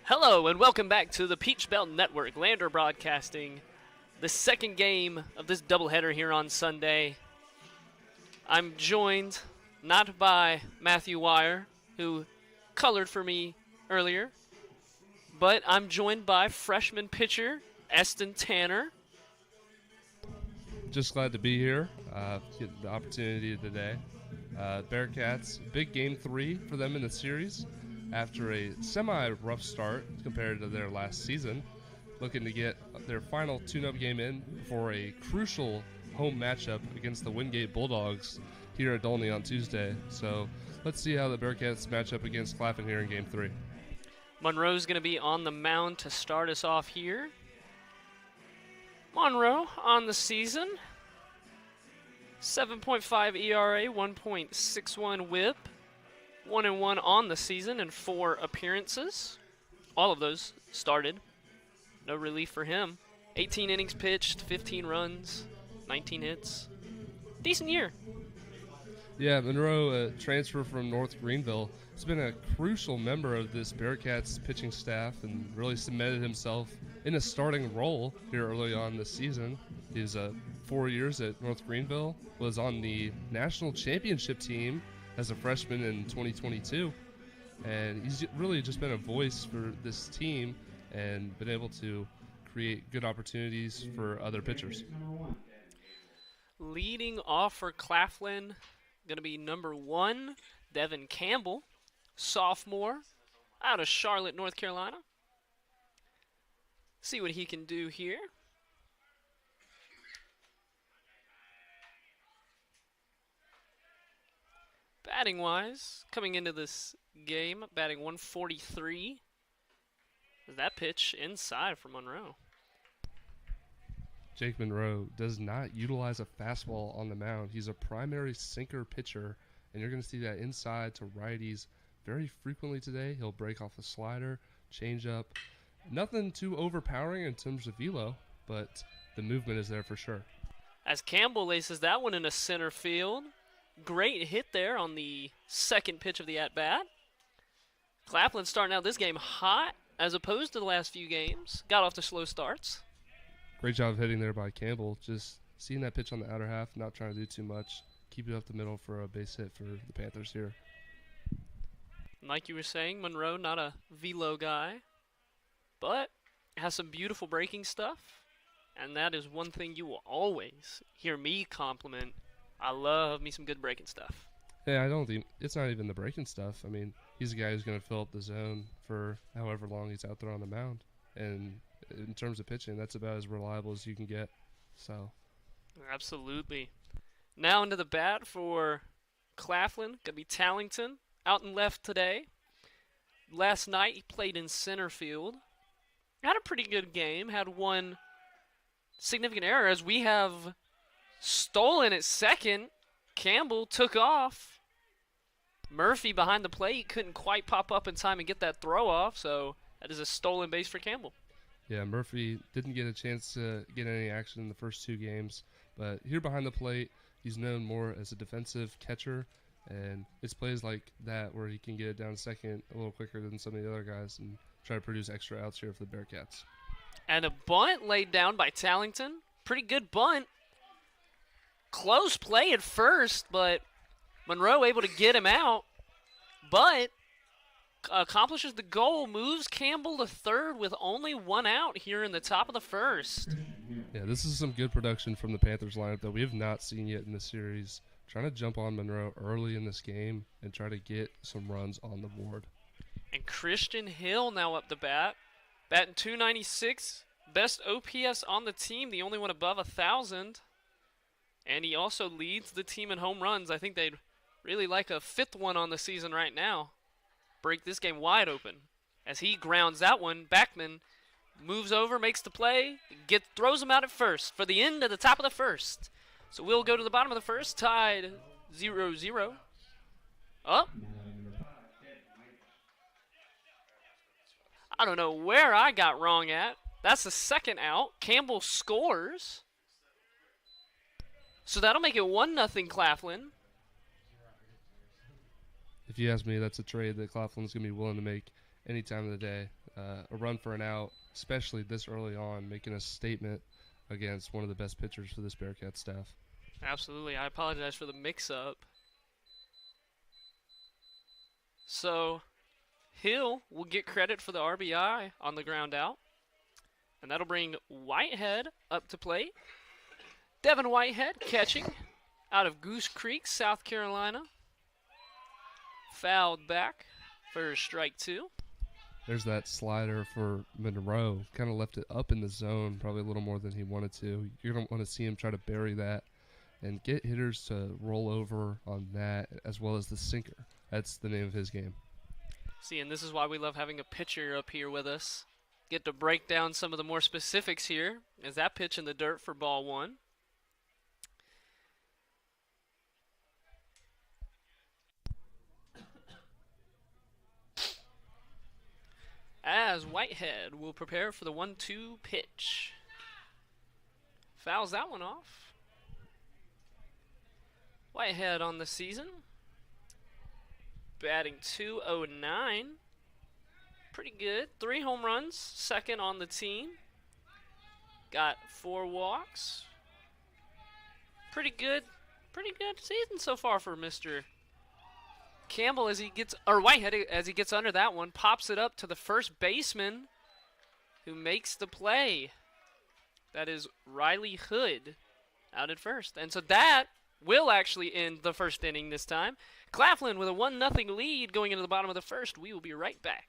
Hello and welcome back to the Peach Belt Network, Lander Broadcasting, the second game of this doubleheader here on Sunday. I'm joined not by Matthew Wire, who colored for me earlier, but I'm joined by freshman pitcher Eston Tanner. Just glad to be here, get the opportunity today. Bearcats, big game 3 for them in the series after a semi-rough start compared to their last season, looking to get their final tune-up game in for a crucial home matchup against the Wingate Bulldogs here at Dolny on Tuesday. So let's see how the Bearcats match up against Claflin here in game 3. Monroe's going to be on the mound to start us off here. Monroe on the season, 7.5 ERA, 1.61 WHIP, 1-1 on the season in 4 appearances. All of those started. No relief for him. 18 innings pitched, 15 runs, 19 hits. Decent year. Yeah, Monroe, transfer from North Greenville, has been a crucial member of this Bearcats pitching staff and really cemented himself in a starting role here early on this season. He was 4 years at North Greenville, was on the national championship team as a freshman in 2022, and he's really just been a voice for this team and been able to create good opportunities for other pitchers. Leading off for Claflin, going to be number 1, Devin Campbell, sophomore, out of Charlotte, North Carolina. See what he can do here. Batting-wise, coming into this game, batting 143. That pitch inside for Monroe. Jake Monroe does not utilize a fastball on the mound. He's a primary sinker pitcher, and you're going to see that inside to righties very frequently today. He'll break off a slider, change up. Nothing too overpowering in terms of velo, but the movement is there for sure. As Campbell laces that one into center field. Great hit there on the second pitch of the at-bat. Claflin starting out this game hot as opposed to the last few games. Got off to slow starts. Great job of hitting there by Campbell. Just seeing that pitch on the outer half, not trying to do too much. Keep it up the middle for a base hit for the Panthers here. Like you were saying, Monroe not a velo guy, but has some beautiful breaking stuff. And that is one thing you will always hear me compliment. I love me some good breaking stuff. Yeah, I don't think it's not even the breaking stuff. I mean, he's a guy who's going to fill up the zone for however long he's out there on the mound. And in terms of pitching, that's about as reliable as you can get. So, absolutely. Now into the bat for Claflin. Going to be Tallington out in left today. Last night he played in center field. Had a pretty good game. Had one significant error as we have stolen at second. Campbell took off. Murphy behind the plate couldn't quite pop up in time and get that throw off, so that is a stolen base for Campbell. Yeah, Murphy didn't get a chance to get any action in the first 2 games, but here behind the plate, he's known more as a defensive catcher, and it's plays like that where he can get it down to second a little quicker than some of the other guys and try to produce extra outs here for the Bearcats. And a bunt laid down by Tallington. Pretty good bunt. Close play at first, but Monroe able to get him out. But accomplishes the goal, moves Campbell to third with only 1 out here in the top of the first. Yeah, this is some good production from the Panthers lineup that we have not seen yet in the series. Trying to jump on Monroe early in this game and try to get some runs on the board. And Christian Hill now up the bat. Batting .296. Best OPS on the team, the only one above 1,000. And he also leads the team in home runs. I think they'd really like a 5th one on the season right now. Break this game wide open. As he grounds that one, Backman moves over, makes the play, throws him out at first for the end of the top of the first. So we'll go to the bottom of the first, tied 0-0. Up. I don't know where I got wrong at. That's the second out. Campbell scores. So that'll make it 1-0 Claflin. If you ask me, that's a trade that Claflin's going to be willing to make any time of the day. A run for an out, especially this early on, making a statement against one of the best pitchers for this Bearcat staff. Absolutely. I apologize for the mix-up. So Hill will get credit for the RBI on the ground out. And that'll bring Whitehead up to plate. Devin Whitehead catching out of Goose Creek, South Carolina. Fouled back for strike 2. There's that slider for Monroe. Kind of left it up in the zone, probably a little more than he wanted to. You're going to want to see him try to bury that and get hitters to roll over on that, as well as the sinker. That's the name of his game. See, and this is why we love having a pitcher up here with us. Get to break down some of the more specifics here. Is that pitch in the dirt for ball 1? As Whitehead will prepare for the 1-2 pitch. Fouls that one off. Whitehead on the season. Batting .209. Pretty good. 3 home runs. Second on the team. Got 4 walks. Pretty good season so far for Mr. Campbell as he gets, or Whitehead as he gets under that one, pops it up to the first baseman who makes the play. That is Riley Hood out at first. And so that will actually end the first inning this time. Claflin with a 1-0 lead going into the bottom of the first. We will be right back.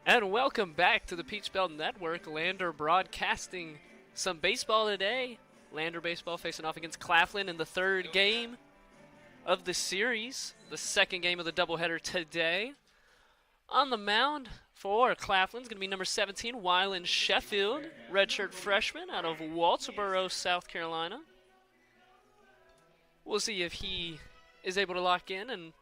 And welcome back to the Peach Belt Network. Lander broadcasting some baseball today. Lander baseball facing off against Claflin in the 3rd game of the series. The 2nd game of the doubleheader today. On the mound for Claflin's going to be number 17, Wylan Sheffield, redshirt freshman out of Walterboro, South Carolina. We'll see if he is able to lock in and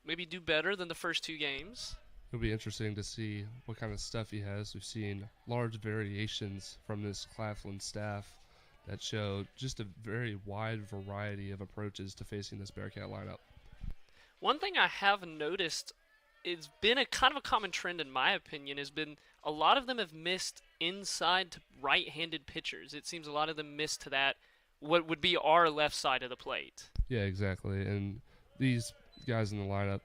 maybe do better than the first 2 games. It'll be interesting to see what kind of stuff he has. We've seen large variations from this Claflin staff that show just a very wide variety of approaches to facing this Bearcat lineup. One thing I have noticed, it's been a kind of a common trend in my opinion, has been a lot of them have missed inside to right-handed pitchers. It seems a lot of them missed to that, what would be our left side of the plate. Yeah, exactly. And these guys in the lineup,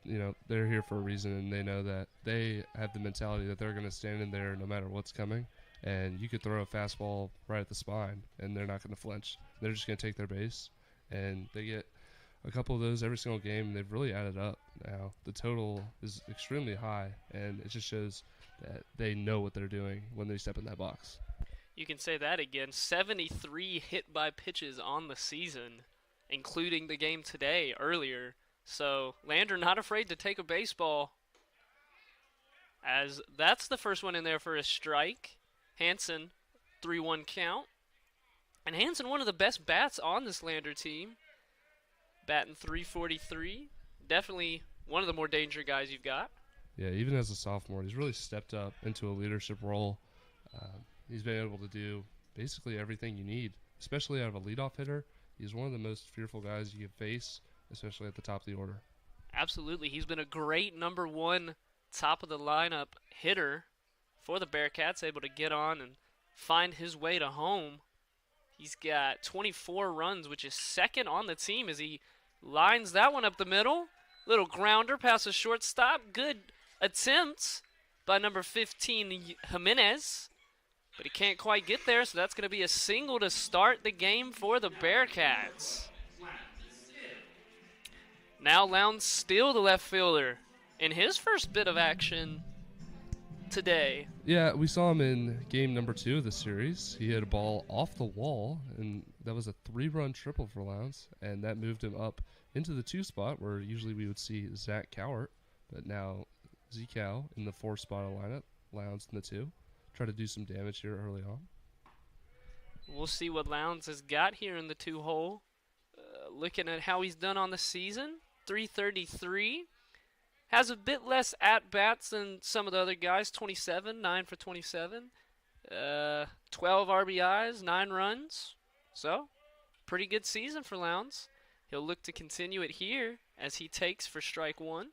they're here for a reason, and they know that they have the mentality that they're going to stand in there no matter what's coming. And you could throw a fastball right at the spine, and they're not going to flinch. They're just going to take their base, and they get a couple of those every single game, and they've really added up now. The total is extremely high, and it just shows that they know what they're doing when they step in that box. You can say that again. 73 hit by pitches on the season, including the game today earlier. So Lander not afraid to take a baseball, as that's the first one in there for a strike. Hansen, 3-1 count. And Hansen, one of the best bats on this Lander team, batting .343. Definitely one of the more danger guys you've got. Yeah, even as a sophomore, he's really stepped up into a leadership role. He's been able to do basically everything you need, especially out of a leadoff hitter. He's one of the most fearful guys you can face, especially at the top of the order. Absolutely. He's been a great number one top of the lineup hitter for the Bearcats, able to get on and find his way to home. He's got 24 runs, which is second on the team as he lines that one up the middle. Little grounder past the shortstop. Good attempts by number 15, Jimenez. But he can't quite get there, so that's going to be a single to start the game for the Bearcats. Now Lowndes Still, the left fielder, in his first bit of action today. Yeah, we saw him in game number 2 of the series. He hit a ball off the wall, and that was a 3-run triple for Lowndes, and that moved him up into the 2 spot where usually we would see Zach Cowart, but now Z-Cow in the 4 spot of lineup, Lowndes in the 2. Try to do some damage here early on. We'll see what Lowndes has got here in the 2-hole. Looking at how he's done on the season, .333. Has a bit less at-bats than some of the other guys, 27, 9 for 27. 12 RBIs, 9 runs. So, pretty good season for Lowndes. He'll look to continue it here as he takes for strike 1.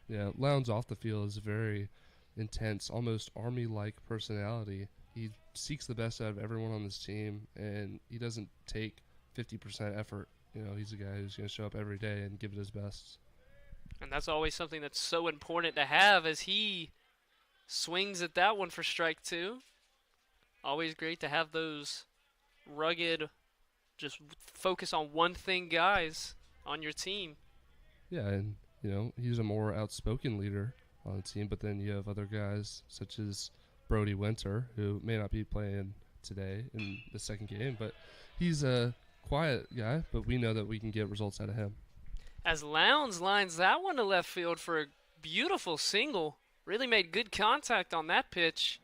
Yeah, Lowndes off the field is very intense, almost Army-like personality. He seeks the best out of everyone on this team, and he doesn't take 50% effort. He's a guy who's going to show up every day and give it his best. And that's always something that's so important to have as he swings at that one for strike 2. Always great to have those rugged, just focus on one thing guys on your team. Yeah, and, he's a more outspoken leader on the team, but then you have other guys such as Brody Winter, who may not be playing today in the second game, but he's a quiet guy, but we know that we can get results out of him. As Lowndes lines that one to left field for a beautiful single. Really made good contact on that pitch.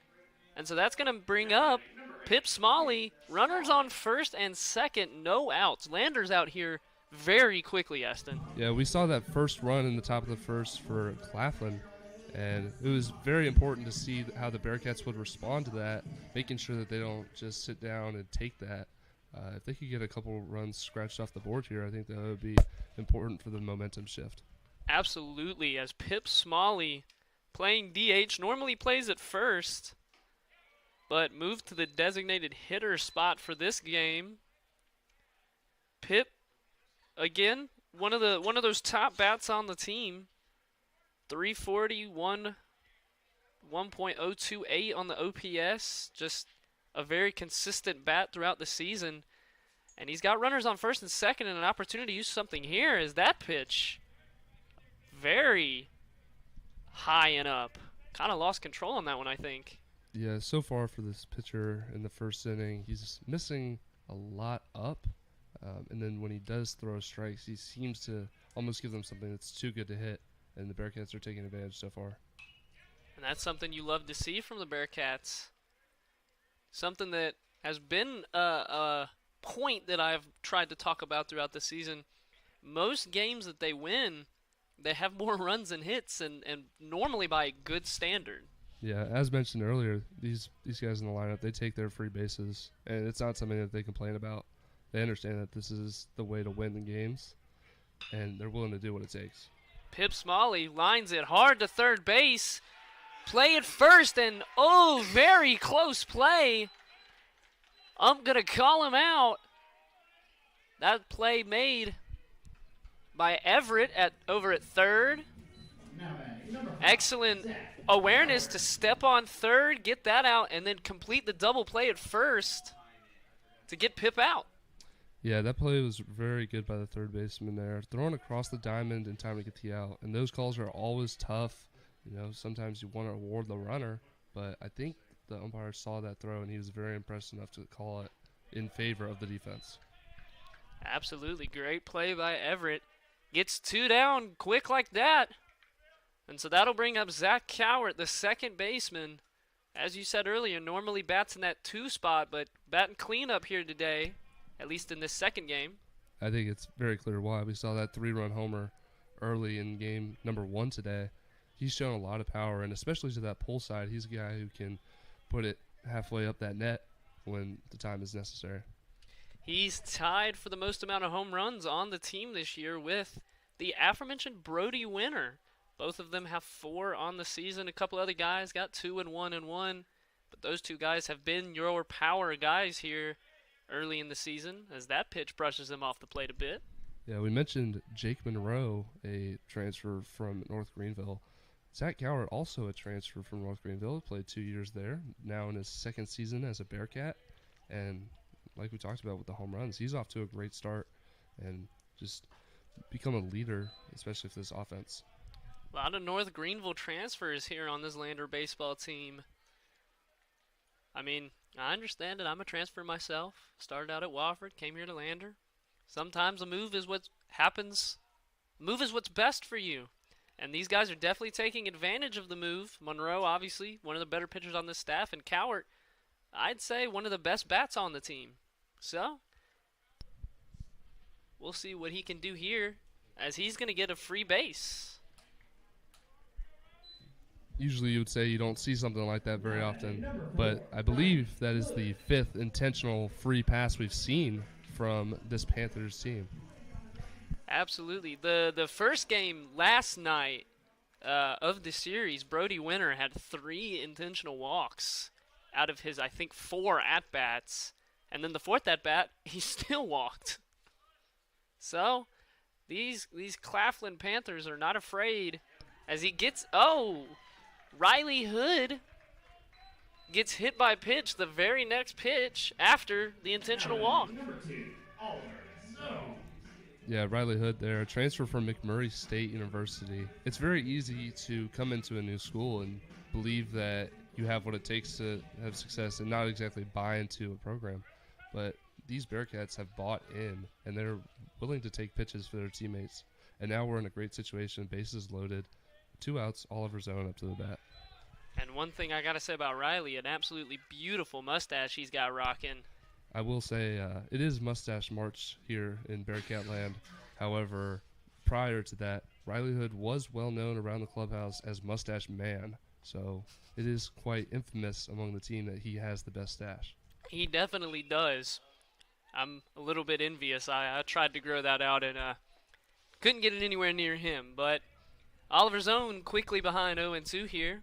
And so that's going to bring up Pip Smalley. Runners on first and second, no outs. Lander's out here very quickly, Eston. Yeah, we saw that first run in the top of the first for Claflin, and it was very important to see how the Bearcats would respond to that, making sure that they don't just sit down and take that. If they could get a couple runs scratched off the board here, I think that would be important for the momentum shift. Absolutely, as Pip Smalley, playing DH, normally plays at first, but moved to the designated hitter spot for this game. Pip, again, one of those top bats on the team. 341, 1.028 on the OPS. Just a very consistent bat throughout the season. And he's got runners on first and second and an opportunity to use something here as that pitch very high and up. Kind of lost control on that one, I think. Yeah, so far for this pitcher in the first inning, he's missing a lot up. And then when he does throw strikes, he seems to almost give them something that's too good to hit. And the Bearcats are taking advantage so far. And that's something you love to see from the Bearcats. Something that has been a point that I've tried to talk about throughout the season. Most games that they win, they have more runs than hits, and normally by a good standard. Yeah, as mentioned earlier, these guys in the lineup, they take their free bases, and it's not something that they complain about. They understand that this is the way to win the games. and they're willing to do what it takes. Pip Smalley lines it hard to third base. Play at first, and oh, very close play. I'm going to call him out. That play made by Everett over at third. Excellent awareness to step on third, get that out, and then complete the double play at first to get Pip out. Yeah, that play was very good by the third baseman there. Throwing across the diamond in time to get the out. And those calls are always tough. You know, sometimes you want to award the runner, but I think the umpire saw that throw and he was very impressed enough to call it in favor of the defense. Absolutely. Great play by Everett. Gets 2 down quick like that. And so that'll bring up Zach Cowart, the second baseman. As you said earlier, normally bats in that 2 spot, but batting cleanup here today, at least in this second game. I think it's very clear why. We saw that 3-run homer early in game number 1 today. He's shown a lot of power, and especially to that pull side, he's a guy who can put it halfway up that net when the time is necessary. He's tied for the most amount of home runs on the team this year with the aforementioned Brody Winner. Both of them have 4 on the season. A couple other guys got 2 and 1 and 1. But those 2 guys have been your power guys here early in the season as that pitch brushes them off the plate a bit. Yeah, we mentioned Jake Monroe, a transfer from North Greenville. Zach Cowart, also a transfer from North Greenville, played 2 years there, now in his second season as a Bearcat. And like we talked about with the home runs, he's off to a great start and just become a leader, especially for this offense. A lot of North Greenville transfers here on this Lander baseball team. I mean, I understand it. I'm a transfer myself. Started out at Wofford, came here to Lander. Sometimes a move is what happens. Move is what's best for you. And these guys are definitely taking advantage of the move. Monroe, obviously, one of the better pitchers on this staff. And Cowart, I'd say one of the best bats on the team. So, we'll see what he can do here as he's going to get a free base. Usually you would say you don't see something like that very often, but I believe that is the 5th intentional free pass we've seen from this Panthers team. Absolutely. The first game last night of the series, Brody Winner had 3 intentional walks out of his, I think, 4 at-bats. And then the 4th at-bat, he still walked. So, these Claflin Panthers are not afraid as he gets... Oh! Riley Hood gets hit by pitch the very next pitch after the intentional walk. Yeah, Riley Hood there, a transfer from McMurray State University. It's very easy to come into a new school and believe that you have what it takes to have success and not exactly buy into a program. But these Bearcats have bought in, and they're willing to take pitches for their teammates. And now we're in a great situation, bases loaded. 2 outs, Oliver's own up to the bat. And one thing I got to say about Riley, an absolutely beautiful mustache he's got rocking. I will say it is Mustache March here in Bearcat Land. However, prior to that, Riley Hood was well known around the clubhouse as Mustache Man. So it is quite infamous among the team that he has the best stash. He definitely does. I'm a little bit envious. I tried to grow that out and couldn't get it anywhere near him, but Oliver's own quickly behind 0-2 here.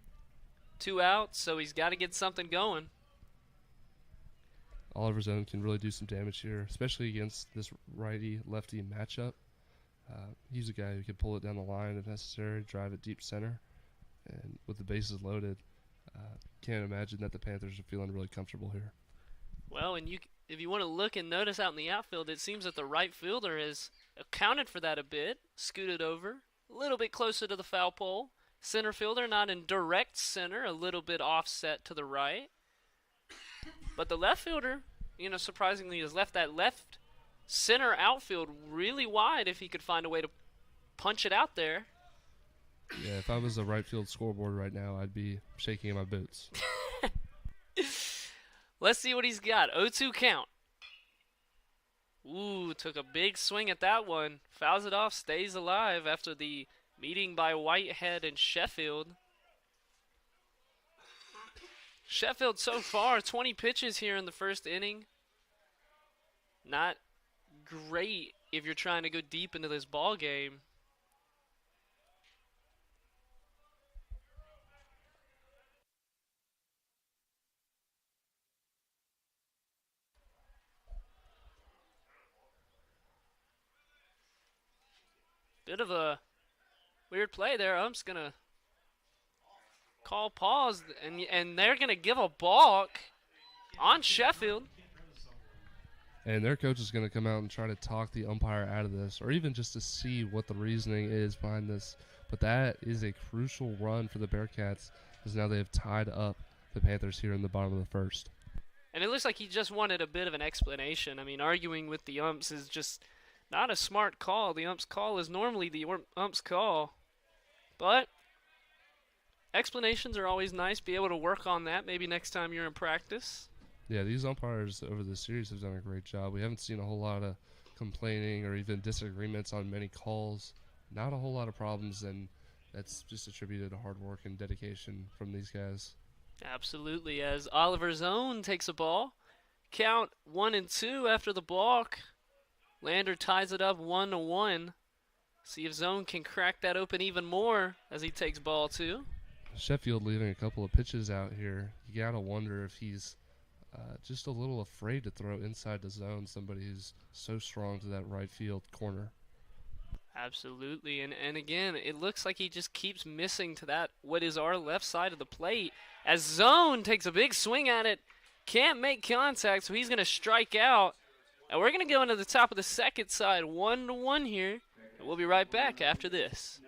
2 outs, so he's got to get something going. Oliver's own can really do some damage here, especially against this righty-lefty matchup. He's a guy who can pull it down the line if necessary, drive it deep center. And with the bases loaded, can't imagine that the Panthers are feeling really comfortable here. Well, and if you want to look and notice out in the outfield, it seems that the right fielder has accounted for that a bit, scooted over. A little bit closer to the foul pole. Center fielder not in direct center, a little bit offset to the right. But the left fielder, surprisingly has left that left center outfield really wide if he could find a way to punch it out there. Yeah, if I was a right field scoreboard right now, I'd be shaking in my boots. Let's see what he's got. 0-2 count. Ooh, took a big swing at that one. Fouls it off, stays alive after the meeting by Whitehead and Sheffield. Sheffield so far, 20 pitches here in the first inning. Not great if you're trying to go deep into this ball game. Bit of a weird play there. Ump's gonna call pause, and they're gonna give a balk on Sheffield. And their coach is going to come out and try to talk the umpire out of this, or even just to see what the reasoning is behind this. But that is a crucial run for the Bearcats, because now they have tied up the Panthers here in the bottom of the first. And it looks like he just wanted a bit of an explanation. I mean, arguing with the umps is just not a smart call. The ump's call is normally the ump's call. But explanations are always nice. Be able to work on that maybe next time you're in practice. Yeah, these umpires over the series have done a great job. We haven't seen a whole lot of complaining or even disagreements on many calls. Not a whole lot of problems, and that's just attributed to hard work and dedication from these guys. Absolutely, as Oliver Zone takes a ball. Count 1-2 after the balk. Lander ties it up 1-1. See if Zone can crack that open even more as he takes ball 2. Sheffield leaving a couple of pitches out here. You got to wonder if he's just a little afraid to throw inside the zone somebody who's so strong to that right field corner. Absolutely, and again, it looks like he just keeps missing to that, what is our left side of the plate, as Zone takes a big swing at it, can't make contact, so he's going to strike out. And we're going to go into the top of the second side, 1-1 here, and we'll be right back after this.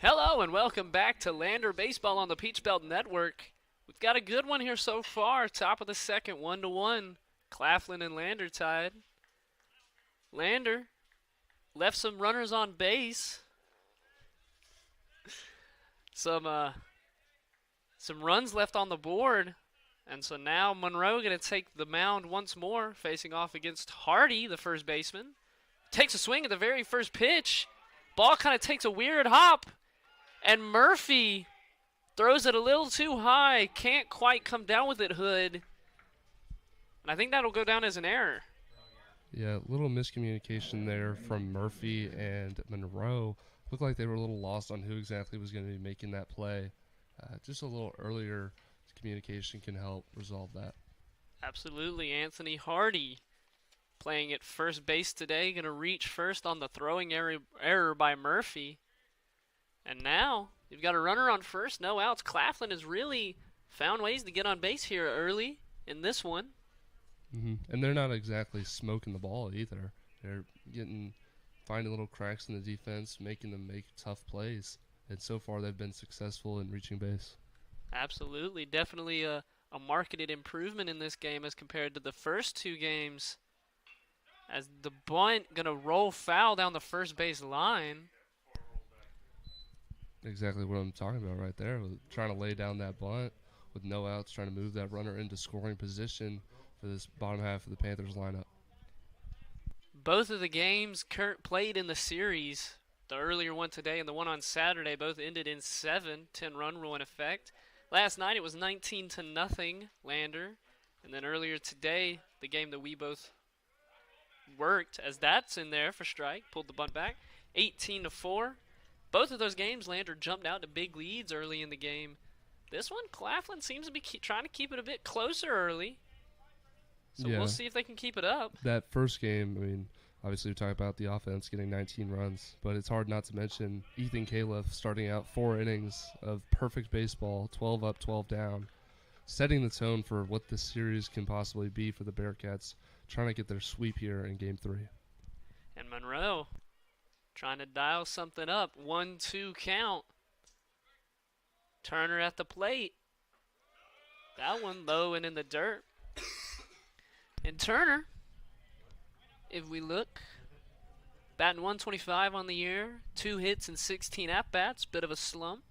Hello and welcome back to Lander Baseball on the Peach Belt Network. We've got a good one here so far. Top of the second, 1-1. Claflin and Lander tied. Lander left some runners on base. Some runs left on the board. And so now Monroe going to take the mound once more, facing off against Hardy, the first baseman. Takes a swing at the very first pitch. Ball kind of takes a weird hop. And Murphy throws it a little too high. Can't quite come down with it, Hood. And I think that'll go down as an error. Yeah, a little miscommunication there from Murphy and Monroe. Looked like they were a little lost on who exactly was going to be making that play. Just a little earlier communication can help resolve that. Absolutely. Anthony Hardy playing at first base today. Going to reach first on the throwing error by Murphy. And now you've got a runner on first, no outs. Claflin has really found ways to get on base here early in this one. And they're not exactly smoking the ball either. They're finding little cracks in the defense, making them make tough plays. And so far they've been successful in reaching base. Absolutely. Definitely a marketed improvement in this game as compared to the first two games. As the bunt going to roll foul down the first base line. Exactly what I'm talking about right there. Trying to lay down that bunt with no outs, trying to move that runner into scoring position for this bottom half of the Panthers lineup. Both of the games played in the series, the earlier one today and the one on Saturday, both ended in 7, 10-run rule in effect. Last night it was 19-0 Lander, and then earlier today, the game that we both worked, as that's in there for strike, pulled the bunt back, 18-4. Both of those games, Lander jumped out to big leads early in the game. This one, Claflin seems to be trying to keep it a bit closer early. So Yeah. we'll see if they can keep it up. That first game, I mean, obviously we talk about the offense getting 19 runs, but it's hard not to mention Ethan Califf starting out 4 innings of perfect baseball, 12 up, 12 down, setting the tone for what this series can possibly be for the Bearcats, trying to get their sweep here in Game 3. And Monroe trying to dial something up. 1-2 count. Turner at the plate. That one low and in the dirt. And Turner, if we look, batting 125 on the year, 2 hits and 16 at-bats, bit of a slump.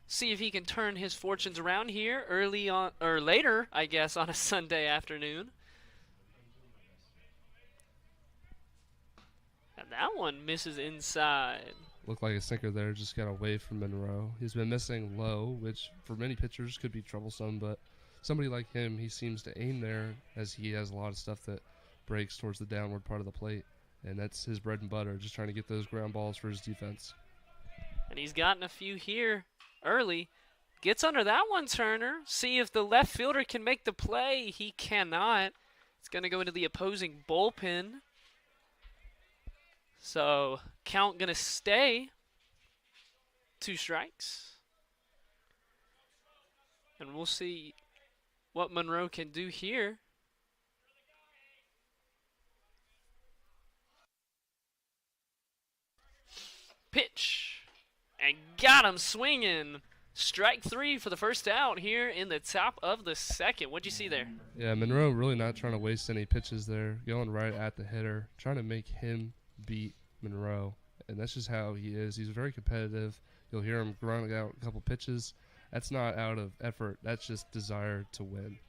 See if he can turn his fortunes around here early on, or later, I guess, on a Sunday afternoon. And that one misses inside. Looked like a sinker there, just got away from Monroe. He's been missing low, which for many pitchers could be troublesome, but somebody like him, he seems to aim there as he has a lot of stuff that breaks towards the downward part of the plate, and that's his bread and butter, just trying to get those ground balls for his defense. And he's gotten a few here early. Gets under that one, Turner. See if the left fielder can make the play. He cannot. It's going to go into the opposing bullpen. So count going to stay. 2 strikes. And we'll see what Monroe can do here. Pitch. And got him swinging. Strike 3 for the first out here in the top of the second. What'd you see there? Yeah, Monroe really not trying to waste any pitches there, going right at the hitter, trying to make him beat Monroe. And that's just how he is. He's very competitive. You'll hear him grinding out a couple pitches. That's not out of effort. That's just desire to win.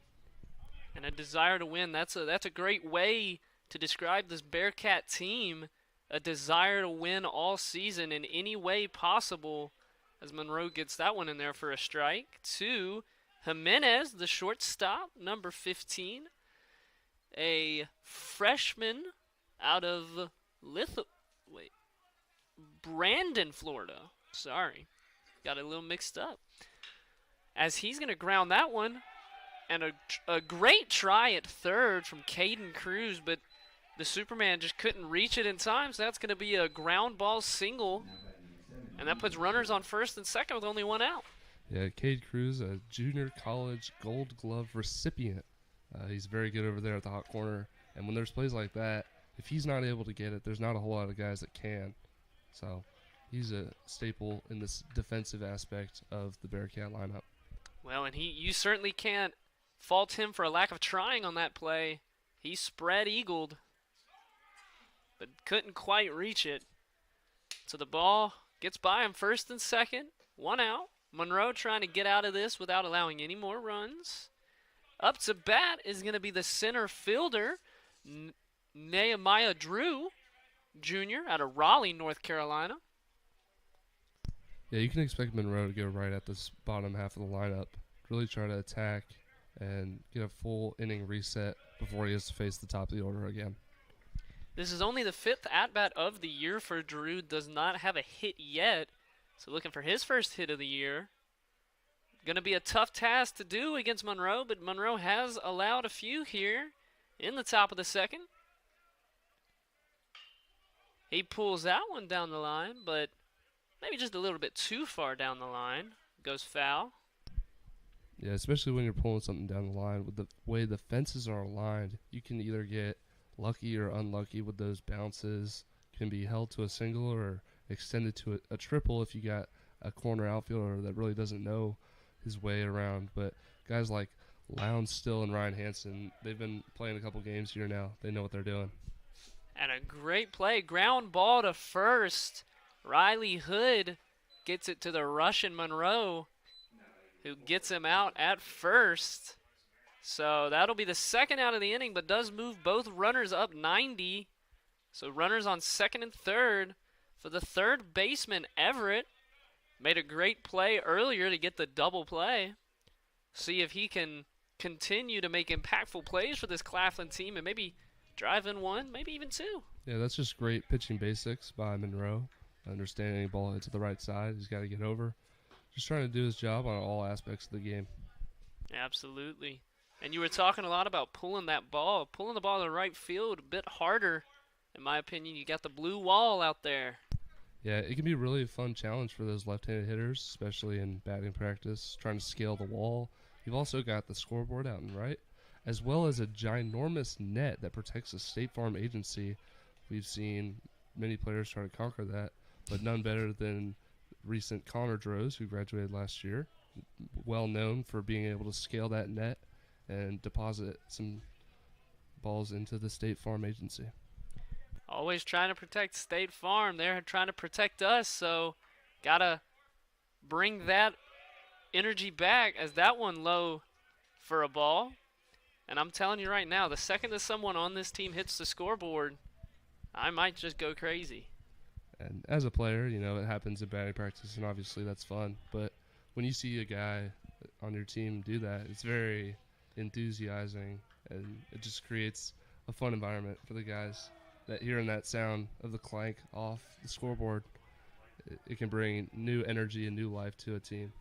And a desire to win. That's a great way to describe this Bearcat team. A desire to win all season in any way possible, as Monroe gets that one in there for a strike. 2, Jimenez, the shortstop, number 15. A freshman out of Brandon, Florida. Sorry. Got a little mixed up. As he's going to ground that one. And a great try at third from Caden Cruz, but the Superman just couldn't reach it in time, so that's going to be a ground ball single. And that puts runners on first and second with only 1 out. Yeah, Cade Cruz, a junior college Gold Glove recipient. He's very good over there at the hot corner. And when there's plays like that, if he's not able to get it, there's not a whole lot of guys that can. So he's a staple in this defensive aspect of the Bearcat lineup. Well, and you certainly can't fault him for a lack of trying on that play. He spread-eagled, but couldn't quite reach it. So the ball gets by him first and second, 1 out. Monroe trying to get out of this without allowing any more runs. Up to bat is going to be the center fielder, Nehemiah Drew Jr. out of Raleigh, North Carolina. Yeah, you can expect Monroe to go right at this bottom half of the lineup, really try to attack and get a full inning reset before he has to face the top of the order again. This is only the 5th at-bat of the year for Drew. Does not have a hit yet. So looking for his first hit of the year. Going to be a tough task to do against Monroe, but Monroe has allowed a few here in the top of the second. He pulls that one down the line, but maybe just a little bit too far down the line. Goes foul. Yeah, especially when you're pulling something down the line. With the way the fences are aligned, you can either get lucky or unlucky with those bounces. Can be held to a single or extended to a triple if you got a corner outfielder that really doesn't know his way around. But guys like Lowndes Still and Ryan Hansen, they've been playing a couple games here now. They know what they're doing. And a great play. Ground ball to first. Riley Hood gets it to the Russian Monroe, who gets him out at first. So that'll be the second out of the inning, but does move both runners up 90. So runners on second and third for the third baseman, Everett. Made a great play earlier to get the double play. See if he can continue to make impactful plays for this Claflin team and maybe drive in one, maybe even two. Yeah, that's just great pitching basics by Monroe. Understanding the ball hit to the right side, he's got to get over. Just trying to do his job on all aspects of the game. Absolutely. And you were talking a lot about pulling the ball to the right field a bit harder. In my opinion, you got the blue wall out there. Yeah, it can be really a fun challenge for those left-handed hitters, especially in batting practice, trying to scale the wall. You've also got the scoreboard out and right, as well as a ginormous net that protects the State Farm agency. We've seen many players try to conquer that, but none better than recent Connor Droz, who graduated last year, well known for being able to scale that net and deposit some balls into the State Farm agency. Always trying to protect State Farm. They're trying to protect us, so got to bring that energy back as that one low for a ball. And I'm telling you right now, the second that someone on this team hits the scoreboard, I might just go crazy. And as a player, you know, it happens in batting practice, and obviously that's fun. But when you see a guy on your team do that, it's very enthusiasing, and it just creates a fun environment for the guys. That hearing that sound of the clank off the scoreboard, it can bring new energy and new life to a team.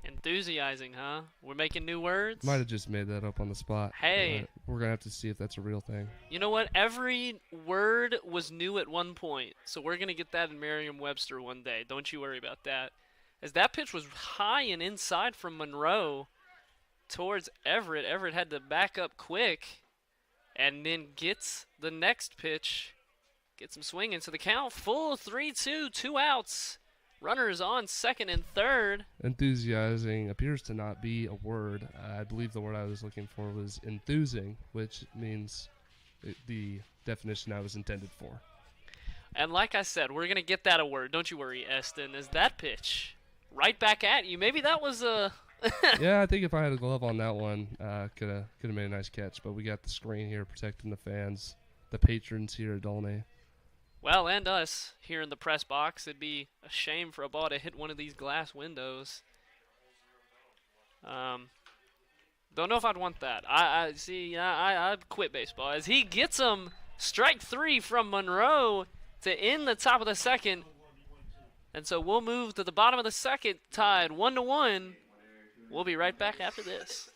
Enthusiasing, huh? We're making new words? Might have just made that up on the spot. Hey. We're going to have to see if that's a real thing. You know what? Every word was new at one point, so we're going to get that in Merriam-Webster one day. Don't you worry about that. As that pitch was high and inside from Monroe towards Everett. Everett had to back up quick and then gets the next pitch, gets him swinging. So the count full 3-2, 2 outs. Runners on second and third. Enthusiasing appears to not be a word. I believe the word I was looking for was enthusing, which means the definition I was intended for. And like I said, we're going to get that a word. Don't you worry, Eston. Is that pitch right back at you? Maybe that was a... Yeah, I think if I had a glove on that one, could have made a nice catch. But we got the screen here protecting the fans, the patrons here at Dolny. Well, and us here in the press box. It'd be a shame for a ball to hit one of these glass windows. Don't know if I'd want that. I'd quit baseball. As he gets him, strike three from Monroe to end the top of the second. And so we'll move to the bottom of the second, tied 1-1. We'll be right back after this.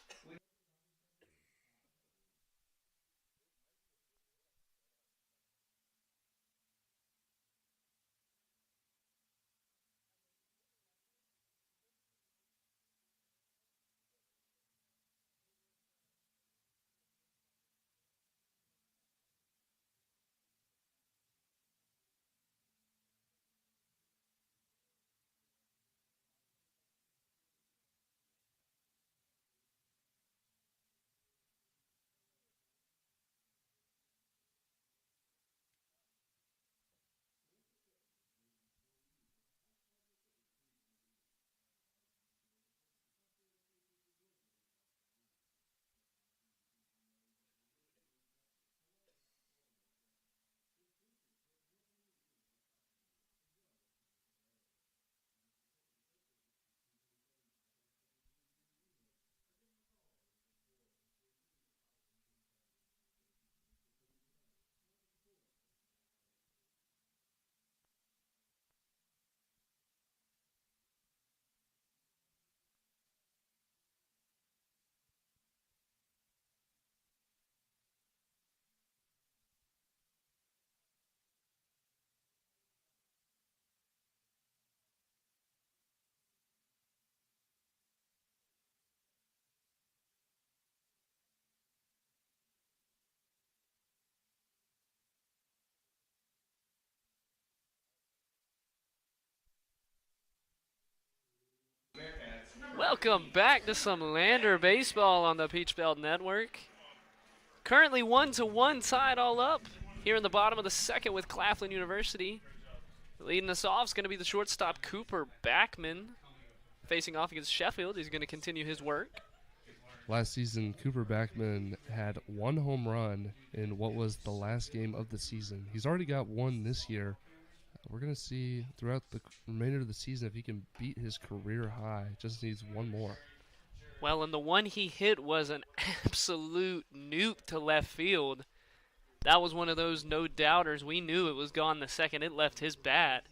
Welcome back to some Lander baseball on the Peach Belt Network. Currently 1-1, tied all up here in the bottom of the second with Claflin University. Leading us off is going to be the shortstop Cooper Backman. Facing off against Sheffield, he's going to continue his work. Last season, Cooper Backman had 1 home run in what was the last game of the season. He's already got 1 this year. We're going to see throughout the remainder of the season if he can beat his career high. Just needs 1 more. Well, and the one he hit was an absolute nuke to left field. That was one of those no-doubters. We knew it was gone the second it left his bat.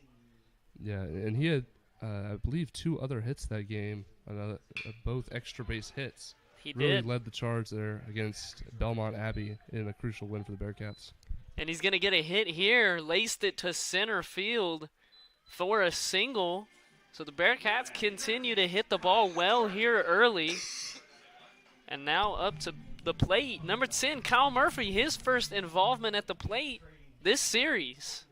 Yeah, and he had, I believe, 2 other hits that game, both extra base hits. He really did. led the charge there against Belmont Abbey in a crucial win for the Bearcats. And he's going to get a hit here, laced it to center field for a single. So the Bearcats continue to hit the ball well here early. And now up to the plate, number 10, Kyle Murphy, his first involvement at the plate this series.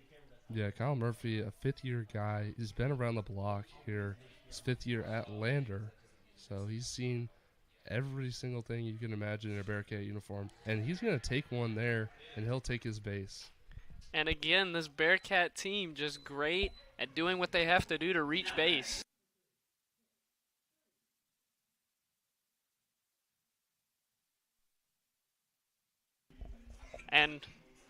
Yeah, Kyle Murphy, a 5th-year guy. He's been around the block here. His 5th year at Lander. So he's seen every single thing you can imagine in a Bearcat uniform. And he's going to take one there, and he'll take his base. And again, this Bearcat team just great at doing what they have to do to reach base. And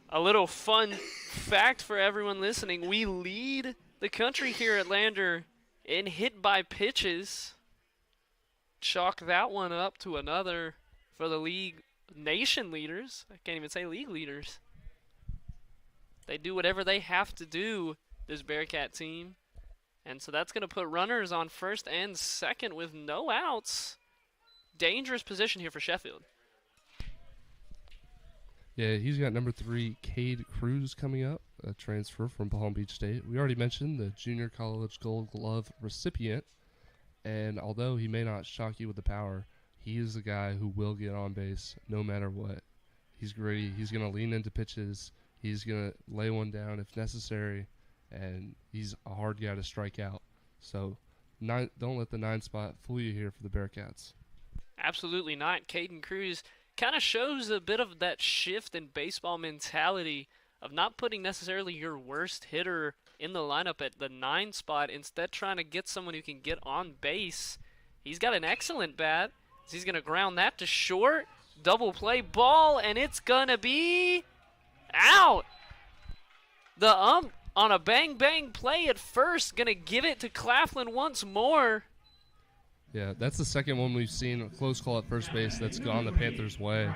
a little fun fact for everyone listening, we lead the country here at Lander in hit by pitches. Chalk that one up to another for the league nation leaders. I can't even say league leaders. They do whatever they have to do, this Bearcat team. And so that's going to put runners on first and second with no outs. Dangerous position here for Sheffield. Yeah, he's got number 3, Cade Cruz, coming up, a transfer from Palm Beach State. We already mentioned the Junior College Gold Glove recipient. And although he may not shock you with the power, he is the guy who will get on base no matter what. He's gritty. He's going to lean into pitches. He's going to lay one down if necessary. And he's a hard guy to strike out. So don't let the 9 spot fool you here for the Bearcats. Absolutely not. Caden Cruz kind of shows a bit of that shift in baseball mentality of not putting necessarily your worst hitter in the lineup at the 9 spot, instead trying to get someone who can get on base. He's got an excellent bat. He's going to ground that to short. Double play ball, and it's going to be out. The on a bang-bang play at first, going to give it to Claflin once more. Yeah, that's the second one we've seen, a close call at first base that's gone the Panthers' way.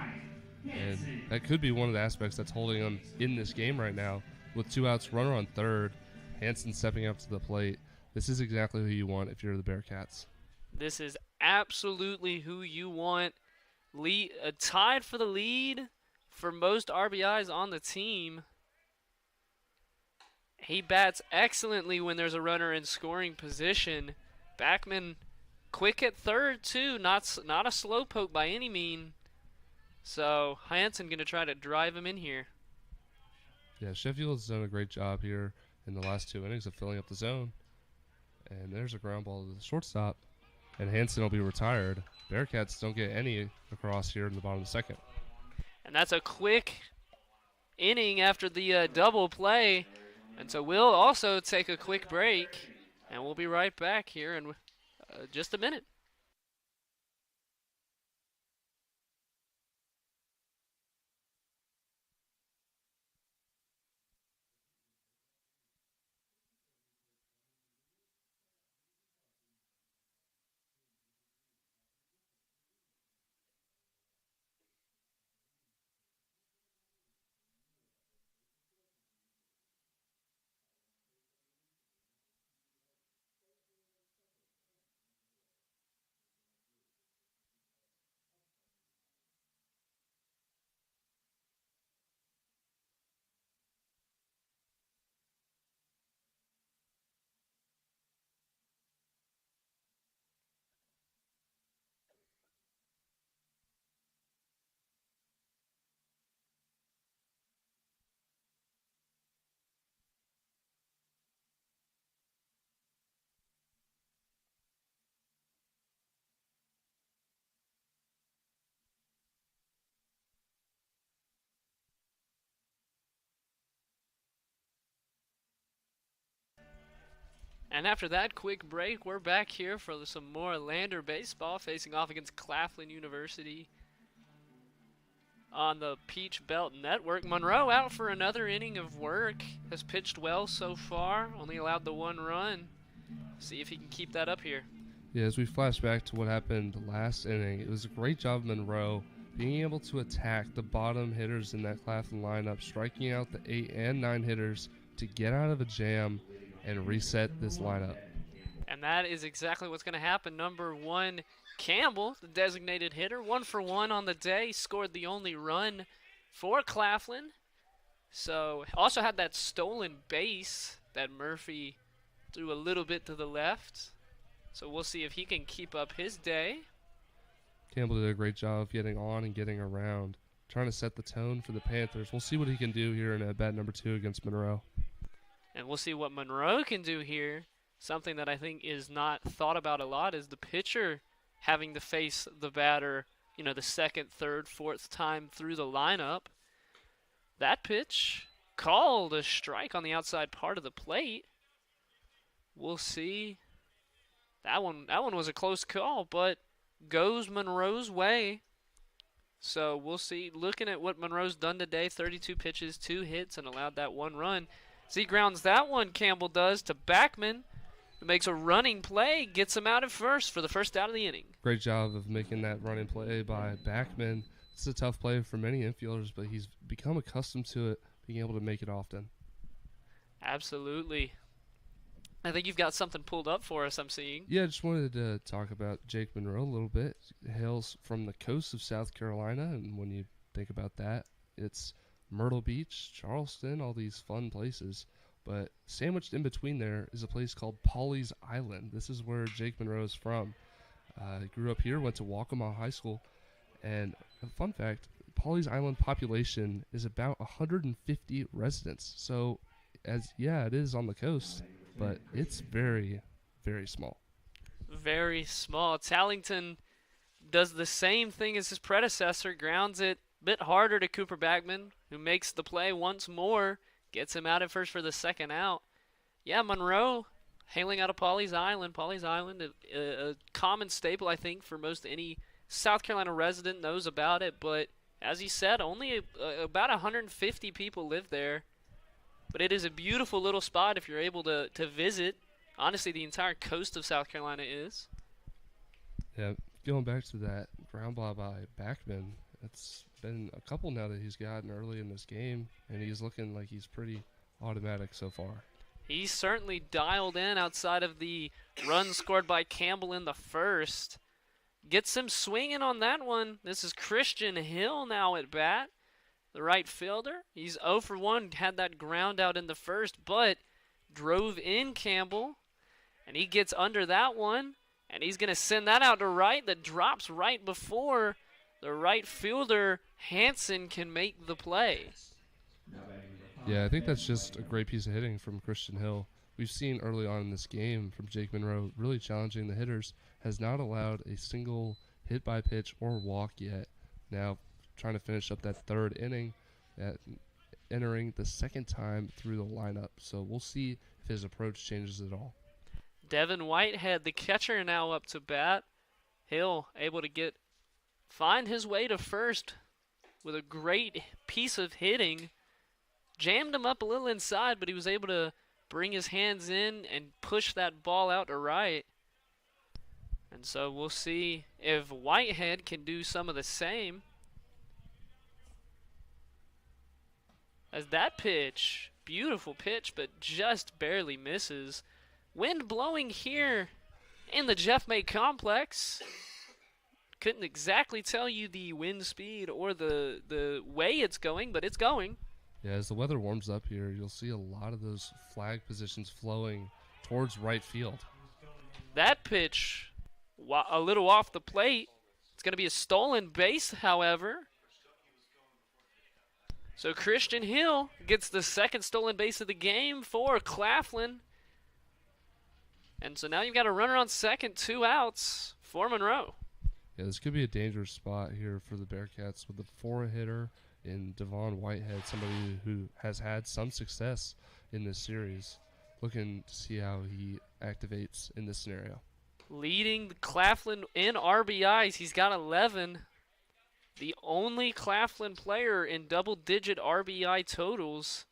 And that could be one of the aspects that's holding them in this game right now. With 2 outs, runner on third, Hanson stepping up to the plate. This is exactly who you want if you're the Bearcats. This is absolutely who you want. Tied for the lead for most RBIs on the team. He bats excellently when there's a runner in scoring position. Backman quick at third, too. Not a slowpoke by any mean. So Hanson going to try to drive him in here. Yeah, Sheffield's done a great job here in the last 2 innings of filling up the zone. And there's a ground ball to the shortstop. And Hanson will be retired. Bearcats don't get any across here in the bottom of the second. And that's a quick inning after the double play. And so we'll also take a quick break. And we'll be right back here in just a minute. And after that quick break, we're back here for some more Lander baseball facing off against Claflin University on the Peach Belt Network. Monroe out for another inning of work. Has pitched well so far. Only allowed the 1 run. See if he can keep that up here. Yeah, as we flash back to what happened last inning, it was a great job of Monroe being able to attack the bottom hitters in that Claflin lineup, striking out the 8 and 9 hitters to get out of a jam and reset this lineup. And that is exactly what's going to happen. Number 1, Campbell, the designated hitter, 1 for 1 on the day, scored the only run for Claflin. So also had that stolen base that Murphy threw a little bit to the left. So we'll see if he can keep up his day. Campbell did a great job of getting on and getting around, trying to set the tone for the Panthers. We'll see what he can do here in at bat number 2 against Monroe. And we'll see what Monroe can do here. Something that I think is not thought about a lot is the pitcher having to face the batter, the second, third, fourth time through the lineup. That pitch called a strike on the outside part of the plate. We'll see. That one was a close call, but goes Monroe's way. So we'll see. Looking at what Monroe's done today, 32 pitches, 2 hits, and allowed that 1 run. As he grounds that one, Campbell does, to Backman, who makes a running play, gets him out at first for the first out of the inning. Great job of making that running play by Backman. It's a tough play for many infielders, but he's become accustomed to it, being able to make it often. Absolutely. I think you've got something pulled up for us, I'm seeing. Yeah, I just wanted to talk about Jake Monroe a little bit. He hails from the coast of South Carolina, and when you think about that, it's Myrtle Beach, Charleston, all these fun places. But sandwiched in between there is a place called Pawleys Island. This is where Jake Monroe is from. He grew up here, went to Waccamaw High School, and a fun fact, Pawleys Island population is about 150 residents. So, it is on the coast, but it's very, very small. Very small. Tallington does the same thing as his predecessor, grounds it a bit harder to Cooper Backman, who makes the play once more, gets him out at first for the second out. Yeah, Monroe, hailing out of Pawleys Island. Pawleys Island, a common staple, I think, for most any South Carolina resident knows about it. But as he said, only about 150 people live there. But it is a beautiful little spot if you're able to visit. Honestly, the entire coast of South Carolina is. Yeah, going back to that ground ball by Backman, it's been a couple now that he's gotten early in this game, and he's looking like he's pretty automatic so far. He's certainly dialed in outside of the run scored by Campbell in the first. Gets him swinging on that one. This is Christian Hill now at bat, the right fielder. He's 0 for 1, had that ground out in the first, but drove in Campbell, and he gets under that one, and he's going to send that out to right. That drops right before the right fielder, Hansen, can make the play. Yeah, I think that's just a great piece of hitting from Christian Hill. We've seen early on in this game from Jake Monroe really challenging the hitters, has not allowed a single hit by pitch or walk yet. Now trying to finish up that third inning, entering the second time through the lineup. So we'll see if his approach changes at all. Devin Whitehead, the catcher, now up to bat. Hill able to find his way to first with a great piece of hitting. Jammed him up a little inside, but he was able to bring his hands in and push that ball out to right. And so we'll see if Whitehead can do some of the same. As that pitch, beautiful pitch, but just barely misses. Wind blowing here in the Jeff May complex. Couldn't exactly tell you the wind speed or the way it's going, but it's going. Yeah, as the weather warms up here, you'll see a lot of those flag positions flowing towards right field. That pitch, a little off the plate. It's going to be a stolen base, however. So Christian Hill gets the second stolen base of the game for Claflin. And so now you've got a runner on second, 2 outs for Monroe. Yeah, this could be a dangerous spot here for the Bearcats with the 4-hitter in Devon Whitehead, somebody who has had some success in this series. looking to see how he activates in this scenario. Leading Claflin in RBIs. He's got 11. The only Claflin player in double-digit RBI totals.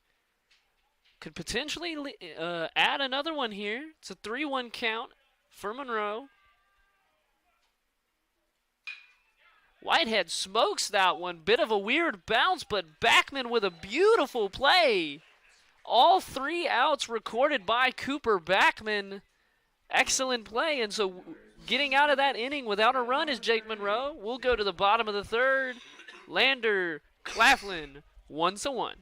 Could potentially add another one here. It's a 3-1 count for Monroe. Whitehead smokes that one. Bit of a weird bounce, but Backman with a beautiful play. All 3 outs recorded by Cooper Backman. Excellent play, and so getting out of that inning without a run is Jake Monroe. We'll go to the bottom of the third. Lander, Claflin, 1-1.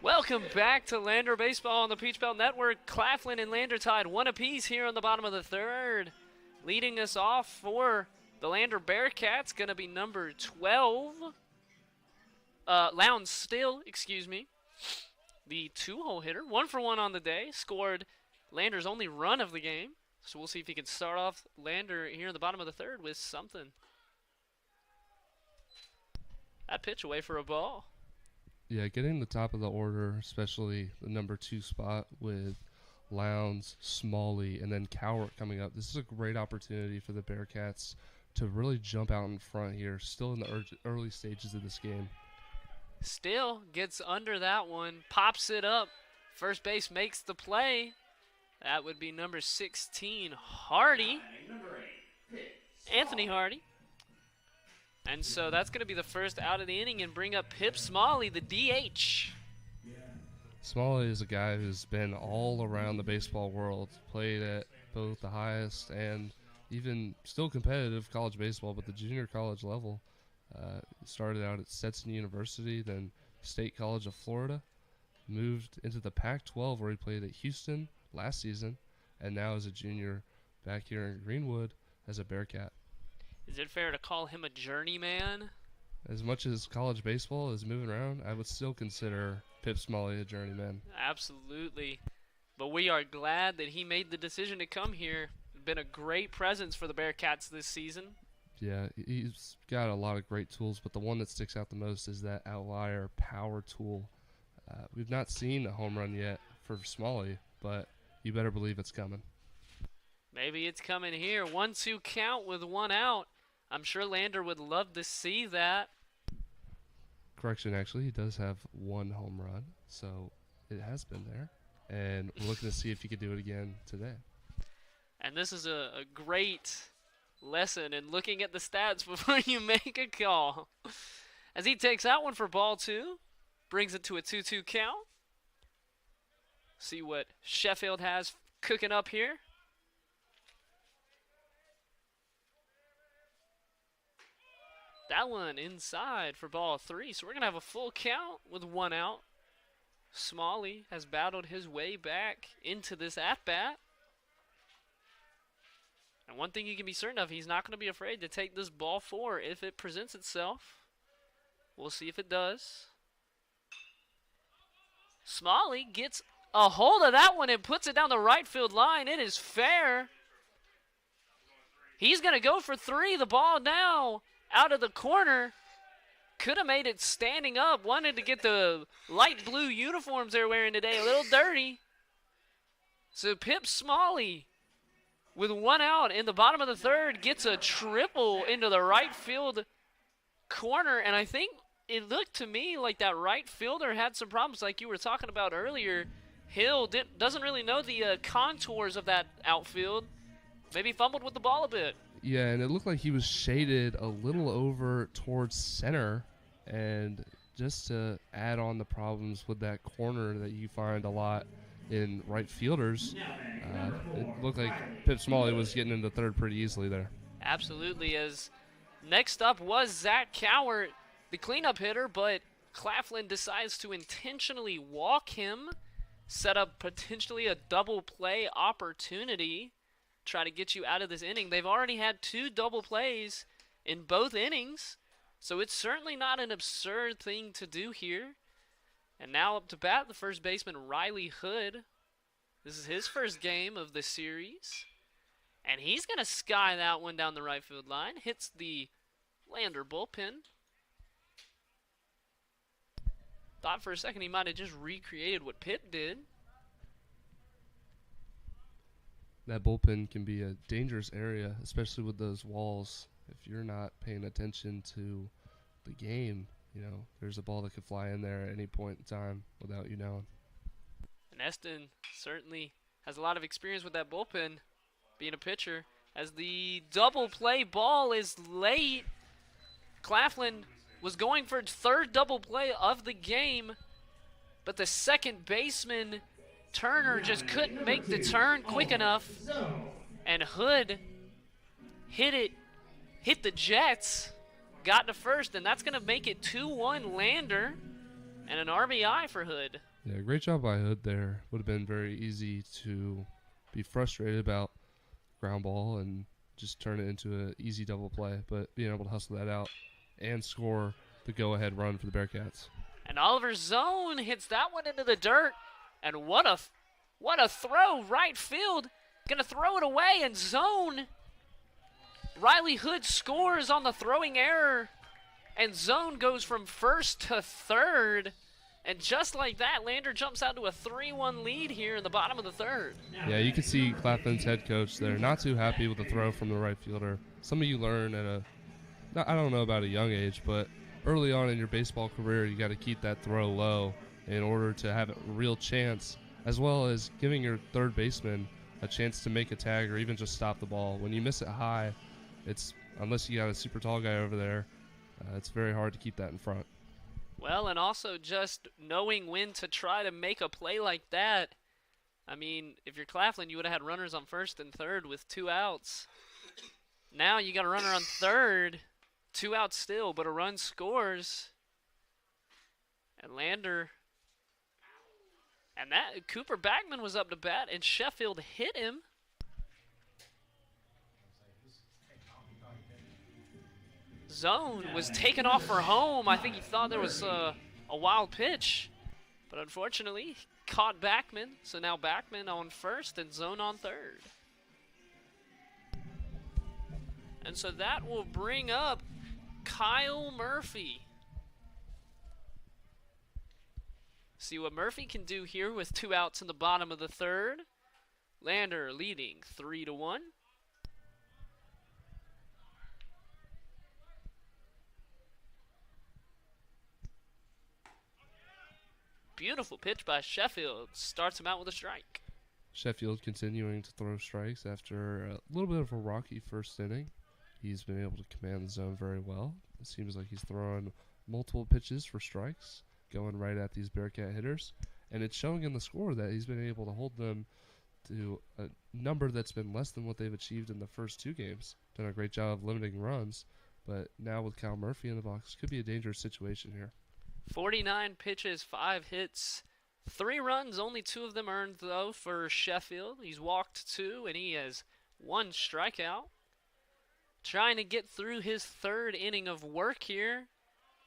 Welcome back to Lander Baseball on the Peach Belt Network. Claflin and Lander tied 1 apiece here on the bottom of the third. Leading us off for the Lander Bearcats, going to be number 12. Lowndes Still, excuse me. The 2-hole hitter, 1-for-1 on the day, scored Lander's only run of the game. So we'll see if he can start off Lander here in the bottom of the third with something. That pitch away for a ball. Yeah, getting the top of the order, especially the number 2 spot with Lowndes, Smalley, and then Cowart coming up. This is a great opportunity for the Bearcats to really jump out in front here, still in the early stages of this game. Still gets under that one, pops it up. First base makes the play. That would be number 16, Hardy. Anthony Hardy. And so that's going to be the first out of the inning and bring up Pip Smalley, the DH. Smalley is a guy who's been all around the baseball world, played at both the highest and even still competitive college baseball, but the junior college level. Started out at Stetson University, then State College of Florida, moved into the Pac-12 where he played at Houston last season, and now as a junior back here in Greenwood as a Bearcat. Is it fair to call him a journeyman? As much as college baseball is moving around, I would still consider Pip Smalley a journeyman. Absolutely. But we are glad that he made the decision to come here. Been a great presence for the Bearcats this season. Yeah, he's got a lot of great tools, but the one that sticks out the most is that outlier power tool. We've not seen a home run yet for Smalley, but you better believe it's coming. Maybe it's coming here. 1-2 count with 1 out. I'm sure Lander would love to see that. Correction, actually, he does have 1 home run, so it has been there. And we're looking to see if he could do it again today. And this is a great lesson in looking at the stats before you make a call. As he takes that one for ball 2, brings it to a 2-2 count. See what Sheffield has cooking up here. That one inside for ball 3. So we're going to have a full count with 1 out. Smalley has battled his way back into this at-bat. And one thing you can be certain of, he's not going to be afraid to take this ball 4 if it presents itself. We'll see if it does. Smalley gets a hold of that one and puts it down the right field line. It is fair. He's going to go for 3. The ball now out of the corner. Could have made it standing up. Wanted to get the light blue uniforms they're wearing today a little dirty. So Pip Smalley, with 1 out in the bottom of the 3rd, gets a triple into the right field corner. And I think it looked to me like that right fielder had some problems like you were talking about earlier. Hill doesn't really know the contours of that outfield. Maybe fumbled with the ball a bit. Yeah, and it looked like he was shaded a little over towards center. And just to add on the problems with that corner that you find a lot in right fielders, it looked like Pip Smalley was getting into 3rd pretty easily there. Absolutely, as next up was Zach Cowart, the cleanup hitter, but Claflin decides to intentionally walk him, set up potentially a double play opportunity, try to get you out of this inning. They've already had 2 double plays in both innings, so it's certainly not an absurd thing to do here. And now up to bat, the first baseman, Riley Hood. This is his first game of the series. And he's going to sky that one down the right field line. Hits the Lander bullpen. Thought for a second he might have just recreated what Pitt did. That bullpen can be a dangerous area, especially with those walls. If you're not paying attention to the game, you know, there's a ball that could fly in there at any point in time without you knowing. And Eston certainly has a lot of experience with that bullpen, being a pitcher. As the double play ball is late, Claflin was going for 3rd double play of the game, but the second baseman, Turner, just couldn't make the turn quick enough, and Hood hit the Jets, got to first, and that's going to make it 2-1 Lander and an RBI for Hood. Yeah, great job by Hood there. Would have been very easy to be frustrated about ground ball and just turn it into an easy double play, but being able to hustle that out and score the go-ahead run for the Bearcats. And Oliver Zone hits that one into the dirt, and what a throw, right field, gonna throw it away, and Zone, Riley Hood scores on the throwing error, and Zone goes from 1st to 3rd, and just like that, Lander jumps out to a 3-1 lead here in the bottom of the 3rd. Yeah, you can see Claflin's head coach there, not too happy with the throw from the right fielder. Some of you learn at I don't know about a young age, but early on in your baseball career, you got to keep that throw low in order to have a real chance, as well as giving your 3rd baseman a chance to make a tag or even just stop the ball. When you miss it high, it's, unless you got a super tall guy over there, it's very hard to keep that in front. Well, and also just knowing when to try to make a play like that. I mean, if you're Claflin, you would have had runners on 1st and 3rd with 2 outs. Now you got a runner on 3rd, 2 outs still, but a run scores. And Lander, and that Cooper Backman was up to bat, and Sheffield hit him. Zone was taken off for home. I think he thought there was a wild pitch, but unfortunately caught Backman. So now Backman on 1st and Zone on 3rd. And so that will bring up Kyle Murphy. See what Murphy can do here with 2 outs in the bottom of the 3rd. Lander leading 3-1. Beautiful pitch by Sheffield. Starts him out with a strike. Sheffield continuing to throw strikes after a little bit of a rocky first inning. He's been able to command the zone very well. It seems like he's throwing multiple pitches for strikes, going right at these Bearcat hitters. And it's showing in the score that he's been able to hold them to a number that's been less than what they've achieved in the first 2 games. Done a great job of limiting runs, But now with Kyle Murphy in the box, could be a dangerous situation here. 49 pitches, 5 hits, 3 runs, only 2 of them earned, though, for Sheffield. He's walked 2, and he has 1 strikeout. Trying to get through his 3rd inning of work here.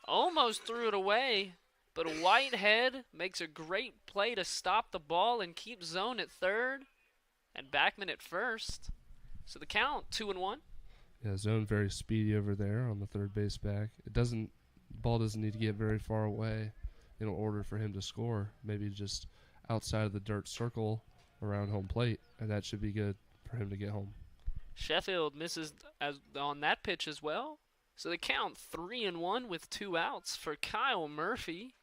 Almost threw it away, but Whitehead makes a great play to stop the ball and keep zone at 3rd, and Backman at 1st. So the count, 2-1. Yeah, zone very speedy over there on the third base back. The ball doesn't need to get very far away in order for him to score. Maybe just outside of the dirt circle around home plate, and that should be good for him to get home. Sheffield misses on that pitch as well. So the count 3-1 with 2 outs for Kyle Murphy.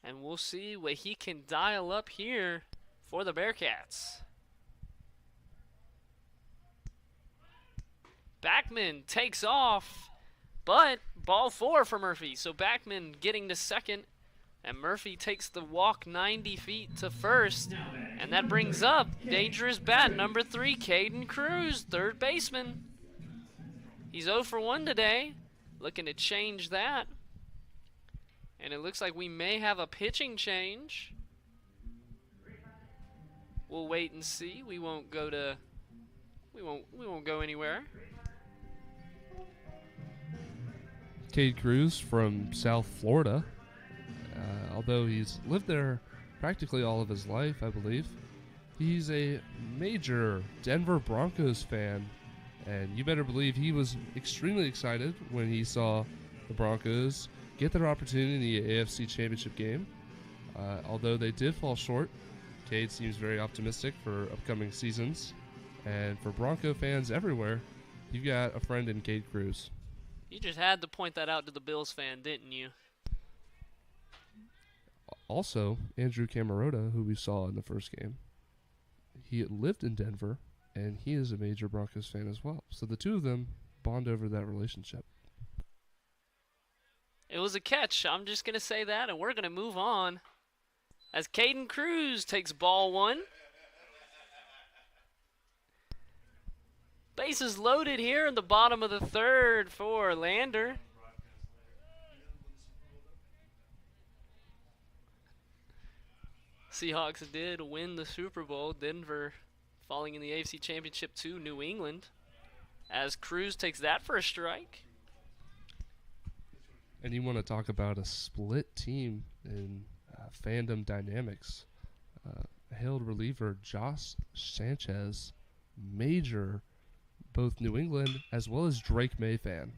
And we'll see what he can dial up here for the Bearcats. Backman takes off, but ball 4 for Murphy. So Backman getting to 2nd, and Murphy takes the walk 90 feet to 1st. And that brings up dangerous bat number 3, Caden Cruz, 3rd baseman. He's 0 for 1 today, looking to change that. And it looks like we may have a pitching change. We'll wait and see. We won't go anywhere. Cade Cruz from South Florida. Although he's lived there practically all of his life, I believe. He's a major Denver Broncos fan, and you better believe he was extremely excited when he saw the Broncos get their opportunity in the AFC Championship game. Although they did fall short, Cade seems very optimistic for upcoming seasons. And for Bronco fans everywhere, you've got a friend in Cade Cruz. You just had to point that out to the Bills fan, didn't you? Also, Andrew Camarota, who we saw in the first game, he lived in Denver, and he is a major Broncos fan as well. So the two of them bond over that relationship. It was a catch. I'm just going to say that, and we're going to move on as Caden Cruz takes ball 1. Bases loaded here in the bottom of the 3rd for Lander. Seahawks did win the Super Bowl. Denver falling in the AFC Championship to New England as Cruz takes that for a strike. And you want to talk about a split team in fandom dynamics. Hailed reliever Josh Sanchez, major both New England as well as Drake May fan.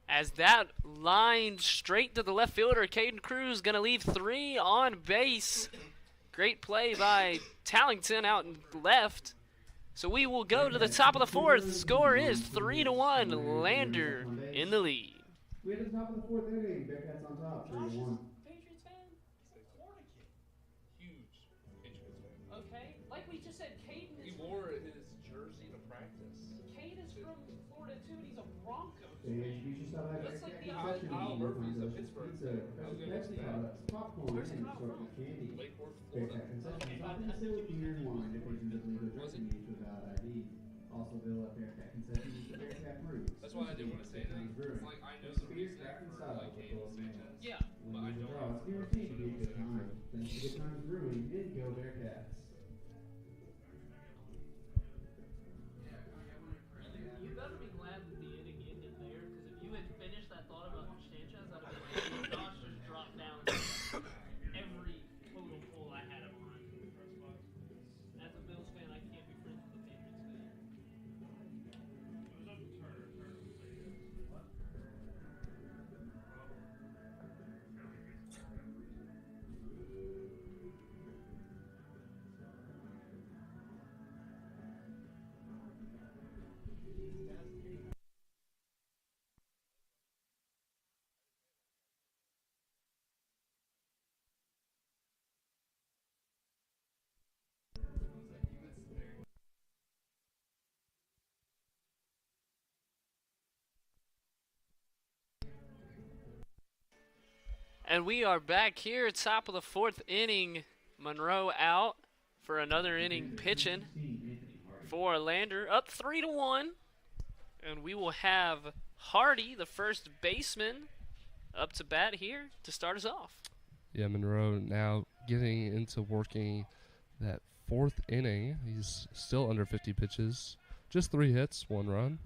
As that lined straight to the left fielder, Caden Cruz going to leave 3 on base. Great play by Tallington out in left. So we will go to the top of the 4th. Score is 3-1. Lander in the lead. We at the top of the 4th inning. Bearcats on top, 3-1. Patriots fan? Huge Patriots fan. Okay, like we just said, Caden is. He wore his jersey to practice. Caden is from Florida too, and he's a Broncos fan. Looks like the Kyle Murphy's a Pittsburgh fan. Popcorn and assortment candy. Bearcat concessions. Often still beer and wine if patrons of legal drinking age without ID. Also available at Bearcat concessions is the Bearcat Brews. That's why I didn't want to say that. It's like I know the Beer reason cracked and for solid like with Caden those Sanchez. nails. Yeah. When there's a draw, it's guaranteed to be a good time. Thanks to Good Times Brewing and Go Bearcats. You better be glad that the inning ended there, because if you had finished that thought about Sanchez, I'd have been like, Josh just dropped down every total poll I had him on. As a Bills fan, I can't be friends with a Patriots fan. And we are back here, top of the 4th inning. Monroe out for another inning pitching for Lander, up 3-1. And we will have Hardy, the first baseman, up to bat here to start us off. Yeah, Monroe now getting into working that fourth inning. He's still under 50 pitches. Just 3 hits, 1 run,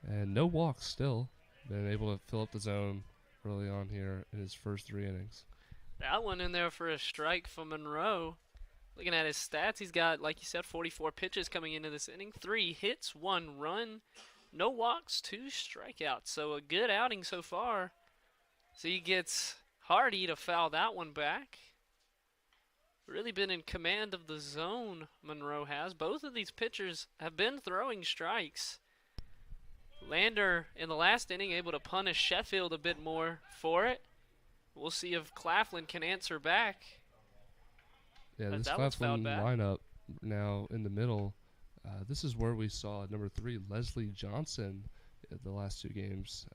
and no walks still. Been able to fill up the zone early on here in his first 3 innings. That one in there for a strike for Monroe. Looking at his stats, he's got, like you said, 44 pitches coming into this inning. 3 hits, 1 run, no walks, 2 strikeouts. So a good outing so far. So he gets Hardy to foul that one back. Really been in command of the zone, Monroe has. Both of these pitchers have been throwing strikes. Lander in the last inning able to punish Sheffield a bit more for it. We'll see if Claflin can answer back. Yeah, this Claflin lineup now in the middle. This is where we saw number 3, Leslie Johnson, the last 2 games.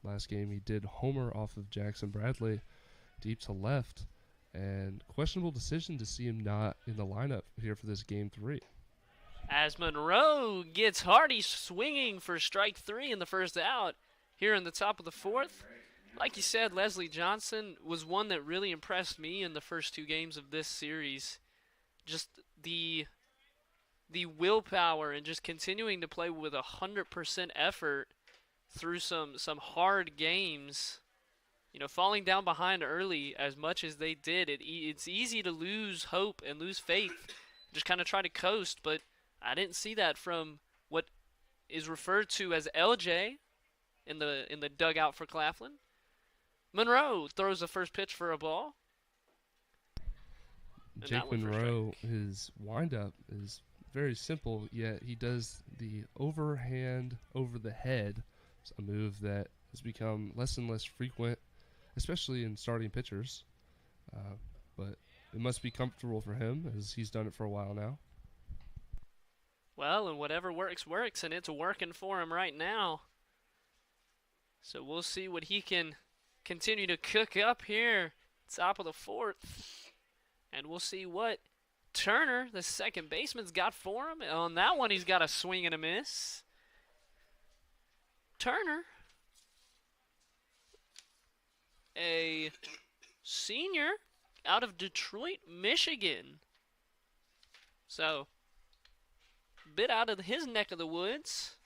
Last game he did homer off of Jackson Bradley deep to left, and questionable decision to see him not in the lineup here for this game 3. As Monroe gets Hardy swinging for strike 3 in the first out here in the top of the 4th. Like you said, Leslie Johnson was one that really impressed me in the first 2 games of this series. Just the willpower and just continuing to play with 100% effort through some hard games. You know, falling down behind early as much as they did, it's easy to lose hope and lose faith. Just kind of try to coast, but I didn't see that from what is referred to as LJ in the dugout for Claflin. Monroe throws the first pitch for a ball. Jake Monroe, his windup is very simple, yet he does the overhand over the head. It's a move that has become less and less frequent, especially in starting pitchers. But it must be comfortable for him, as he's done it for a while now. Well, and whatever works, works, and it's working for him right now. So we'll see what he can continue to cook up here, top of the 4th. And we'll see what Turner, the second baseman's got for him. On that one, he's got a swing and a miss. Turner, a senior out of Detroit, Michigan. So, bit out of his neck of the woods.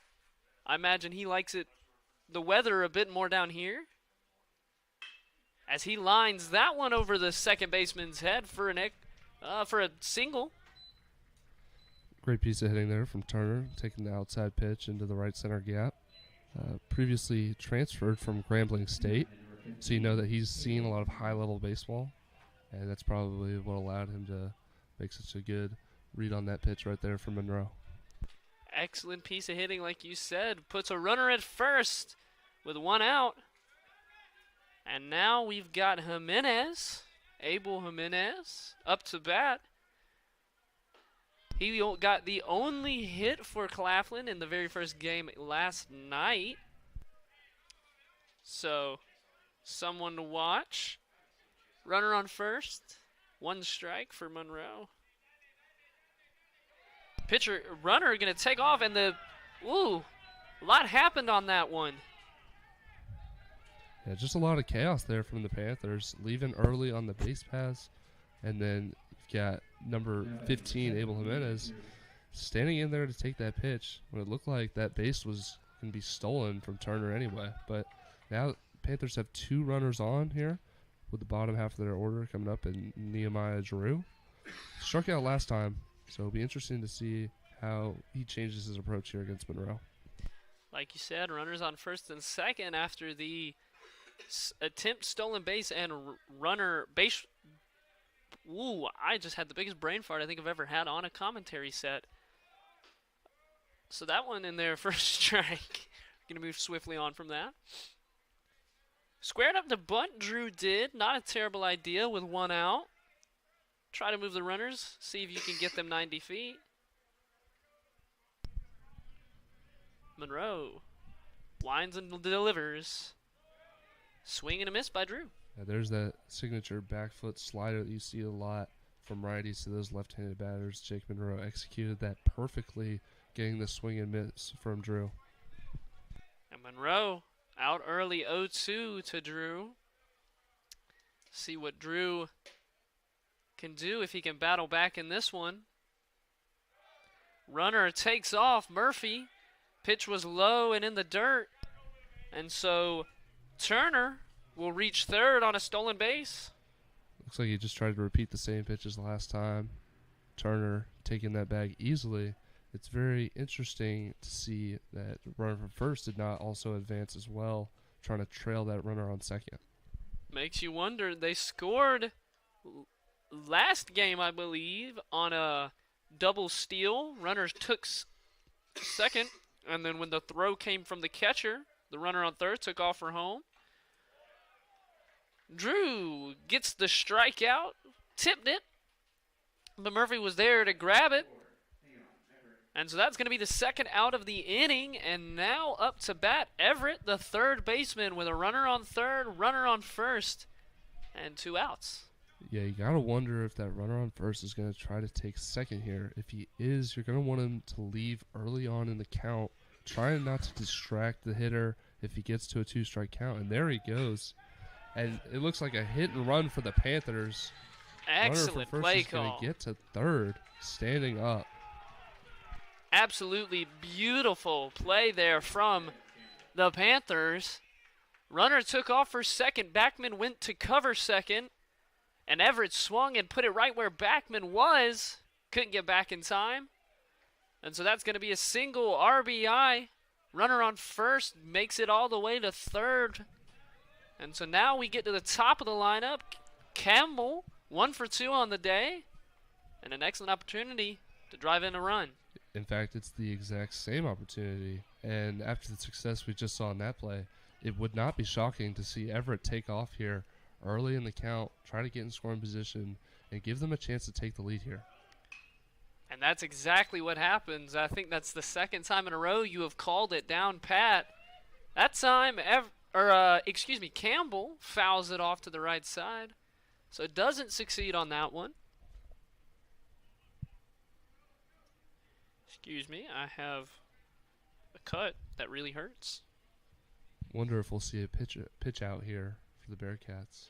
I imagine he likes the weather a bit more down here. As he lines that one over the second baseman's head for a single. Great piece of hitting there from Turner, taking the outside pitch into the right center gap. Previously transferred from Grambling State, so you know that he's seen a lot of high-level baseball, and that's probably what allowed him to make such a good read on that pitch right there from Monroe. Excellent piece of hitting, like you said. Puts a runner at first with 1 out. And now we've got Jimenez, Abel Jimenez, up to bat. He got the only hit for Claflin in the very first game last night. So, someone to watch. Runner on first. 1 strike for Monroe. Runner going to take off, and a lot happened on that one. Yeah, just a lot of chaos there from the Panthers, leaving early on the base pass, and then you've got number 15, Abel Jimenez, standing in there to take that pitch when it looked like that base was going to be stolen from Turner anyway. But now Panthers have 2 runners on here with the bottom half of their order coming up in Nehemiah Drew. Struck out last time, so it'll be interesting to see how he changes his approach here against Monroe. Like you said, runners on first and second after the attempt stolen base and runner base. I just had the biggest brain fart I think I've ever had on a commentary set. So that one in there for a strike. Going to move swiftly on from that. Squared up to bunt, Drew did. Not a terrible idea with 1 out. Try to move the runners. See if you can get them 90 feet. Monroe winds and delivers. Swing and a miss by Drew. Yeah, there's that signature back foot slider that you see a lot from righties to those left-handed batters. Jake Monroe executed that perfectly, getting the swing and miss from Drew. And Monroe out early 0-2 to Drew. See what Drew can do if he can battle back in this one. Runner takes off. Murphy. Pitch was low and in the dirt. And so Turner will reach third on a stolen base. Looks like he just tried to repeat the same pitch as last time. Turner taking that bag easily. It's very interesting to see that the runner from first did not also advance as well, trying to trail that runner on second. Makes you wonder. They scored last game, I believe, on a double steal. Runners took second, and then when the throw came from the catcher, the runner on third took off for home. Drew gets the strikeout, tipped it, but Murphy was there to grab it. And so that's going to be the second out of the inning, and now up to bat Everett, the third baseman, with a runner on third, runner on first, and 2 outs. Yeah, you got to wonder if that runner on first is going to try to take second here. If he is, you're going to want him to leave early on in the count, trying not to distract the hitter if he gets to a 2-strike count. And there he goes. And it looks like a hit and run for the Panthers. Excellent runner play is going call. to get to third, standing up. Absolutely beautiful play there from the Panthers. Runner took off for second. Backman went to cover second. And Everett swung and put it right where Backman was. Couldn't get back in time. And so that's going to be a single RBI. Runner on first makes it all the way to third. And so now we get to the top of the lineup. Campbell, 1 for 2 on the day. And an excellent opportunity to drive in a run. In fact, it's the exact same opportunity. And after the success we just saw in that play, it would not be shocking to see Everett take off here early in the count, try to get in scoring position, and give them a chance to take the lead here. And that's exactly what happens. I think that's the second time in a row you have called it down pat. That time, Campbell fouls it off to the right side. So it doesn't succeed on that one. Excuse me, I have a cut that really hurts. Wonder if we'll see a pitch out here for the Bearcats.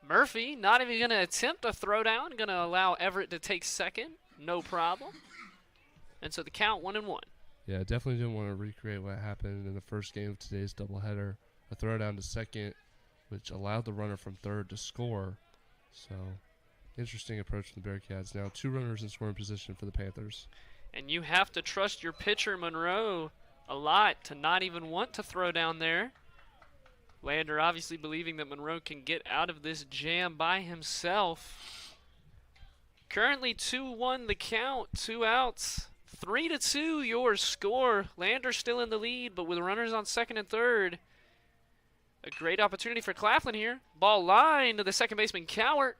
Murphy not even going to attempt a throwdown, going to allow Everett to take second, no problem. And so the count 1-1. Yeah, definitely didn't want to recreate what happened in the first game of today's doubleheader. A throwdown to second, which allowed the runner from third to score. So, interesting approach from the Bearcats. Now 2 runners in scoring position for the Panthers. And you have to trust your pitcher, Monroe, a lot to not even want to throw down there. Lander obviously believing that Monroe can get out of this jam by himself. Currently 2-1 the count, 2 outs. 3-2 your score. Lander still in the lead, but with runners on second and third. A great opportunity for Claflin here. Ball line to the second baseman, Cowart,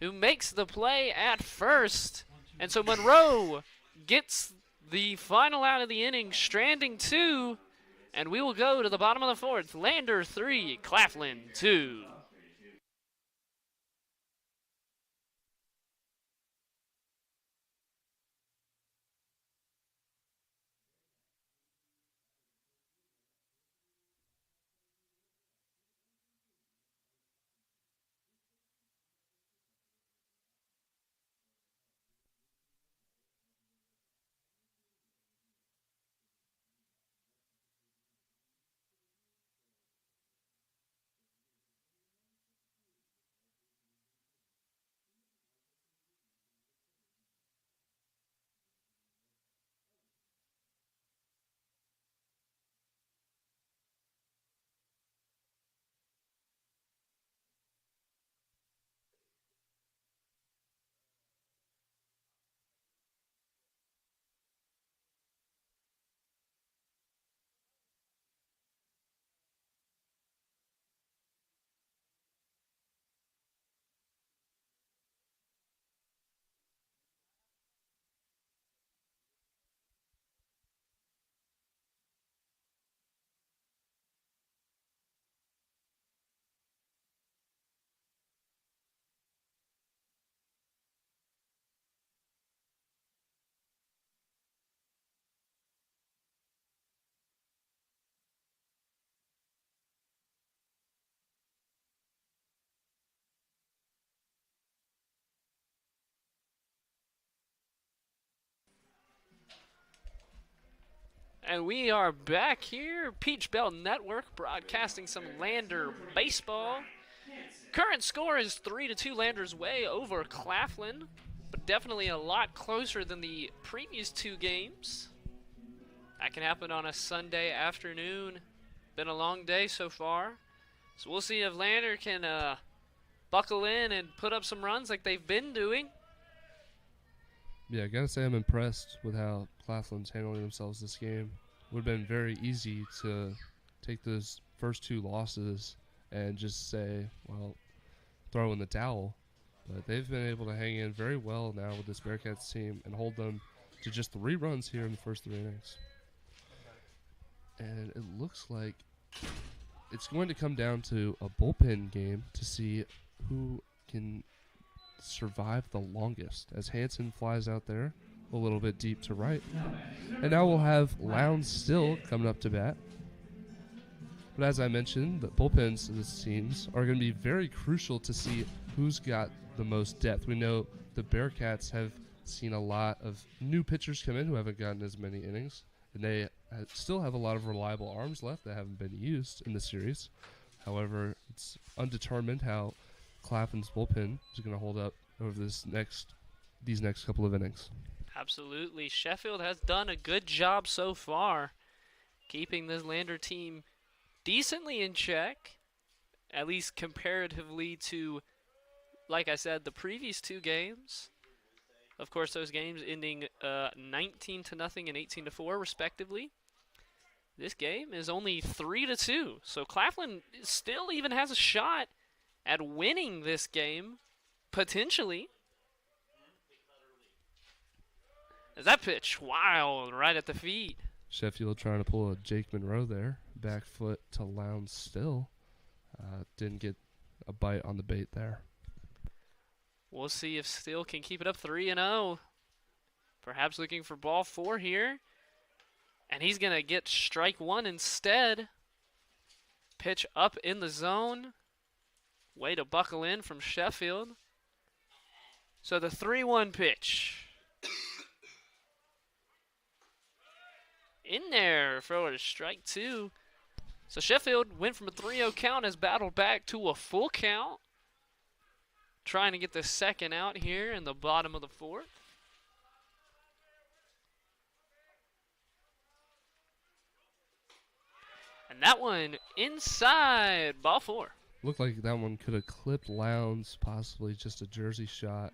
who makes the play at first. And so Monroe gets the final out of the inning, stranding 2. And we will go to the bottom of the fourth. Lander 3, Claflin 2. And we are back here, Peach Bell Network, broadcasting some Lander baseball. Current score is 3-2 Lander's way over Claflin, but definitely a lot closer than the previous two games. That can happen on a Sunday afternoon. Been a long day so far. So we'll see if Lander can buckle in and put up some runs like they've been doing. Yeah, I gotta say I'm impressed with how Claflin's handling themselves this game. Would have been very easy to take those first two losses and just say, well, throw in the towel. But they've been able to hang in very well now with this Bearcats team and hold them to just 3 runs here in the first 3 innings. And it looks like it's going to come down to a bullpen game to see who can survive the longest, as Hansen flies out there a little bit deep to right. And now we'll have Lowndes still coming up to bat. But as I mentioned, the bullpens of these teams are going to be very crucial to see who's got the most depth. We know the Bearcats have seen a lot of new pitchers come in who haven't gotten as many innings, and they still have a lot of reliable arms left that haven't been used in the series. However, it's undetermined how Claflin's bullpen is going to hold up over these next couple of innings. Absolutely. Sheffield has done a good job so far keeping this Lander team decently in check, at least comparatively to, like I said, the previous 2 games. Of course, those games ending 19-0 and 18-4 respectively. This game is only 3-2, so Claflin still even has a shot at winning this game, potentially. As that pitch, wild, right at the feet. Sheffield trying to pull a Jake Monroe there. Back foot to Lowndes still. Didn't get a bite on the bait there. We'll see if Steele can keep it up 3-0. Perhaps looking for ball 4 here. And he's going to get strike 1 instead. Pitch up in the zone. Way to buckle in from Sheffield. So the 3-1 pitch. In there for a strike 2. So Sheffield went from a 3-0 count, has battled back to a full count. Trying to get the second out here in the bottom of the 4th. And that one inside, ball 4. Looked like that one could have clipped Lowndes, possibly just a jersey shot.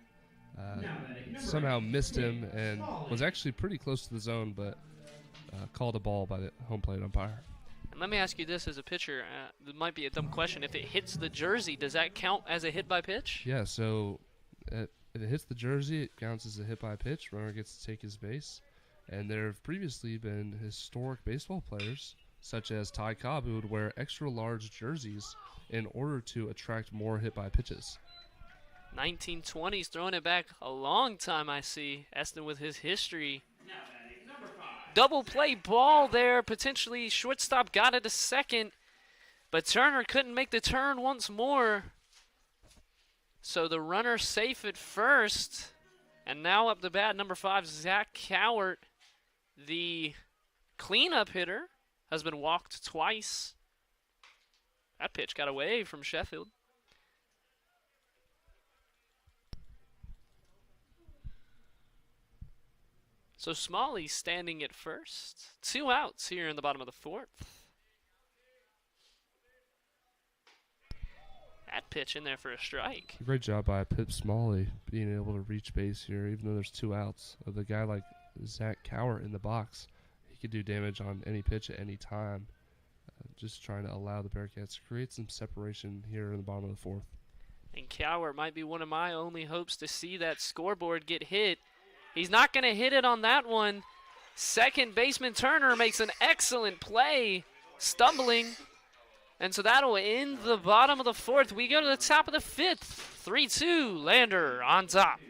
Somehow missed him and was actually pretty close to the zone, but called a ball by the home plate umpire. And let me ask you this as a pitcher. It might be a dumb question. If it hits the jersey, does that count as a hit by pitch? Yeah, so if it hits the jersey, it counts as a hit by pitch. Runner gets to take his base. And there have previously been historic baseball players, such as Ty Cobb, who would wear extra large jerseys in order to attract more hit by pitches. 1920s, throwing it back a long time, I see. Eston with his history. Double play ball there, potentially shortstop got it to second, but Turner couldn't make the turn once more. So the runner safe at first, and now up the bat, number 5, Zach Cowart, the cleanup hitter, has been walked twice. That pitch got away from Sheffield. So Smalley standing at first. 2 outs here in the bottom of the 4th. That pitch in there for a strike. Great job by Pip Smalley being able to reach base here, even though there's 2 outs. Of the guy like Zach Cowart in the box, he could do damage on any pitch at any time. Just trying to allow the Bearcats to create some separation here in the bottom of the 4th. And Cowart might be one of my only hopes to see that scoreboard get hit. He's not going to hit it on that one. Second baseman Turner makes an excellent play, stumbling. And so that'll end the bottom of the 4th. We go to the top of the 5th. 3-2, Lander on top.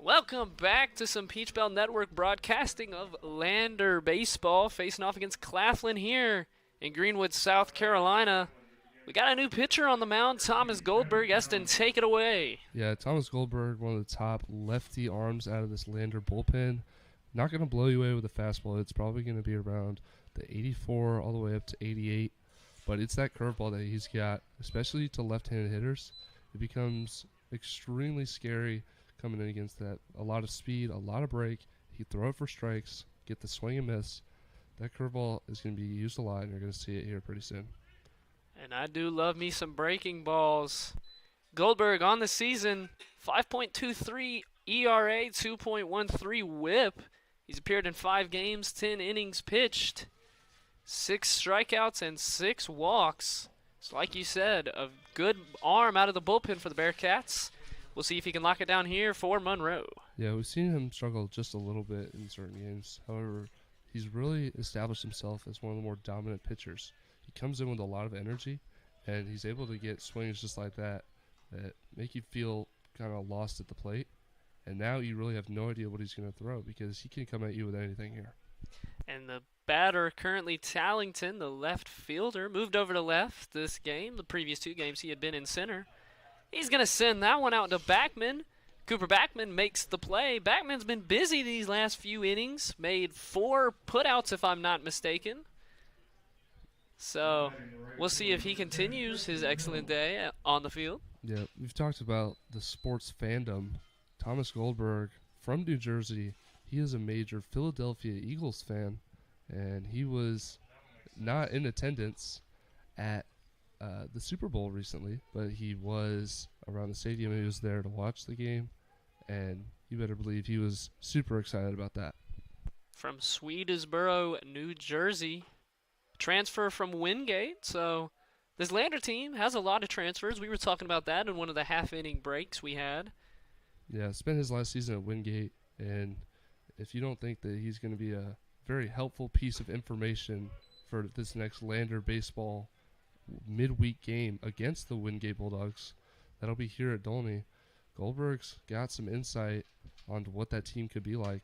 Welcome back to some Peach Bell Network broadcasting of Lander Baseball, facing off against Claflin here in Greenwood, South Carolina. We got a new pitcher on the mound, Thomas Goldberg. Eston, take it away. Yeah, Thomas Goldberg, one of the top lefty arms out of this Lander bullpen. Not going to blow you away with a fastball. It's probably going to be around the 84 all the way up to 88. But it's that curveball that he's got, especially to left-handed hitters. It becomes extremely scary coming in against that. A lot of speed, a lot of break. He throw it for strikes, get the swing and miss. That curveball is going to be used a lot, and you're going to see it here pretty soon. And I do love me some breaking balls. Goldberg on the season, 5.23 ERA, 2.13 whip. He's appeared in 5 games, 10 innings pitched, 6 strikeouts, and 6 walks. So like you said, a good arm out of the bullpen for the Bearcats. We'll see if he can lock it down here for Monroe. Yeah, we've seen him struggle just a little bit in certain games. However, he's really established himself as one of the more dominant pitchers. He comes in with a lot of energy, and he's able to get swings just like that make you feel kind of lost at the plate. And now you really have no idea what he's going to throw because he can come at you with anything here. And the batter currently Tallington, the left fielder, moved over to left this game. The previous 2 games he had been in center. He's going to send that one out to Backman. Cooper Backman makes the play. Backman's been busy these last few innings. Made 4 putouts if I'm not mistaken. So we'll see if he continues his excellent day on the field. Yeah, we've talked about the sports fandom. Thomas Goldberg from New Jersey, he is a major Philadelphia Eagles fan, and he was not in attendance at the Super Bowl recently, but he was around the stadium. He was there to watch the game, and you better believe he was super excited about that. From Swedesboro, New Jersey, transfer from Wingate, so this Lander team has a lot of transfers. We were talking about that in one of the half-inning breaks we had. Yeah, spent his last season at Wingate, and if you don't think that he's going to be a very helpful piece of information for this next Lander baseball midweek game against the Wingate Bulldogs, that'll be here at Dolny. Goldberg's got some insight on what that team could be like,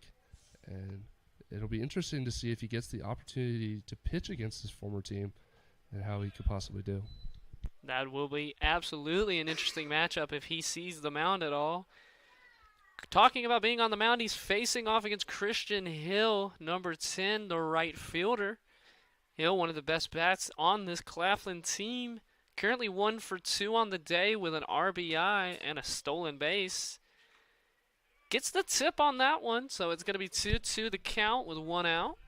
and it'll be interesting to see if he gets the opportunity to pitch against his former team and how he could possibly do. That will be absolutely an interesting matchup if he sees the mound at all. Talking about being on the mound, he's facing off against Christian Hill, number 10, the right fielder. Hill, one of the best bats on this Claflin team. Currently 1 for 2 on the day with an RBI and a stolen base. Gets the tip on that one, so it's going to be 2-2 the count with 1 out.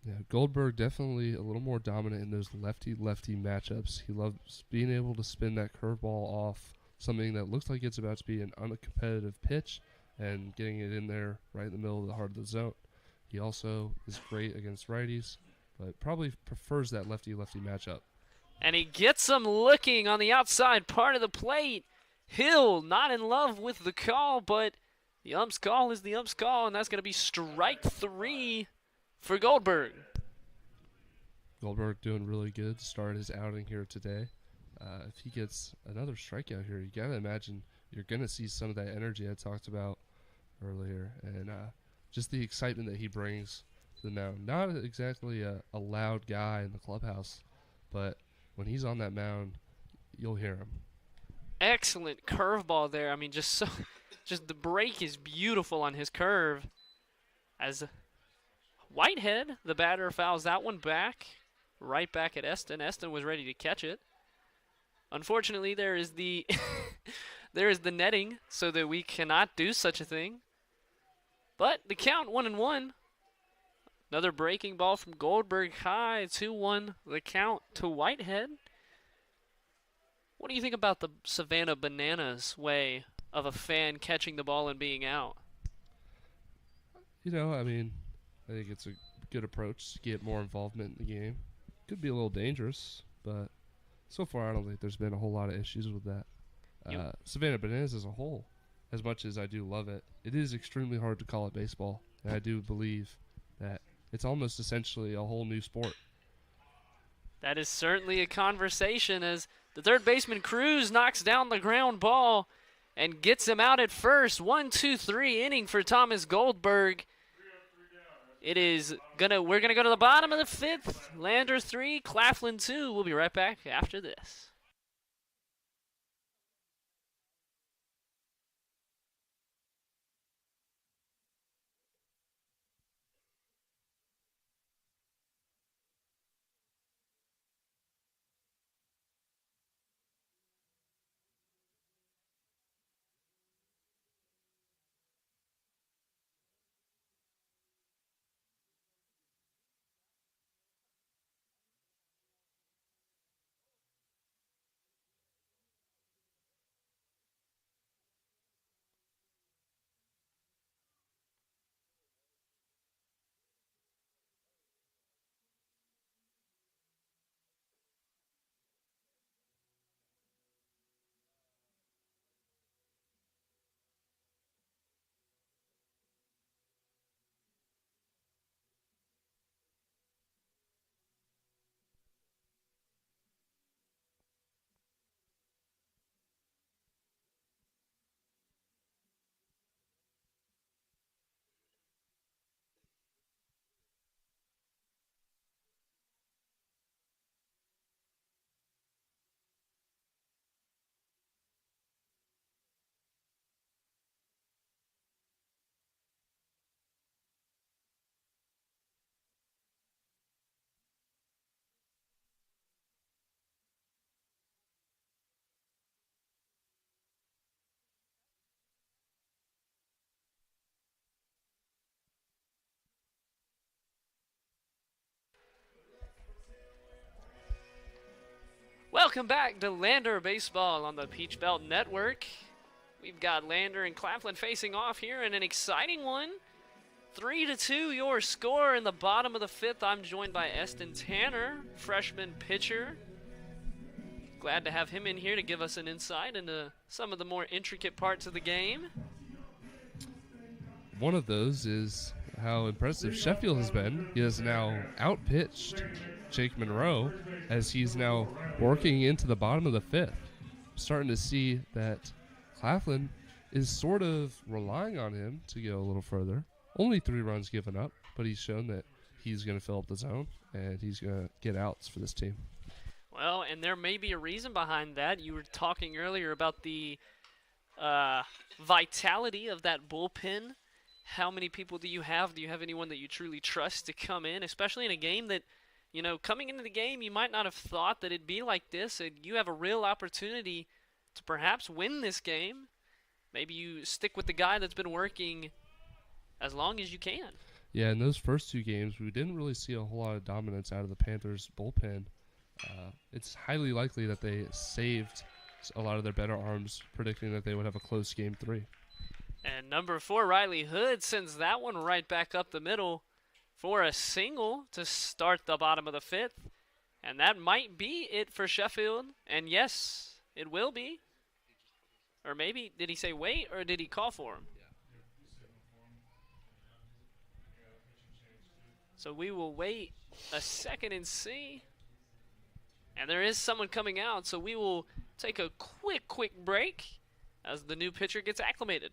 Yeah, Goldberg definitely a little more dominant in those lefty-lefty matchups. He loves being able to spin that curveball off something that looks like it's about to be an uncompetitive pitch and getting it in there right in the middle of the heart of the zone. He also is great against righties, but probably prefers that lefty-lefty matchup. And he gets him looking on the outside part of the plate. Hill not in love with the call, but the ump's call is the ump's call, and that's going to be strike 3 for Goldberg. Goldberg doing really good to start his outing here today. If he gets another strikeout here, you got to imagine you're going to see some of that energy I talked about earlier, and just the excitement that he brings to the mound. Not exactly a loud guy in the clubhouse, but when he's on that mound, you'll hear him. Excellent curveball there. I mean, just the break is beautiful on his curve. As Whitehead, the batter, fouls that one back, right back at Eston. Eston was ready to catch it. Unfortunately, there is the netting, so that we cannot do such a thing. But the count 1-1. Another breaking ball from Goldberg high, 2-1 the count to Whitehead. What do you think about the Savannah Bananas way of a fan catching the ball and being out? You know, I mean, I think it's a good approach to get more involvement in the game. Could be a little dangerous, but so far I don't think there's been a whole lot of issues with that. Savannah Bananas as a whole, as much as I do love it, it is extremely hard to call it baseball, and I do believe that it's almost essentially a whole new sport. That is certainly a conversation as the third baseman Cruz knocks down the ground ball. and gets him out at first. 1-2-3 inning for Thomas Goldberg. We're gonna go to the bottom of the fifth. Lander 3, Claflin 2. We'll be right back after this. Welcome back to Lander Baseball on the Peach Belt Network. We've got Lander and Claflin facing off here in an exciting one. 3-2 your score in the bottom of the fifth. I'm joined by Eston Tanner, freshman pitcher. Glad to have him in here to give us an insight into some of the more intricate parts of the game. One of those is how impressive Sheffield has been. He has now outpitched Jake Monroe as he's now working into the bottom of the fifth. Starting to see that Claflin is sort of relying on him to go a little further. Only 3 runs given up, but he's shown that he's going to fill up the zone and he's going to get outs for this team. Well, and there may be a reason behind that. You were talking earlier about the vitality of that bullpen. How many people do you have? Do you have anyone that you truly trust to come in, especially in a game that, you know, coming into the game, you might not have thought that it'd be like this. And you have a real opportunity to perhaps win this game. Maybe you stick with the guy that's been working as long as you can. Yeah, in those first 2 games, we didn't really see a whole lot of dominance out of the Panthers' bullpen. It's highly likely that they saved a lot of their better arms, predicting that they would have a close game 3. And number 4, Riley Hood, sends that one right back up the middle for a single to start the bottom of the fifth. And that might be it for Sheffield. And yes, it will be. Or maybe, did he say wait, or did he call for him? So we will wait a second and see. And there is someone coming out, so we will take a quick break as the new pitcher gets acclimated.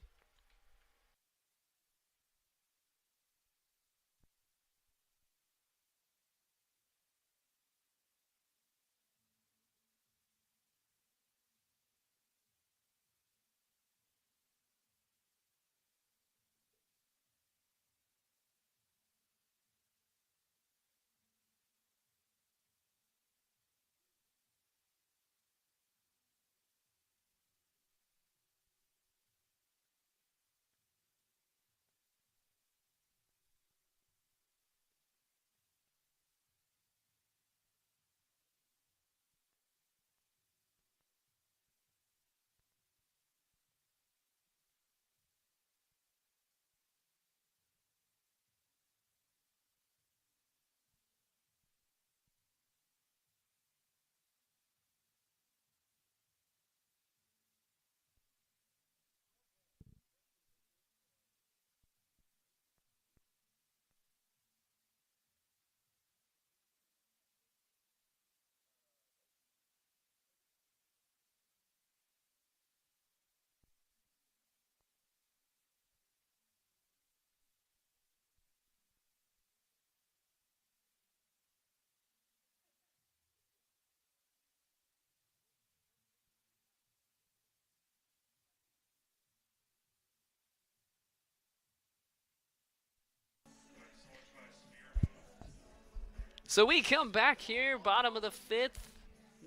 So we come back here, bottom of the 5th.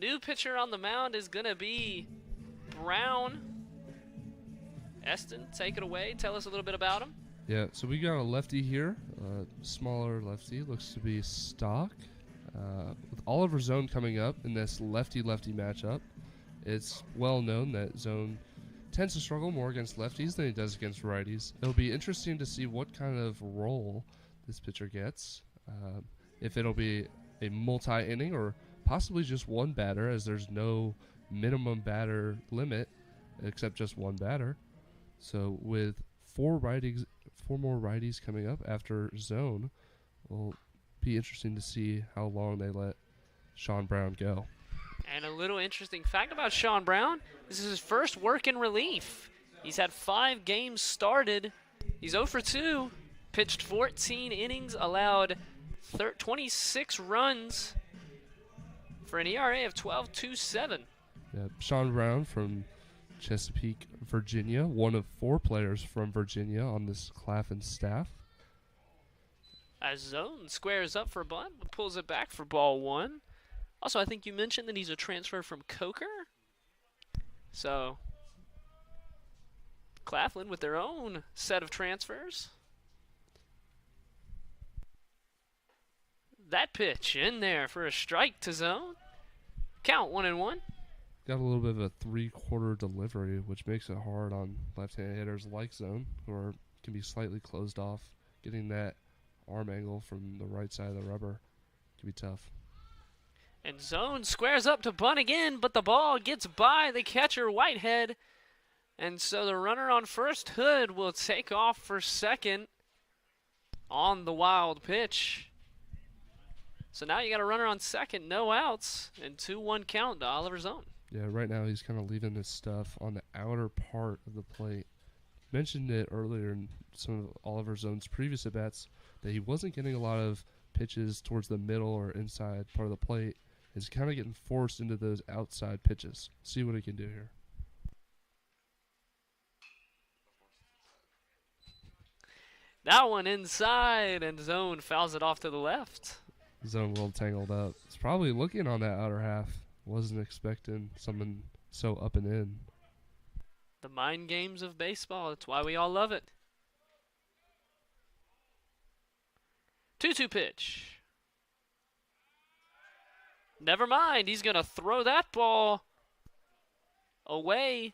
New pitcher on the mound is going to be Brown. Eston, take it away. Tell us a little bit about him. Yeah, so we got a lefty here, smaller lefty, looks to be stock. With Oliver Zone coming up in this lefty-lefty matchup, it's well known that Zone tends to struggle more against lefties than he does against righties. It'll be interesting to see what kind of role this pitcher gets. If it'll be a multi-inning or possibly just one batter, as there's no minimum batter limit except just one batter. So with four more righties coming up after Zone, will be interesting to see how long they let Sean Brown go. And a little interesting fact about Sean Brown, this is his first work in relief. He's had 5 games started. He's 0 for 2, pitched 14 innings, allowed 26 runs for an ERA of 12.27. Yeah, Sean Brown from Chesapeake, Virginia, one of 4 players from Virginia on this Claflin staff. As Zone squares up for a bunt, but pulls it back for ball 1. Also, I think you mentioned that he's a transfer from Coker. So, Claflin with their own set of transfers. That pitch in there for a strike to Zone. Count 1-1. Got a little bit of a 3/4 delivery, which makes it hard on left-handed hitters like Zone, who can be slightly closed off. Getting that arm angle from the right side of the rubber can be tough. And Zone squares up to bunt again, but the ball gets by the catcher, Whitehead. And so the runner on first, Hood, will take off for second on the wild pitch. So now you got a runner on second, no outs, and 2-1 count to Oliver Zone. Yeah, right now he's kind of leaving this stuff on the outer part of the plate. Mentioned it earlier in some of Oliver Zone's previous at-bats that he wasn't getting a lot of pitches towards the middle or inside part of the plate. He's kind of getting forced into those outside pitches. See what he can do here. That one inside, and Zone fouls it off to the left. Zone a little tangled up. He's probably looking on that outer half. Wasn't expecting someone so up and in. The mind games of baseball. That's why we all love it. 2-2 pitch. Never mind. He's going to throw that ball away.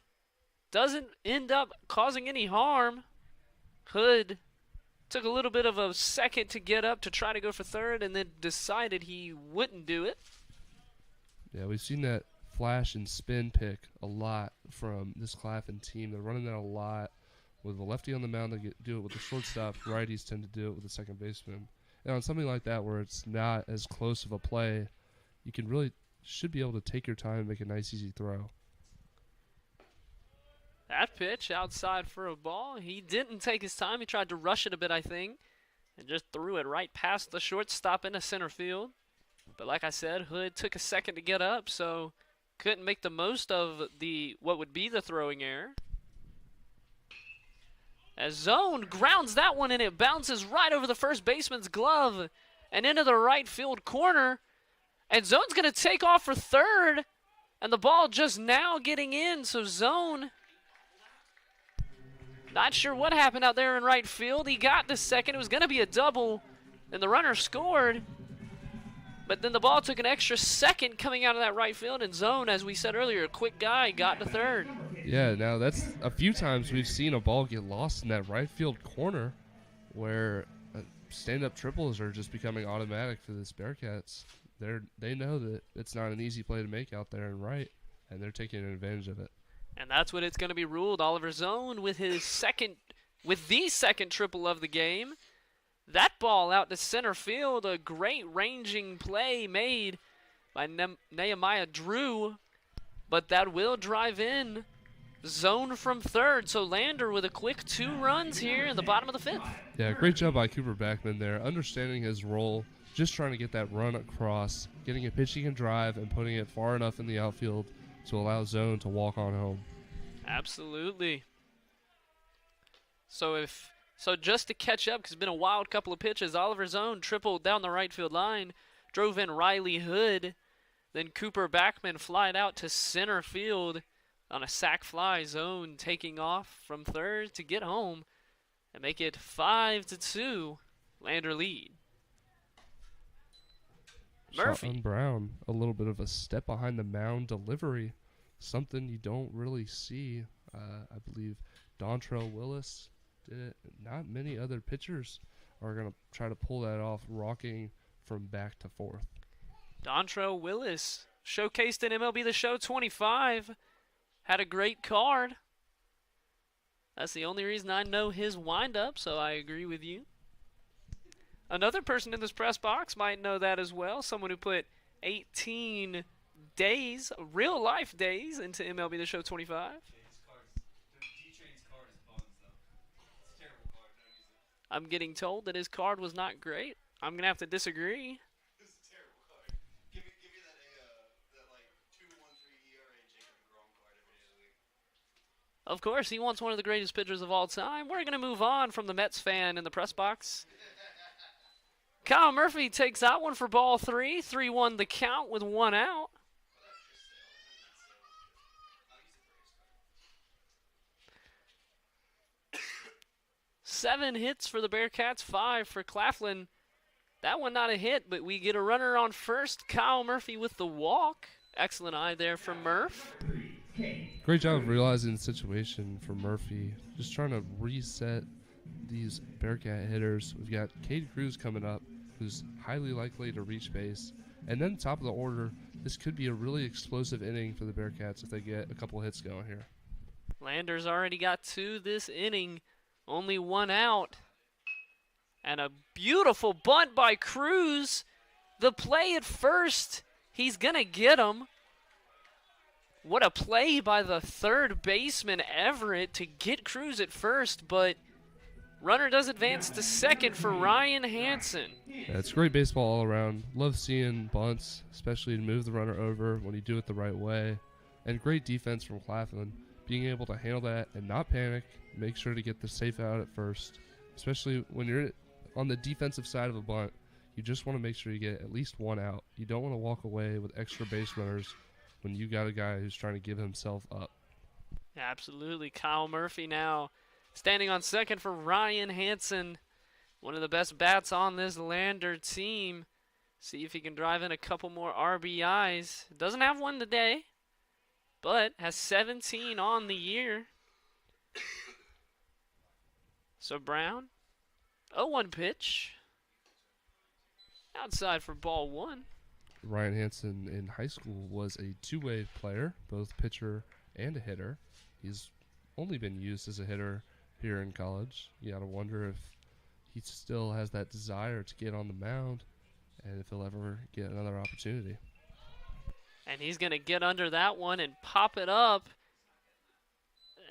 Doesn't end up causing any harm. Hood took a little bit of a second to get up to try to go for third and then decided he wouldn't do it. Yeah, we've seen that flash and spin pick a lot from this Claflin team. They're running that a lot with the lefty on the mound. They do it with the shortstop. Righties tend to do it with the second baseman. And on something like that where it's not as close of a play, you should be able to take your time and make a nice, easy throw. That pitch outside for a ball. He didn't take his time. He tried to rush it a bit, I think, and just threw it right past the shortstop into center field. But like I said, Hood took a second to get up, so couldn't make the most of what would be the throwing error. As Zone grounds that one and it bounces right over the first baseman's glove and into the right field corner. And Zone's going to take off for third, and the ball just now getting in, so Zone, not sure what happened out there in right field. He got to second. It was going to be a double, and the runner scored. But then the ball took an extra second coming out of that right field, and Zone, as we said earlier, a quick guy, got to third. Yeah, now that's a few times we've seen a ball get lost in that right field corner where stand-up triples are just becoming automatic for this Bearcats. They know that it's not an easy play to make out there and right, and they're taking advantage of it. And that's what it's going to be ruled. Oliver Zone with the second triple of the game. That ball out to center field, a great ranging play made by Nehemiah Drew, but that will drive in Zone from third. So Lander with a quick 2 runs here in the bottom of the 5th. Yeah, great job by Cooper Backman there, understanding his role, just trying to get that run across, getting a pitch he can drive, and putting it far enough in the outfield to allow Zone to walk on home. Absolutely. So just to catch up, because it's been a wild couple of pitches, Oliver Zone tripled down the right field line, drove in Riley Hood. Then Cooper Backman flied out to center field on a sac fly zone, taking off from third to get home and make it 5-2. Lander lead. Murphy. Shotgun Brown, a little bit of a step behind the mound delivery, something you don't really see. I believe Dontrell Willis did it. Not many other pitchers are going to try to pull that off, rocking from back to forth. Dontrell Willis, showcased in MLB The Show 25, had a great card. That's the only reason I know his windup, so I agree with you. Another person in this press box might know that as well. Someone who put 18 days, real life days, into MLB The Show 25. I'm getting told that his card was not great. I'm going to have to disagree. This is a terrible card. Give me that like 2.13 ERA Jacob DeGrom card every day of the week. Of course, he wants one of the greatest pitchers of all time. We're going to move on from the Mets fan in the press box. Kyle Murphy takes that one for ball 3. 3-1 the count with 1 out. 7 hits for the Bearcats, 5 for Claflin. That one not a hit, but we get a runner on first. Kyle Murphy with the walk. Excellent eye there from Murph. Great job of realizing the situation for Murphy. Just trying to reset these Bearcat hitters. We've got Cade Cruz coming up, who's highly likely to reach base. And then top of the order, this could be a really explosive inning for the Bearcats if they get a couple hits going here. Lander's already got 2 this inning. Only 1 out. And a beautiful bunt by Cruz. The play at first. He's going to get him. What a play by the third baseman, Everett, to get Cruz at first. But runner does advance to second for Ryan Hansen. Yeah, it's great baseball all around. Love seeing bunts, especially to move the runner over when you do it the right way. And great defense from Claflin, being able to handle that and not panic. Make sure to get the safe out at first, especially when you're on the defensive side of a bunt. You just want to make sure you get at least 1 out. You don't want to walk away with extra base runners when you got a guy who's trying to give himself up. Absolutely. Kyle Murphy now standing on second for Ryan Hansen. One of the best bats on this Lander team. See if he can drive in a couple more RBIs. Doesn't have one today, but has 17 on the year. So Brown, 0-1 pitch. Outside for ball 1. Ryan Hansen in high school was a two-way player, both pitcher and a hitter. He's only been used as a hitter here in college. You gotta wonder if he still has that desire to get on the mound and if he'll ever get another opportunity. And he's going to get under that one and pop it up.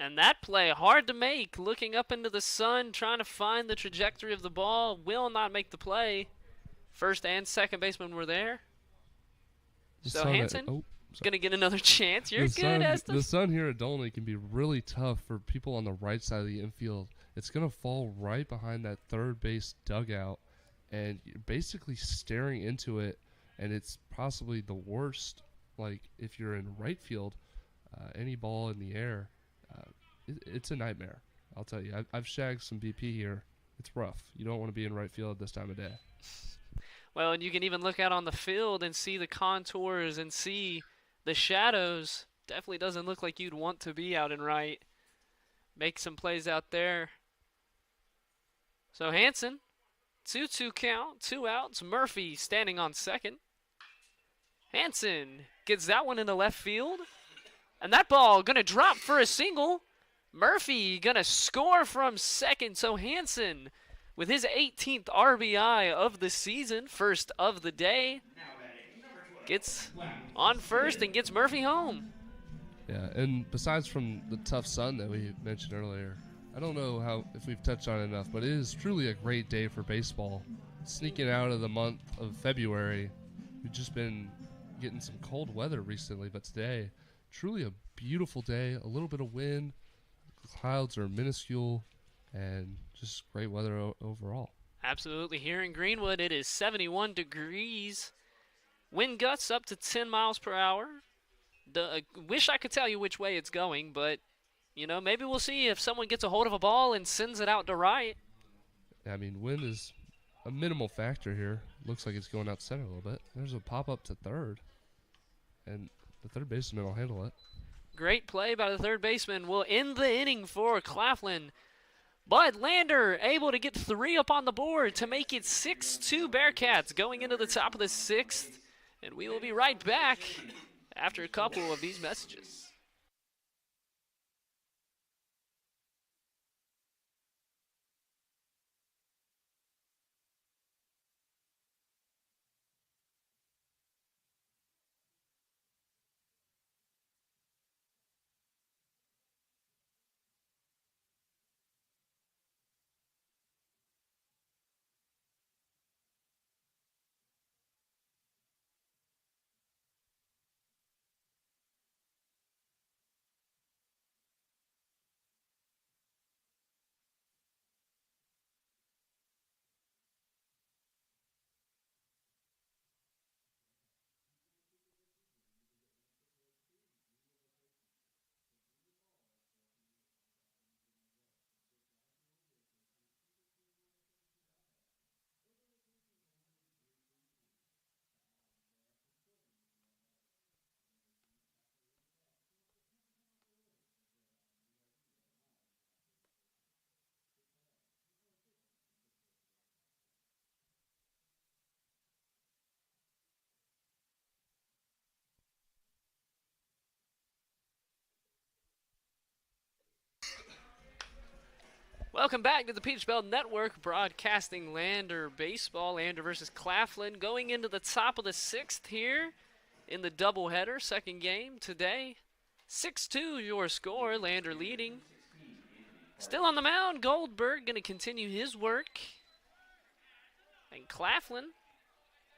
And that play, hard to make, looking up into the sun, trying to find the trajectory of the ball, will not make the play. First and second baseman were there. So Hansen going to get another chance. You're good, Estes. The sun here at Dolny can be really tough for people on the right side of the infield. It's going to fall right behind that third base dugout, and you're basically staring into it, and it's possibly the worst. Like, if you're in right field, any ball in the air, it's a nightmare. I'll tell you. I've shagged some BP here. It's rough. You don't want to be in right field this time of day. Well, and you can even look out on the field and see the contours and see the shadows. Definitely doesn't look like you'd want to be out in right. Make some plays out there. So Hansen, 2-2 count, 2 outs. Murphy standing on second. Hansen gets that one into left field. And that ball going to drop for a single. Murphy going to score from second. So Hansen, with his 18th RBI of the season, first of the day, gets on first and gets Murphy home. Yeah, and besides from the tough sun that we mentioned earlier, I don't know if we've touched on it enough, but it is truly a great day for baseball. Sneaking out of the month of February, we've just been getting some cold weather recently, but today, truly a beautiful day, a little bit of wind, the clouds are minuscule, and just great weather overall. Absolutely. Here in Greenwood, it is 71 degrees. Wind gusts up to 10 miles per hour. Wish I could tell you which way it's going, but, you know, maybe we'll see if someone gets a hold of a ball and sends it out to right. I mean, wind is a minimal factor here. Looks like it's going out center a little bit. There's a pop-up to third, and the third baseman will handle it. Great play by the third baseman will end the inning for Claflin. But Lander able to get 3 up on the board to make it 6-2 Bearcats going into the top of the 6th. And we will be right back after a couple of these messages. Welcome back to the Peach Bell Network, broadcasting Lander baseball. Lander versus Claflin going into the top of the 6th here in the doubleheader, second game today. 6-2 your score, Lander leading. Still on the mound, Goldberg going to continue his work. And Claflin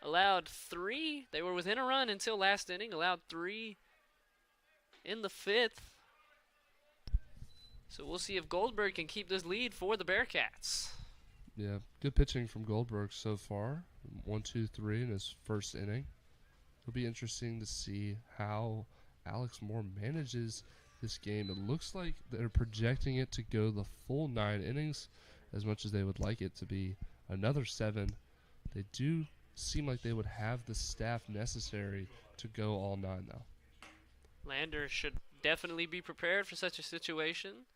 allowed 3. They were within a run until last inning, allowed 3 in the 5th. So we'll see if Goldberg can keep this lead for the Bearcats. Yeah, good pitching from Goldberg so far. 1, 2, 3 in his first inning. It'll be interesting to see how Alex Moore manages this game. It looks like they're projecting it to go the full 9 innings, as much as they would like it to be another 7. They do seem like they would have the staff necessary to go all 9 now. Lander should definitely be prepared for such a situation.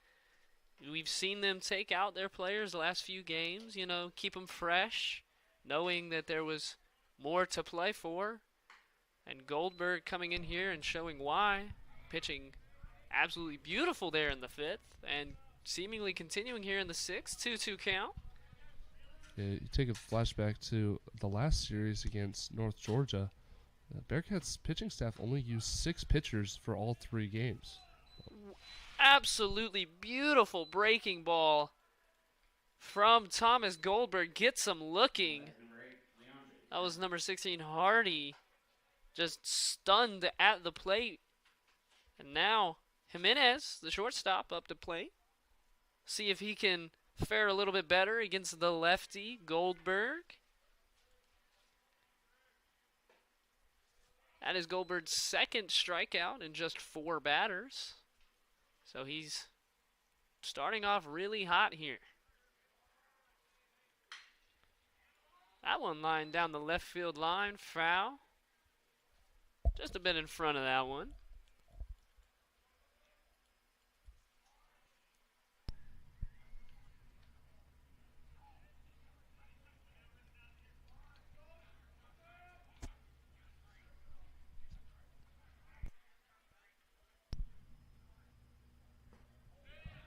We've seen them take out their players the last few games, you know, keep them fresh, knowing that there was more to play for. And Goldberg coming in here and showing why, pitching absolutely beautiful there in the 5th, and seemingly continuing here in the 6th, 2-2 count. Yeah, you take a flashback to the last series against North Georgia. Bearcats' pitching staff only used 6 pitchers for all 3 games. Absolutely beautiful breaking ball from Thomas Goldberg. Gets him looking. That was number 16, Hardy, just stunned at the plate. And now Jimenez, the shortstop, up to plate. See if he can fare a little bit better against the lefty, Goldberg. That is Goldberg's 2nd strikeout in just 4 batters. So he's starting off really hot here. That one lined down the left field line, foul. Just a bit in front of that one.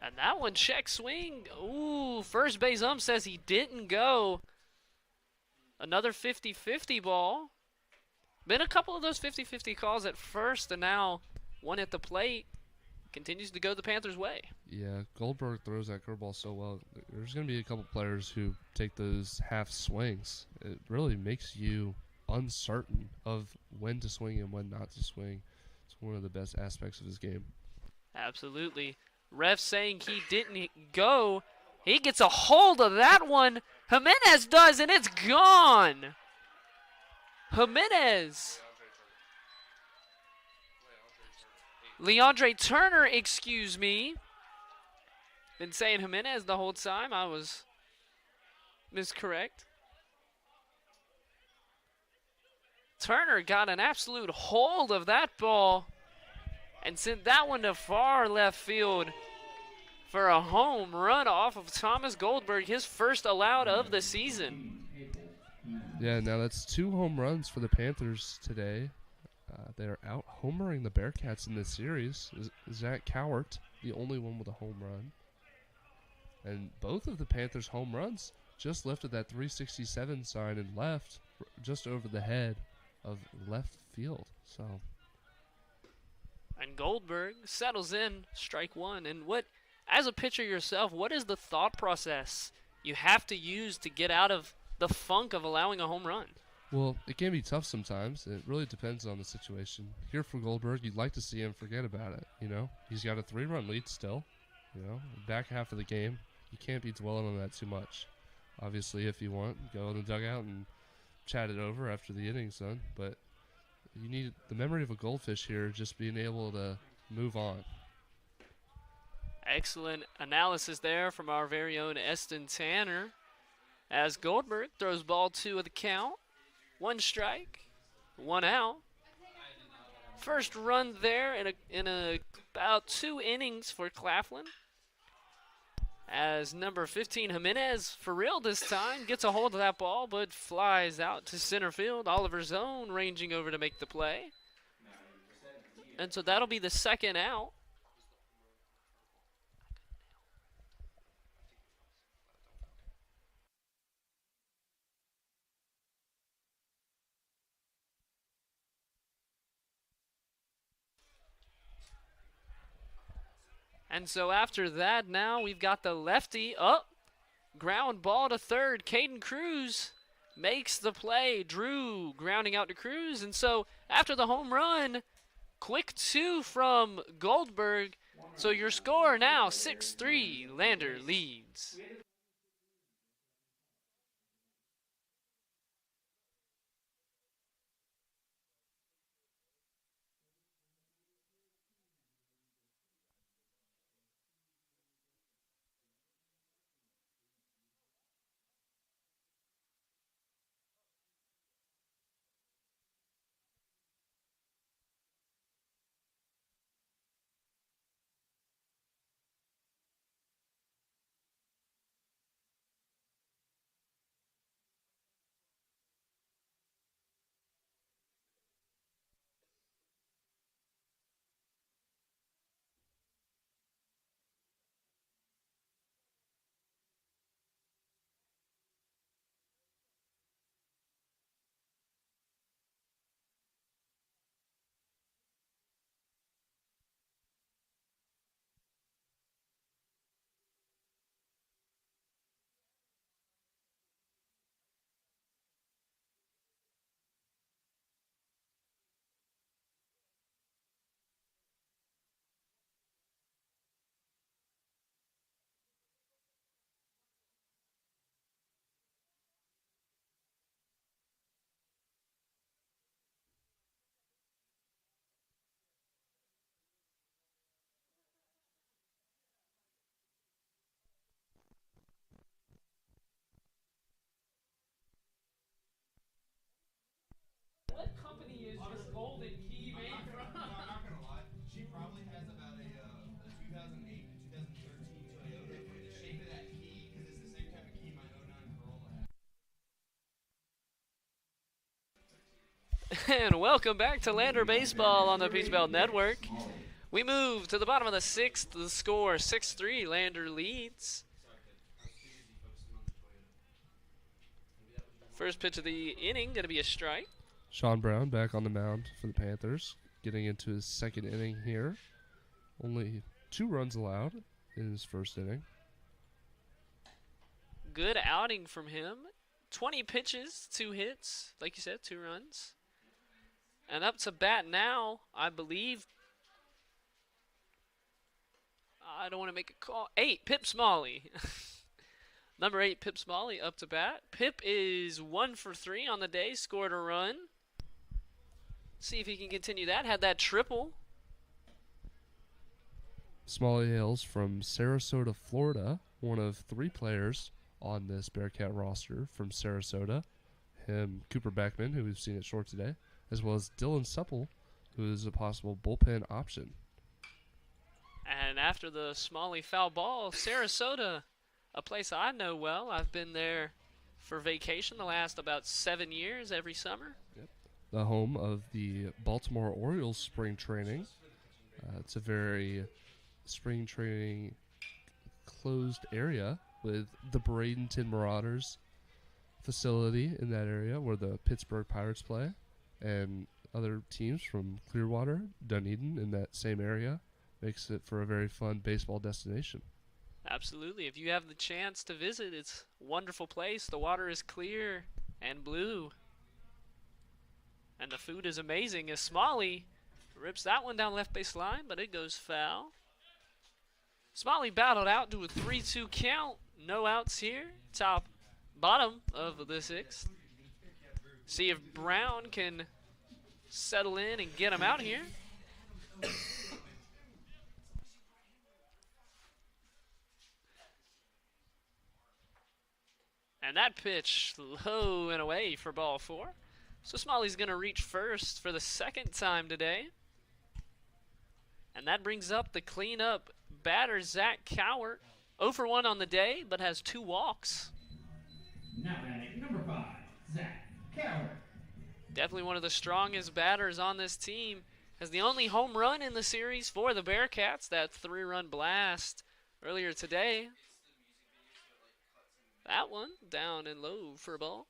And that one, check swing. Ooh, first base ump says he didn't go. Another 50-50 ball. Been a couple of those 50-50 calls at first, and now one at the plate. Continues to go the Panthers' way. Yeah, Goldberg throws that curveball so well. There's going to be a couple players who take those half swings. It really makes you uncertain of when to swing and when not to swing. It's one of the best aspects of his game. Absolutely. Ref saying he didn't go. He gets a hold of that one. Jimenez does, and it's gone. Jimenez. Leandre Turner, excuse me. Been saying Jimenez the whole time. I was miscorrect. Turner got an absolute hold of that ball and sent that one to far left field for a home run off of Thomas Goldberg, his first allowed of the season. Yeah, now that's 2 home runs for the Panthers today. They're out homering the Bearcats in this series. Zach Cowart, the only one with a home run. And both of the Panthers' home runs just lifted that 367 sign and left just over the head of left field. So, and Goldberg settles in, strike one. And what, as a pitcher yourself, what is the thought process you have to use to get out of the funk of allowing a home run? Well, it can be tough sometimes. It really depends on the situation. Here for Goldberg, you'd like to see him forget about it, you know? He's got a 3-run lead still, you know? Back half of the game, you can't be dwelling on that too much. Obviously, if you want, go in the dugout and chat it over after the inning's done. But you need the memory of a goldfish here, just being able to move on. Excellent analysis there from our very own Eston Tanner. As Goldberg throws ball 2 of the count. 1 strike, 1 out. First run there in about 2 innings for Claflin. As number 15, Jimenez, for real this time, gets a hold of that ball, but flies out to center field. Oliver Zone ranging over to make the play. And so that'll be the 2nd out. And so after that, now we've got the lefty up. Ground ball to third. Caden Cruz makes the play. Drew grounding out to Cruz. And so after the home run, quick 2 from Goldberg. So your score now 6-3. Lander leads. What company is this golden key made from? I'm not gonna lie. She probably has about a 2008 to 2013 Toyota with the shape of that key, because it's the same type of key my '09 Corolla has. And welcome back to Lander Baseball on the Peach Belt Network. We move to the bottom of the 6th. The score 6-3. Lander leads. First pitch of the inning going to be a strike. Sean Brown back on the mound for the Panthers, getting into his 2nd inning here. Only 2 runs allowed in his 1st inning. Good outing from him. 20 pitches, 2 hits, like you said, 2 runs. And up to bat now, I believe. I don't want to make a call. 8, Pip Smalley. Number 8, Pip Smalley up to bat. Pip is 1 for 3 on the day, scored a run. See if he can continue that. Had that triple. Smalley hails from Sarasota, Florida, one of 3 players on this Bearcat roster from Sarasota. Him, Cooper Beckman, who we've seen at short today, as well as Dylan Supple, who is a possible bullpen option. And after the Smalley foul ball, Sarasota, a place I know well. I've been there for vacation the last about 7 years every summer. The home of the Baltimore Orioles spring training. It's a very spring training closed area with the Bradenton Marauders facility in that area where the Pittsburgh Pirates play, and other teams from Clearwater, Dunedin in that same area. Makes it for a very fun baseball destination. Absolutely. If you have the chance to visit, it's a wonderful place. The water is clear and blue. And the food is amazing as Smalley rips that one down left base line, but it goes foul. Smalley battled out to a 3-2 count. No outs here. Bottom of the 6th. See if Brown can settle in and get him out here. And that pitch low and away for ball 4. So Smalley's going to reach first for the 2nd time today. And that brings up the cleanup batter, Zach Cowart. 0 for 1 on the day, but has 2 walks. Now batting number 5, Zach Cowart. Definitely one of the strongest batters on this team. Has the only home run in the series for the Bearcats, that 3-run blast earlier today. That one down and low for a ball.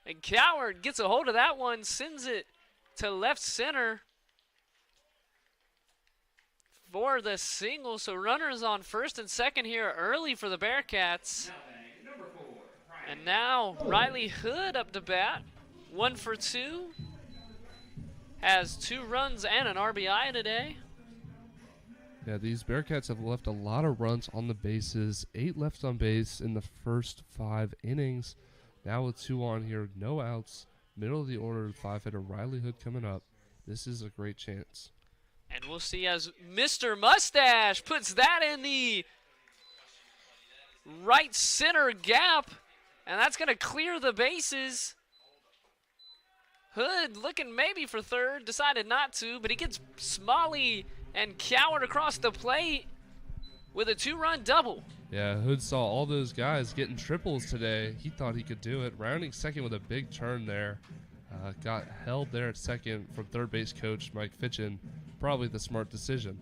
And Coward gets a hold of that one, sends it to left center for the single. So runners on first and second here early for the Bearcats. And now Riley Hood up to bat. 1 for 2. Has 2 runs and an RBI today. Yeah, these Bearcats have left a lot of runs on the bases. 8 left on base in the first 5 innings. Now with 2 on here, no outs. Middle of the order, 5-hitter Riley Hood coming up. This is a great chance. And we'll see as Mr. Mustache puts that in the right center gap. And that's going to clear the bases. Hood looking maybe for third, decided not to, but he gets Smalley and Coward across the plate with a 2-run double. Yeah, Hood saw all those guys getting triples today. He thought he could do it. Rounding second with a big turn there. Got held there at second from third base coach Mike Fitchin. Probably the smart decision.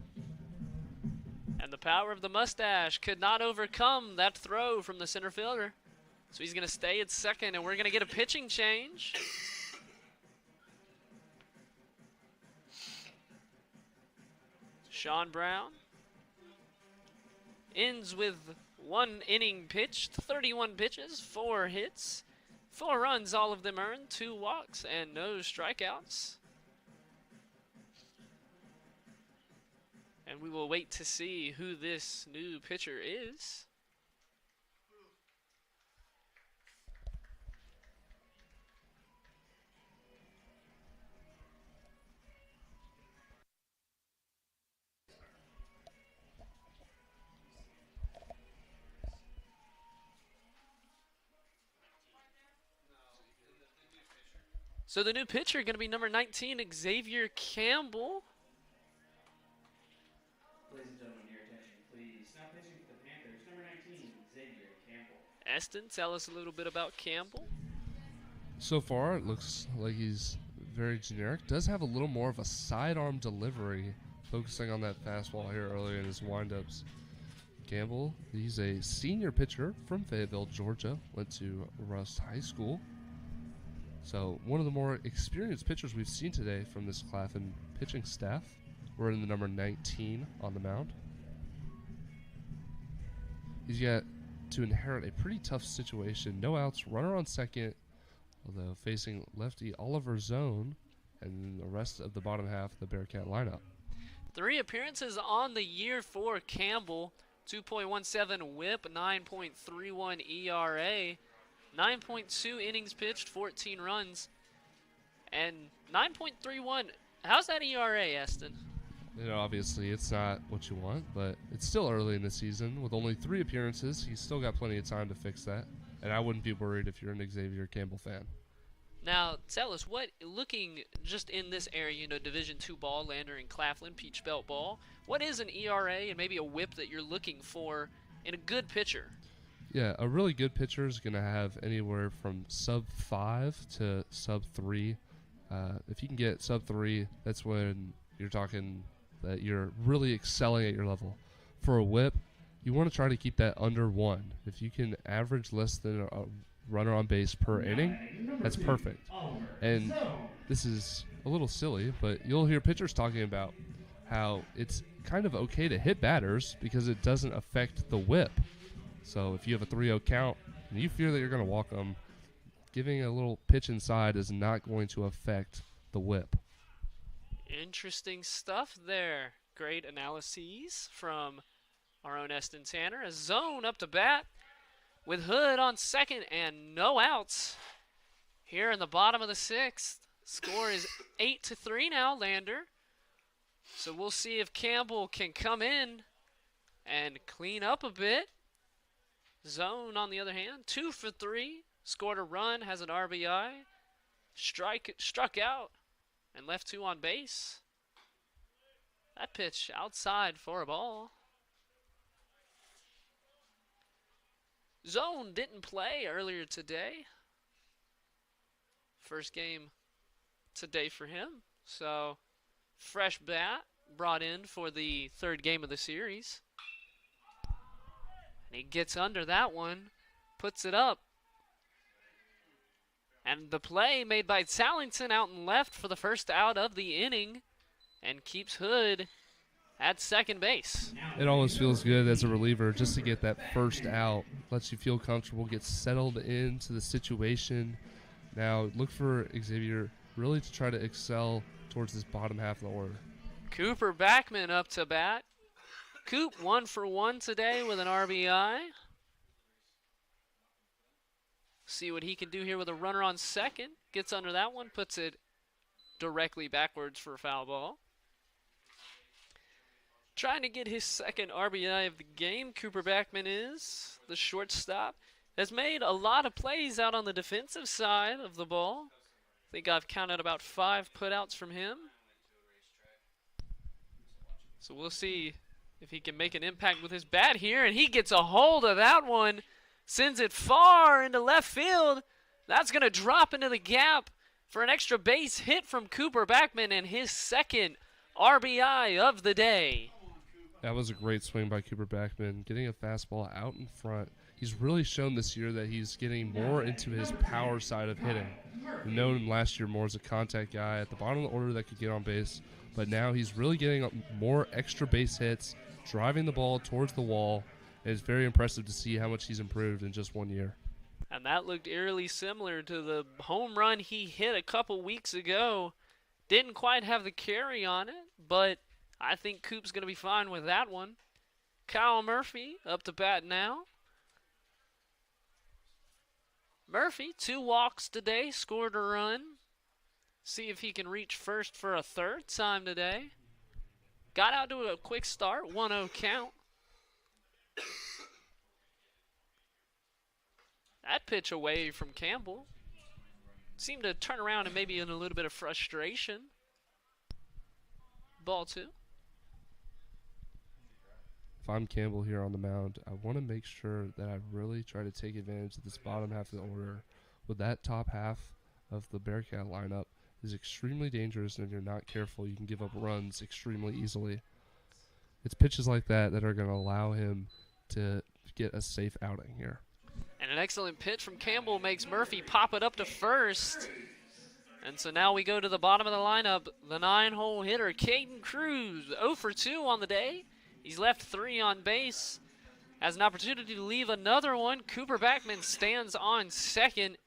And the power of the mustache could not overcome that throw from the center fielder. So he's going to stay at second, and we're going to get a pitching change. Sean Brown ends with 1 inning pitched, 31 pitches, 4 hits, 4 runs, all of them earned, 2 walks, and no strikeouts. And we will wait to see who this new pitcher is. So the new pitcher going to be number 19, Xavier Campbell. Ladies and gentlemen, your attention, please. Now pitching for the Panthers, number 19, Xavier Campbell. Eston, tell us a little bit about Campbell. So far, it looks like he's very generic. Does have a little more of a sidearm delivery, focusing on that fastball here earlier in his windups. Campbell, he's a senior pitcher from Fayetteville, Georgia. Went to Rust High School. So one of the more experienced pitchers we've seen today from this Claflin pitching staff. We're in the number 19 on the mound. He's got to inherit a pretty tough situation. No outs, runner on second, although facing lefty Oliver Zone and the rest of the bottom half of the Bearcat lineup. 3 appearances on the year for Campbell. 2.17 whip, 9.31 ERA, 9.2 innings pitched, 14 runs, and 9.31. How's that ERA, Eston? You know, obviously it's not what you want, but it's still early in the season. With only 3 appearances, he's still got plenty of time to fix that. And I wouldn't be worried if you're an Xavier Campbell fan. Now, tell us, looking just in this area, you know, Division II ball, Lander and Claflin, Peach Belt ball, what is an ERA and maybe a whip that you're looking for in a good pitcher? Yeah, a really good pitcher is going to have anywhere from sub 5 to sub 3. If you can get sub 3, that's when you're talking that you're really excelling at your level. For a whip, you want to try to keep that under 1. If you can average less than a runner on base per inning, that's perfect. And this is a little silly, but you'll hear pitchers talking about how it's kind of okay to hit batters because it doesn't affect the whip. So if you have a 3-0 count and you fear that you're going to walk them, giving a little pitch inside is not going to affect the whip. Interesting stuff there. Great analyses from our own Eston Tanner. A zone up to bat with Hood on second and no outs. Here in the bottom of the 6th, score is 8-3 now, Lander. So we'll see if Campbell can come in and clean up a bit. Zone, on the other hand, 2 for 3. Scored a run, has an RBI. Struck out, and left 2 on base. That pitch outside for a ball. Zone didn't play earlier today. First game today for him. So, fresh bat brought in for the 3rd game of the series. And he gets under that one, puts it up. And the play made by Tallington out and left for the first out of the inning and keeps Hood at second base. It always feels good as a reliever just to get that first out. Lets you feel comfortable, get settled into the situation. Now look for Xavier really to try to excel towards this bottom half of the order. Cooper Backman up to bat. Coop 1 for 1 today with an RBI. See what he can do here with a runner on second. Gets under that one, puts it directly backwards for a foul ball. Trying to get his second RBI of the game, Cooper Backman is. The shortstop has made a lot of plays out on the defensive side of the ball. I think I've counted about 5 putouts from him. So we'll see if he can make an impact with his bat here, and he gets a hold of that one. Sends it far into left field. That's going to drop into the gap for an extra base hit from Cooper Backman and his second RBI of the day. That was a great swing by Cooper Backman, getting a fastball out in front. He's really shown this year that he's getting more into his power side of hitting. We've known him last year more as a contact guy at the bottom of the order that could get on base, but now he's really getting more extra base hits, driving the ball towards the wall. It's very impressive to see how much he's improved in just 1 year. And that looked eerily similar to the home run he hit a couple weeks ago. Didn't quite have the carry on it, but I think Coop's going to be fine with that one. Kyle Murphy up to bat now. Murphy, 2 walks today, scored a run. See if he can reach first for a 3rd time today. Got out to a quick start, 1-0 count. That pitch away from Campbell seemed to turn around and maybe in a little bit of frustration. Ball 2. If I'm Campbell here on the mound, I want to make sure that I really try to take advantage of this bottom half of the order. With that top half of the Bearcat lineup is extremely dangerous, and if you're not careful, you can give up runs extremely easily. It's pitches like that that are going to allow him to get a safe outing here. And an excellent pitch from Campbell makes Murphy pop it up to first. And so now we go to the bottom of the lineup. The 9-hole hitter, Caden Cruz, 0 for 2 on the day. He's left 3 on base. Has an opportunity to leave another one. Cooper Backman stands on second.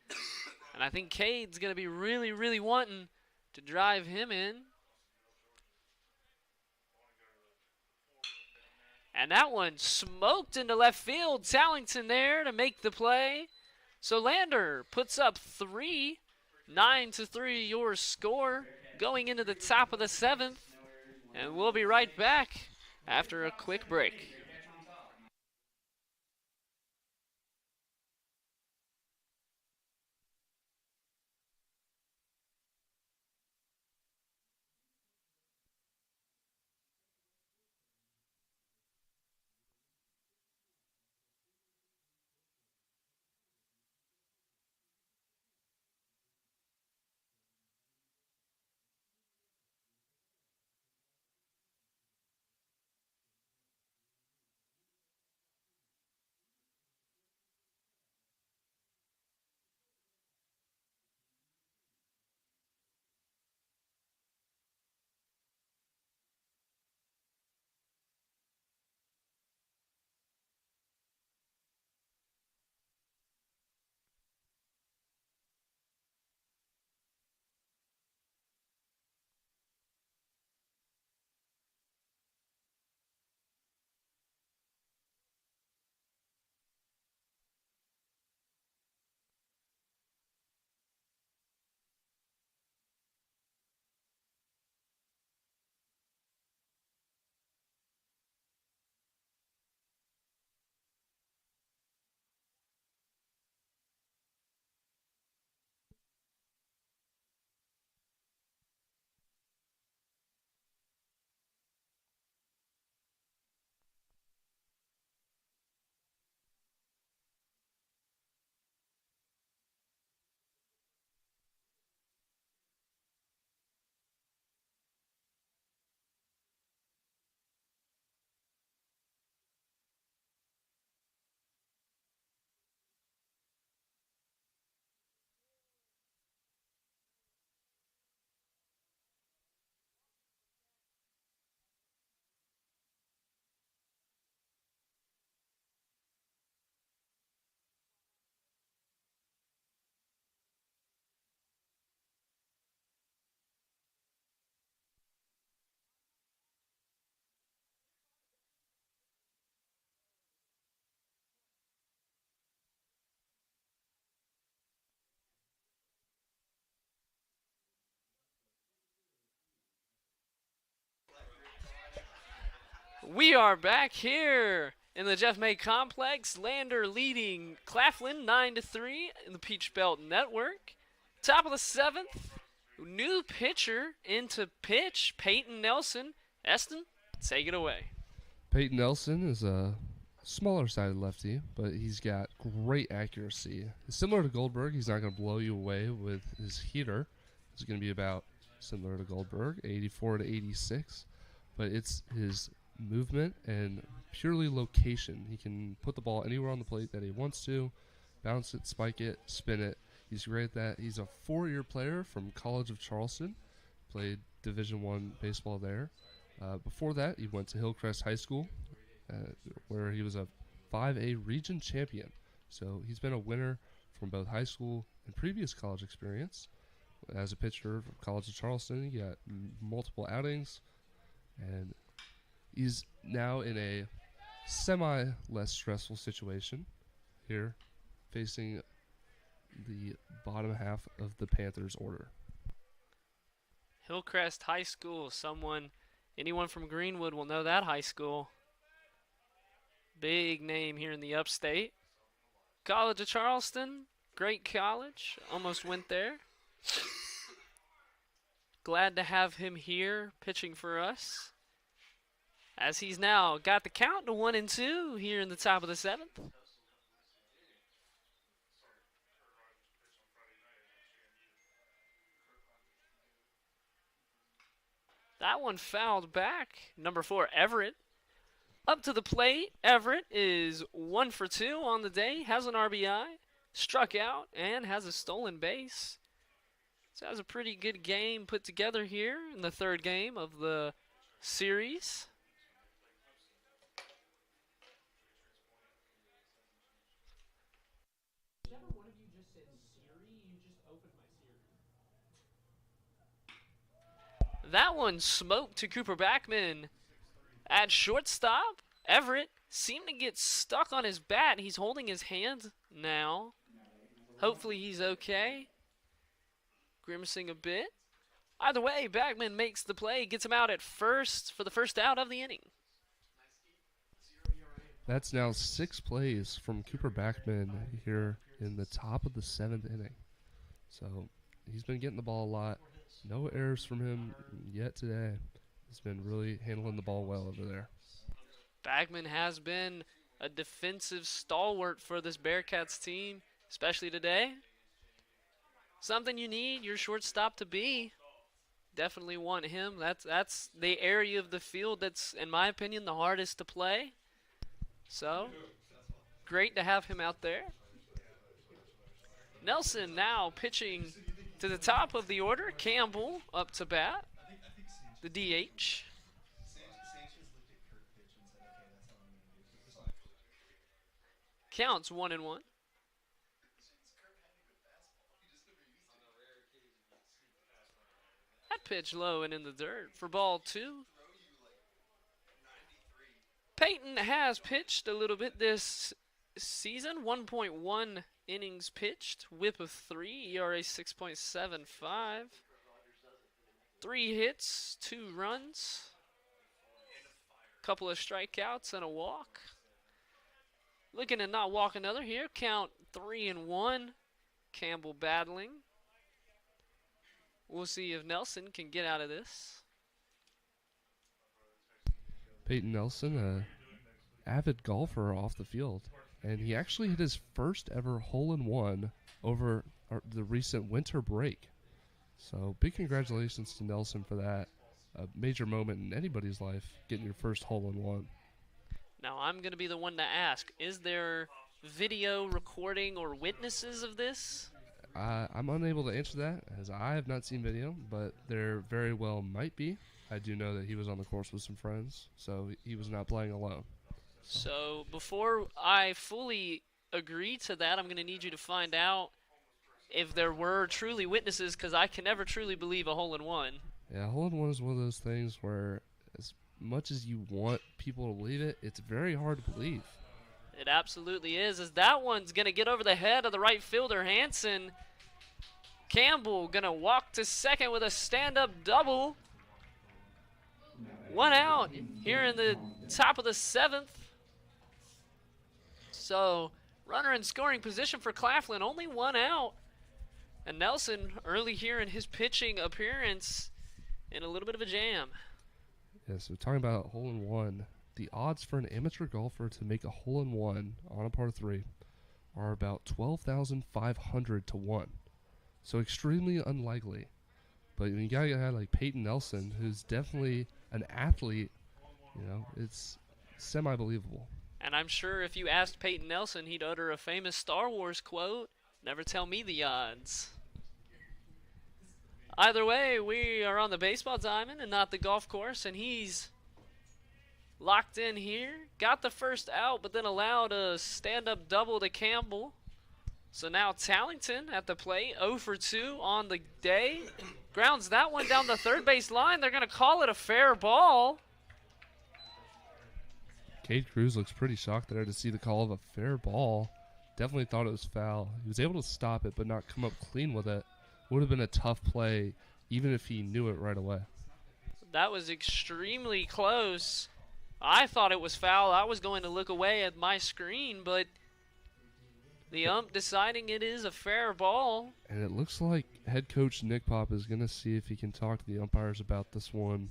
And I think Cade's going to be really, really wanting to drive him in. And that one smoked into left field. Tallington there to make the play. So Lander puts up 3. 9-3 your score going into the top of the 7th. And we'll be right back after a quick break. We are back here in the Jeff May Complex. Lander leading Claflin 9-3 in the Peach Belt Network. Top of the 7th, new pitcher into pitch, Peyton Nelson. Eston, take it away. Peyton Nelson is a smaller sided lefty, but he's got great accuracy. Similar to Goldberg, he's not going to blow you away with his heater. It's going to be about similar to Goldberg, 84 to 86, but it's his movement and purely location. He can put the ball anywhere on the plate that he wants to, bounce it, spike it, spin it. He's great at that. He's a 4-year player from College of Charleston, played Division I baseball there. Before that, he went to Hillcrest High School, where he was a 5A region champion. So he's been a winner from both high school and previous college experience. As a pitcher from College of Charleston, he got multiple outings, and he's now in a semi-less stressful situation here, facing the bottom half of the Panthers' order. Hillcrest High School, anyone from Greenwood will know that high school. Big name here in the upstate. College of Charleston, great college, almost went there. Glad to have him here pitching for us, as he's now got the count to 1-2 here in the top of the 7th. That one fouled back. Number 4, Everett. Up to the plate. Everett is 1 for 2 on the day, has an RBI, struck out, and has a stolen base. So that was a pretty good game put together here in the 3rd game of the series. That one smoked to Cooper Backman at shortstop, Everett seemed to get stuck on his bat. He's holding his hand now. Hopefully he's okay. Grimacing a bit. Either way, Bagman makes the play, gets him out at first for the first out of the inning. That's now 6 plays from Cooper Backman here in the top of the 7th inning. So he's been getting the ball a lot. No errors from him yet today. He's been really handling the ball well over there. Bagman has been a defensive stalwart for this Bearcats team, especially today. Something you need your shortstop to be. Definitely want him. That's the area of the field that's, in my opinion, the hardest to play. So, great to have him out there. Nelson now pitching to the top of the order. Campbell up to bat, the DH. Counts 1-1. That pitch low and in the dirt for ball 2. Peyton has pitched a little bit this season. 1.1 innings pitched, whip of 3, ERA 6.75. 3 hits, 2 runs, couple of strikeouts and a walk. Looking to not walk another here. Count 3-1. Campbell battling. We'll see if Nelson can get out of this. Peyton Nelson, an avid golfer off the field, and he actually hit his first ever hole-in-one over the recent winter break. So big congratulations to Nelson for that. A major moment in anybody's life, getting your first hole-in-one. Now I'm going to be the one to ask, is there video recording or witnesses of this? I'm unable to answer that, as I have not seen video, but there very well might be. I do know that he was on the course with some friends, so he was not playing alone. So before I fully agree to that, I'm going to need you to find out if there were truly witnesses, because I can never truly believe a hole-in-one. Yeah, hole-in-one is one of those things where as much as you want people to believe it, it's very hard to believe. It absolutely is, as that one's going to get over the head of the right fielder, Hansen. Campbell going to walk to second with a stand-up double. 1 out here in the top of the 7th. So, runner in scoring position for Claflin, only 1 out. And Nelson, early here in his pitching appearance, in a little bit of a jam. Yeah, so talking about hole-in-one, the odds for an amateur golfer to make a hole-in-one on a par 3 are about 12,500 to 1. So extremely unlikely. But you got a guy like Peyton Nelson, who's definitely an athlete, it's semi-believable. And I'm sure if you asked Peyton Nelson, he'd utter a famous Star Wars quote, "Never tell me the odds." Either way, we are on the baseball diamond and not the golf course, and he's locked in here. Got the first out, but then allowed a stand-up double to Campbell. So now Tallington at the plate, 0 for 2 on the day. Grounds that one down the third base line. They're going to call it a fair ball. Cade Cruz looks pretty shocked there to see the call of a fair ball. Definitely thought it was foul. He was able to stop it but not come up clean with it. Would have been a tough play even if he knew it right away. That was extremely close. I thought it was foul. I was going to look away at my screen, but the ump deciding it is a fair ball. And it looks like head coach Nick Pop is going to see if he can talk to the umpires about this one.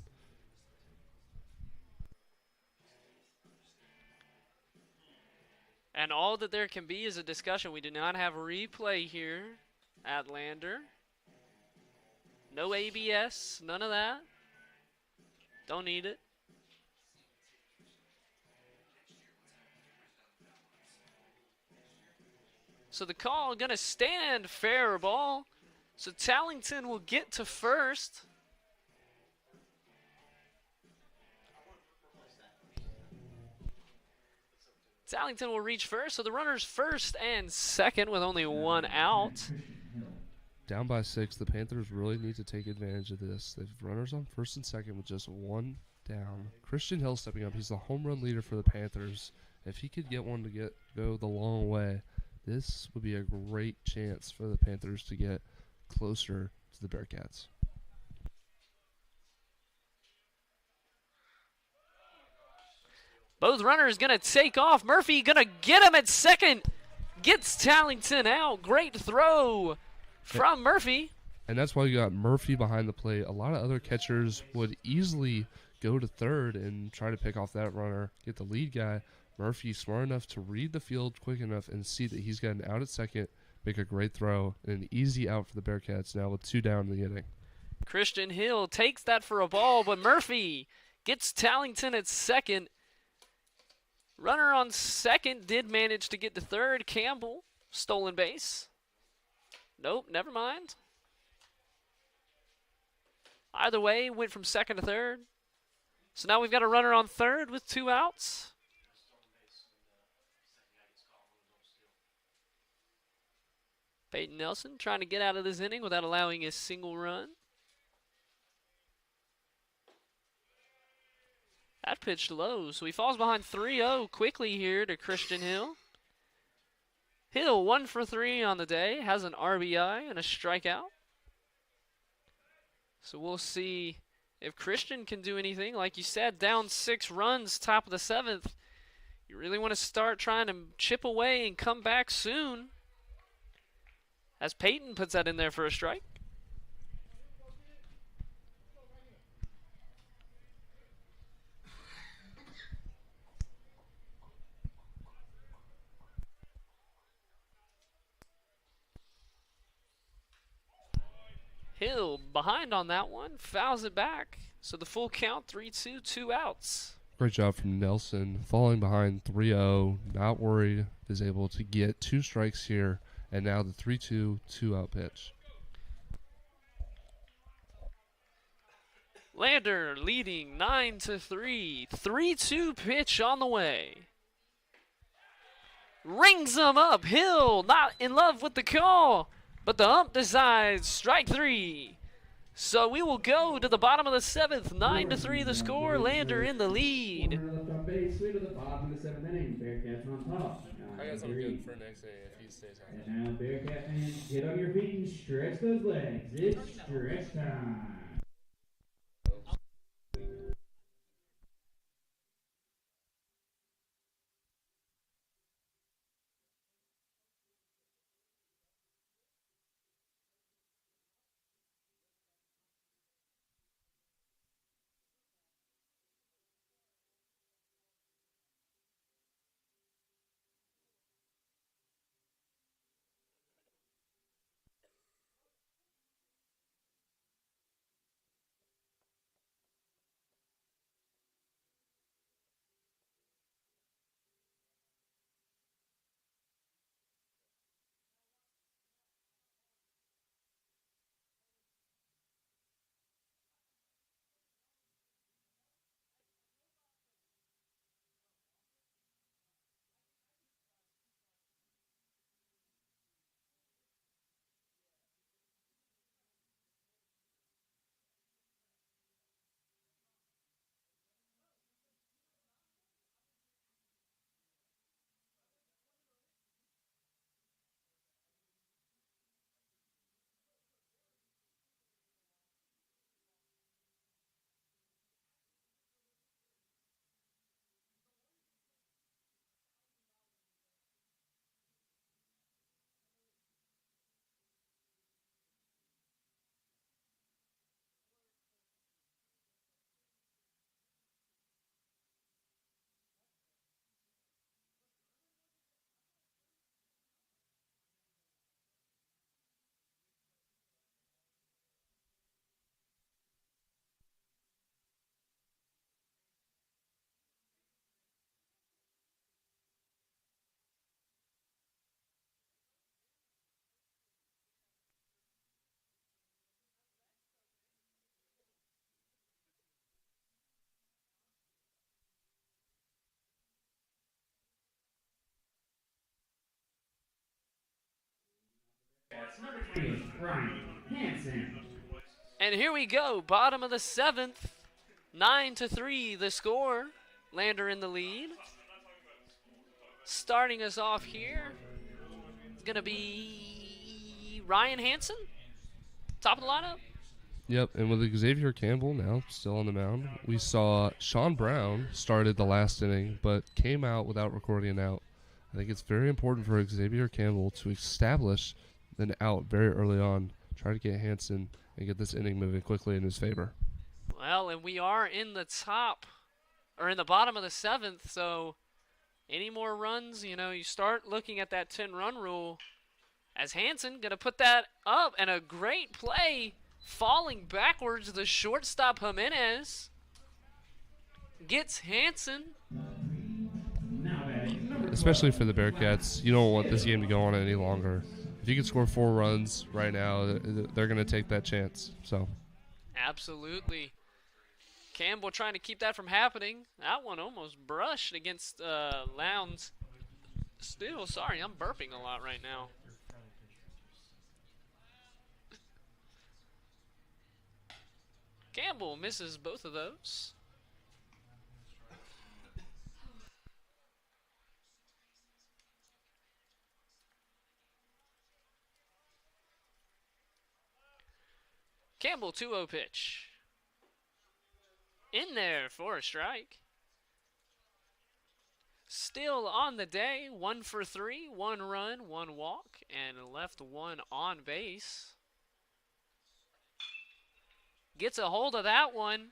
And all that there can be is a discussion. We do not have a replay here at Lander. No ABS, none of that. Don't need it. So the call going to stand, fair ball. So Tallington will get to first. Tallington will reach first, so the runners first and second with only 1 out. Down by 6, the Panthers really need to take advantage of this. They've runners on first and second with just 1 down. Christian Hill stepping up. He's the home run leader for the Panthers. If he could get one to go the long way, this would be a great chance for the Panthers to get closer to the Bearcats. Both runners going to take off. Murphy going to get him at second. Gets Tallington out. Great throw from Murphy. And that's why you got Murphy behind the plate. A lot of other catchers would easily go to third and try to pick off that runner, get the lead guy. Murphy smart enough to read the field quick enough and see that he's got an out at second, make a great throw, and an easy out for the Bearcats now with 2 down in the inning. Christian Hill takes that for a ball, but Murphy gets Tallington at second. Runner on second did manage to get to third. Campbell, stolen base. Nope, never mind. Either way, went from second to third. So now we've got a runner on third with 2 outs. Peyton Nelson trying to get out of this inning without allowing a single run. That pitched low, so he falls behind 3-0 quickly here to Christian Hill. Hill 1 for 3 on the day, has an RBI and a strikeout. So we'll see if Christian can do anything. Like you said, down 6 runs, top of the 7th. You really want to start trying to chip away and come back soon. As Peyton puts that in there for a strike. Hill behind on that one, fouls it back. So the full count, 3-2, 2 outs. Great job from Nelson, falling behind 3-0, not worried, is able to get 2 strikes here, and now the 3-2, 2-out pitch. Lander leading 9-3, 3-2 pitch on the way. Rings him up, Hill not in love with the call. But the ump decides strike 3. So we will go to the bottom of the 7th. 9-3 the score. Lander in the lead. Left on base, way to the bottom of the 7th inning. Bearcats on top. I got something good for next inning if he stays healthy. And now, Bearcat fans, get on your feet and stretch those legs. It's stretch time. Number 20, Brian Hansen. And here we go, bottom of the 7th. 9-3 the score. Lander in the lead. Starting us off here is going to be Ryan Hansen, top of the lineup. Yep, and with Xavier Campbell now still on the mound, we saw Sean Brown started the last inning but came out without recording an out. I think it's very important for Xavier Campbell to establish an out very early on, try to get Hansen and get this inning moving quickly in his favor. Well, and we are in the bottom of the 7th, so any more runs, you start looking at that 10-run rule. As Hansen going to put that up, and a great play falling backwards. The shortstop Jimenez gets Hansen. Especially for the Bearcats, you don't want this game to go on any longer. If you can score 4 runs right now, they're going to take that chance. So, absolutely. Campbell trying to keep that from happening. That one almost brushed against Lowndes. Still, sorry, I'm burping a lot right now. Campbell misses both of those. Campbell 2-0 pitch. In there for a strike. Still on the day, 1 for 3, 1 run, 1 walk, and left 1 on base. Gets a hold of that one.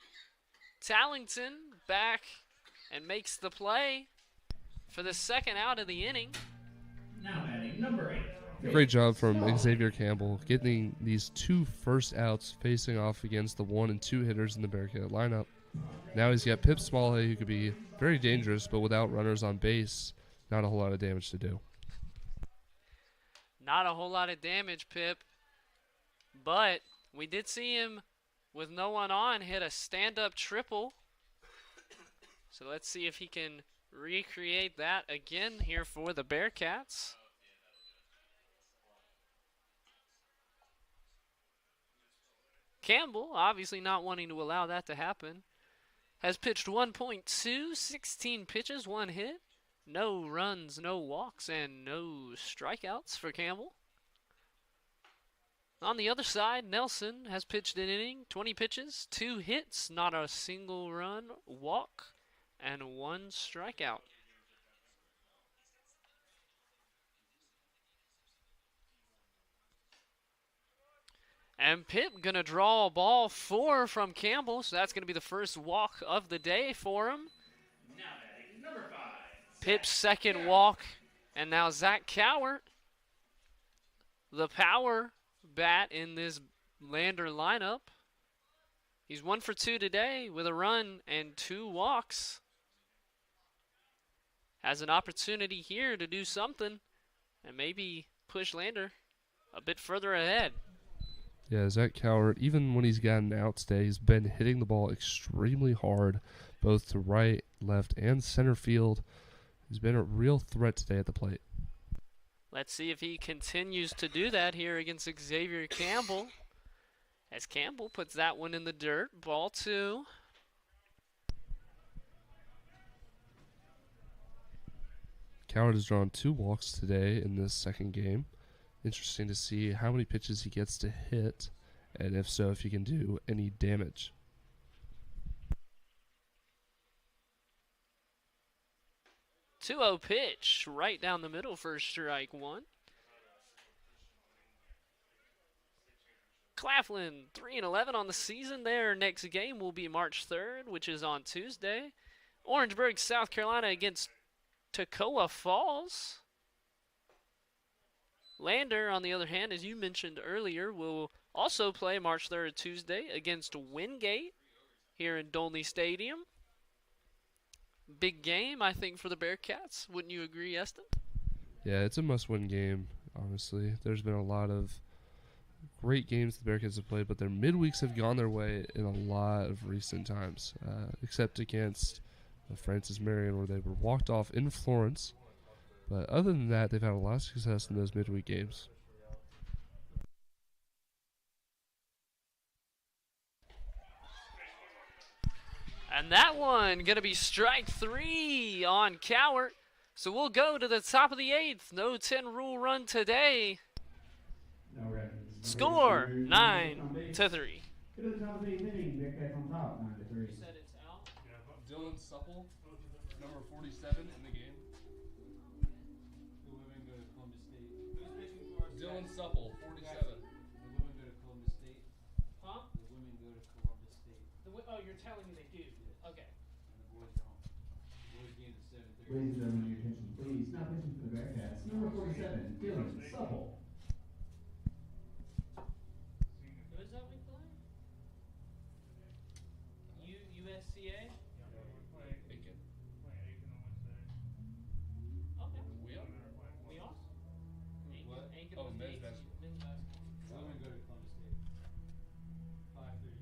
Tallington back and makes the play for the second out of the inning. Now batting number 8. Great job from Xavier Campbell getting these 2 first outs facing off against the 1 and 2 hitters in the Bearcat lineup. Now he's got Pip Smalley, who could be very dangerous, but without runners on base, not a whole lot of damage to do. Not a whole lot of damage, Pip. But we did see him, with no one on, hit a stand-up triple. So let's see if he can recreate that again here for the Bearcats. Campbell, obviously not wanting to allow that to happen, has pitched 1.2, 16 pitches, 1 hit, no runs, no walks, and no strikeouts for Campbell. On the other side, Nelson has pitched an inning, 20 pitches, 2 hits, not a single run, walk, and 1 strikeout. And Pip going to draw a ball 4 from Campbell, so that's going to be the first walk of the day for him. Now batting number 5. Pip's second walk, and now Zach Cowart, the power bat in this Lander lineup. He's 1 for 2 today with a run and 2 walks. Has an opportunity here to do something and maybe push Lander a bit further ahead. Yeah, Zach Cowart, even when he's gotten out today, he's been hitting the ball extremely hard, both to right, left, and center field. He's been a real threat today at the plate. Let's see if he continues to do that here against Xavier Campbell. As Campbell puts that one in the dirt. Ball 2. Cowart has drawn 2 walks today in this second game. Interesting to see how many pitches he gets to hit, and if so, if he can do any damage. Two-0 pitch right down the middle for strike 1. Claflin 3-11 on the season. Their next game will be March 3rd, which is on Tuesday. Orangeburg, South Carolina against Toccoa Falls. Lander, on the other hand, as you mentioned earlier, will also play March 3rd, Tuesday, against Wingate here in Dolny Stadium. Big game, I think, for the Bearcats. Wouldn't you agree, Eston? Yeah, it's a must-win game, honestly. There's been a lot of great games the Bearcats have played, but their midweeks have gone their way in a lot of recent times, except against Francis Marion, where they were walked off in Florence. But other than that, they've had a lot of success in those midweek games. And that one going to be strike 3 on Cowart. So we'll go to the top of the 8th. No 10 rule run today. No records. Score Number 9 on base. to 3. Go to the top of the 8th inning. Bearcats on top, 9-3. Dylan Supple, number 47 in the game. The women go to Columbus State. Who's pitching for us? Dylan Jackson? Supple, 47. The women go to Columbus State. Huh? The women go to Columbus State. Oh, you're telling me they do. Okay. And the boys are home. The boys game at 7:30. Ladies and gentlemen, your attention, please. Now pitching for the Bearcats, number 47, Dylan Supple. Who is that we play? USCA? Aiken. Okay. We are? We are? What? Aiken Oh, was men's the basketball. men's basketball. The women go to Columbus State. 5:30.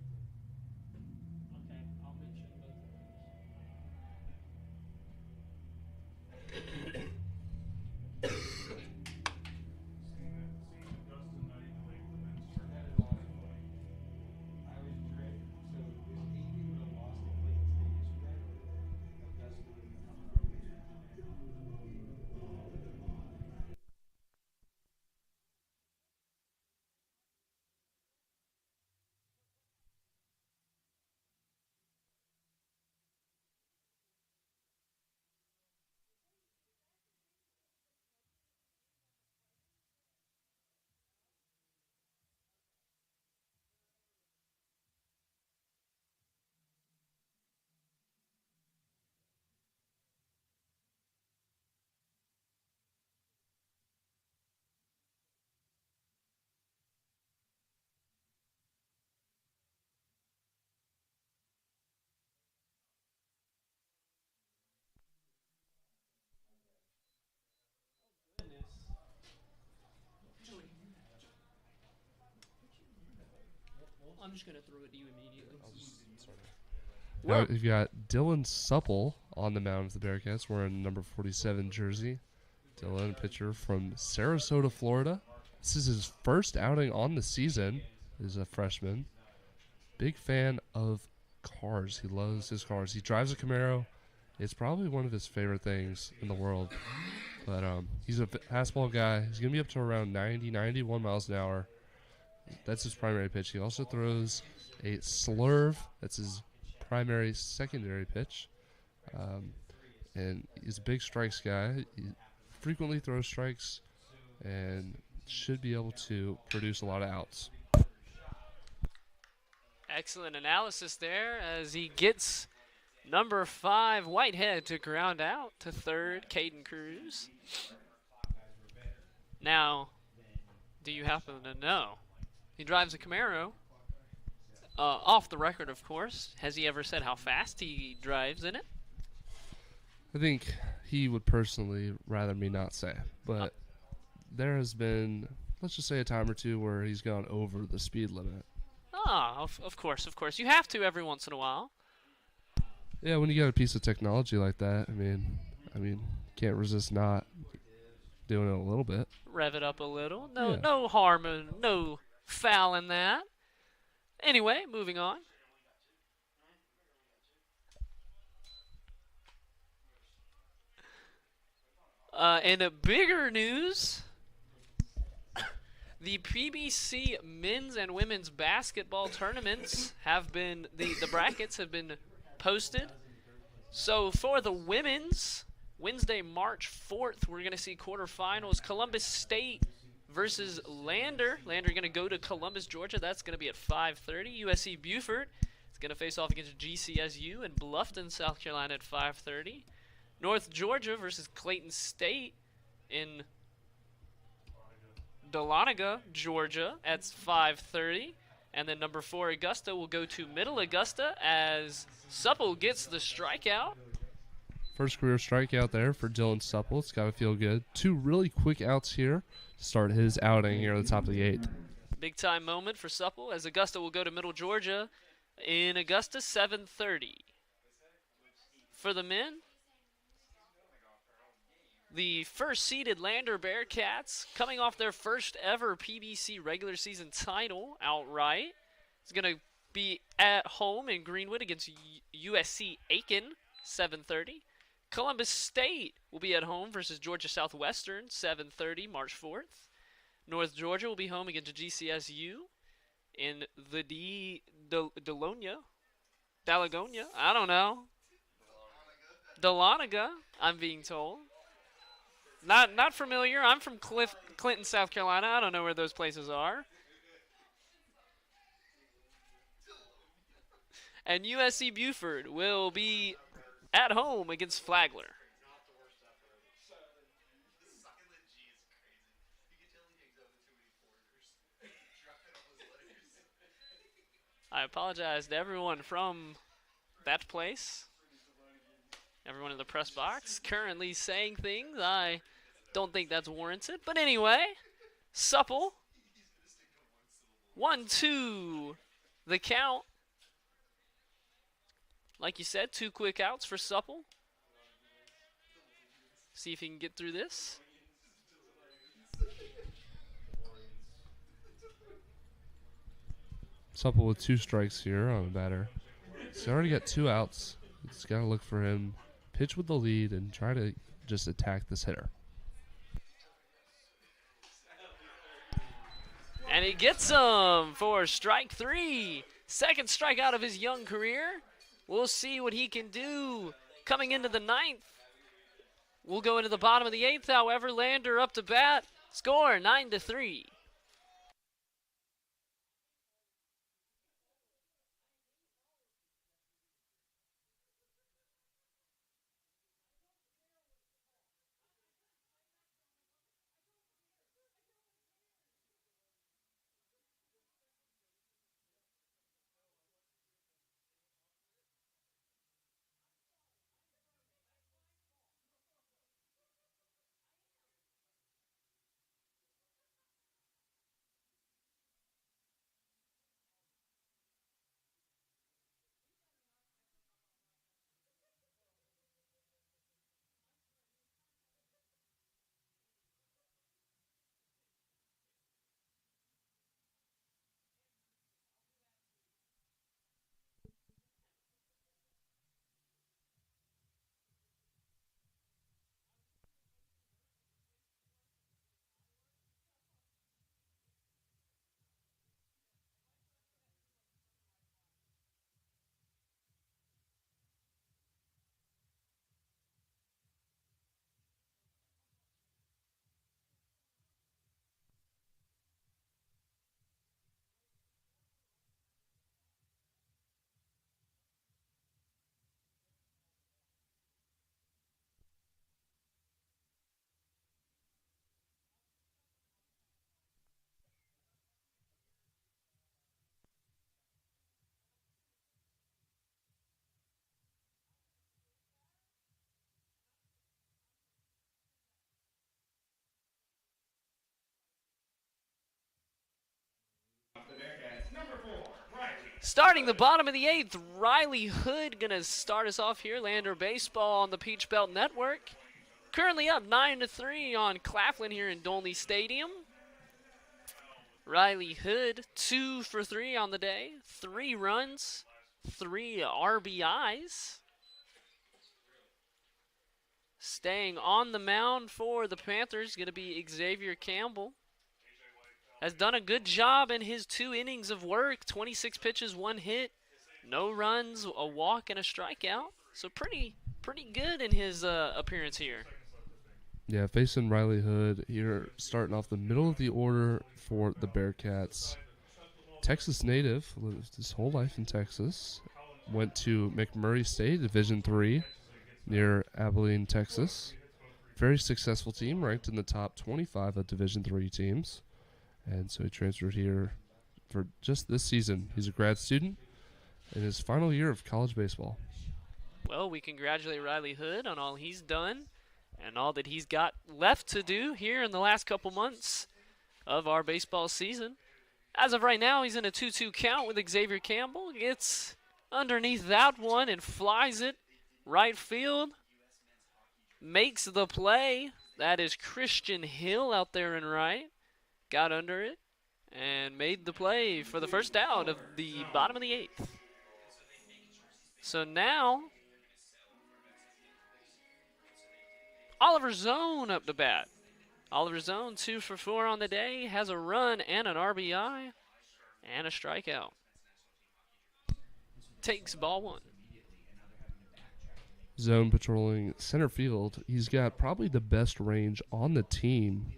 Okay, I'll mention both of those. Had it all in play. I was dread. So there's 8 people that lost to Clayton State yesterday. Augusta didn't come from I'm just going to throw it to you immediately. Now you've got Dylan Supple on the mound for the Bearcats wearing number 47 jersey. Dylan, pitcher from Sarasota, Florida. This is his first outing on the season as a freshman. Big fan of cars. He loves his cars. He drives a Camaro. It's probably one of his favorite things in the world. But he's a fastball guy. He's going to be up to around 90, 91 miles an hour. That's his primary pitch. He also throws a slurve. That's his primary secondary pitch. And he's a big strikes guy. He frequently throws strikes and should be able to produce a lot of outs. Excellent analysis there as he gets number 5, Whitehead, to ground out to third, Caden Cruz. Now, do you happen to know? He drives a Camaro. Off the record, of course. Has he ever said how fast he drives in it? I think he would personally rather me not say. But there has been, let's just say, a time or two where he's gone over the speed limit. Of course, of course. You have to every once in a while. Yeah, when you got a piece of technology like that, I mean, can't resist not doing it a little bit. Rev it up a little. Yeah. No harm and no foul in that. Anyway, moving on. And a bigger news, the PBC men's and women's basketball tournaments have been, the brackets have been posted. So for the women's, Wednesday, March 4th, we're going to see quarterfinals. Columbus State versus Lander. Lander going to go to Columbus, Georgia. That's going to be at 5:30. USC Beaufort is going to face off against GCSU in Bluffton, South Carolina at 5:30. North Georgia versus Clayton State in Dahlonega, Georgia at 5:30. And then number 4, Augusta, will go to Middle Augusta as Supple gets the strikeout. First career strikeout there for Dylan Supple. It's got to feel good. 2 really quick outs here to start his outing here at the top of the 8th. Big time moment for Supple as Augusta will go to Middle Georgia in Augusta, 7:30. For the men, the first seeded Lander Bearcats, coming off their first ever PBC regular season title outright, is going to be at home in Greenwood against USC Aiken, 7:30. Columbus State will be at home versus Georgia Southwestern, 7:30, March 4th. North Georgia will be home against GCSU in the Dalonia. I don't know. Dahlonega, I'm being told. Not familiar. I'm from Clinton, South Carolina. I don't know where those places are. And USC Buford will be at home against Flagler. I apologize to everyone from that place. Everyone in the press box currently saying things I don't think that's warranted. But anyway, Supple. 1-2 the count. Like you said, 2 quick outs for Supple. See if he can get through this. Supple with 2 strikes here on the batter. He's already got 2 outs. He's got to look for him, pitch with the lead, and try to just attack this hitter. And he gets him for strike 3. Second strikeout of his young career. We'll see what he can do coming into the 9th. We'll go into the bottom of the 8th, however. Lander up to bat. Score 9-3. Starting the bottom of the 8th, Riley Hood going to start us off here. Lander Baseball on the Peach Belt Network. Currently up 9-3 on Claflin here in Dolny Stadium. Riley Hood, 2 for 3 on the day. 3 runs, 3 RBIs. Staying on the mound for the Panthers, going to be Xavier Campbell. Has done a good job in his 2 innings of work. 26 pitches, 1 hit, no runs, a walk, and a strikeout. So pretty good in his appearance here. Yeah, facing Riley Hood here, starting off the middle of the order for the Bearcats. Texas native, lived his whole life in Texas. Went to McMurray State, Division III, near Abilene, Texas. Very successful team, ranked in the top 25 of Division III teams. And so he transferred here for just this season. He's a grad student in his final year of college baseball. Well, we congratulate Riley Hood on all he's done and all that he's got left to do here in the last couple months of our baseball season. As of right now, he's in a 2-2 count with Xavier Campbell. Gets underneath that one and flies it right field. Makes the play. That is Christian Hill out there in right. Got under it and made the play for the first out of the bottom of the 8th. So now, Oliver Zone up to bat. Oliver Zone 2 for 4 on the day, has a run and an RBI and a strikeout. Takes ball 1. Zone patrolling center field. He's got probably the best range on the team.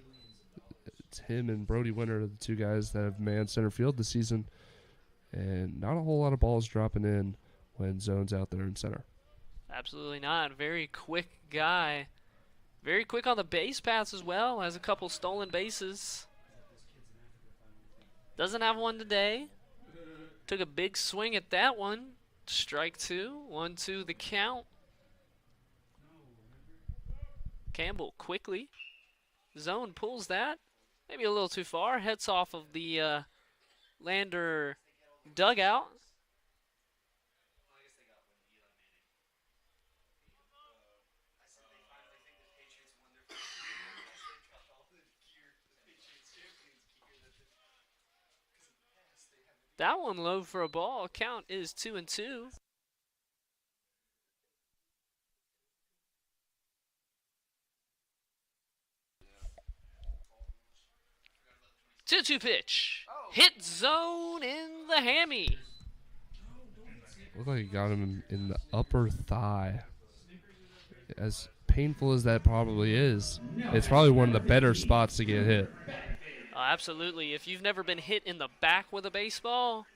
It's him and Brody Winter are the two guys that have manned center field this season. And not a whole lot of balls dropping in when Zone's out there in center. Absolutely not. Very quick guy. Very quick on the base paths as well. Has a couple stolen bases. Doesn't have one today. Took a big swing at that one. Strike 2. 1-2 the count. Campbell quickly. Zone pulls that. Maybe a little too far. Heads off of the Lander dugout. That one low for a ball. Count is 2-2. Two pitch. Hit Zone in the hammy. Looked like he got him in the upper thigh. As painful as that probably is, it's probably one of the better spots to get hit. Absolutely. If you've never been hit in the back with a baseball,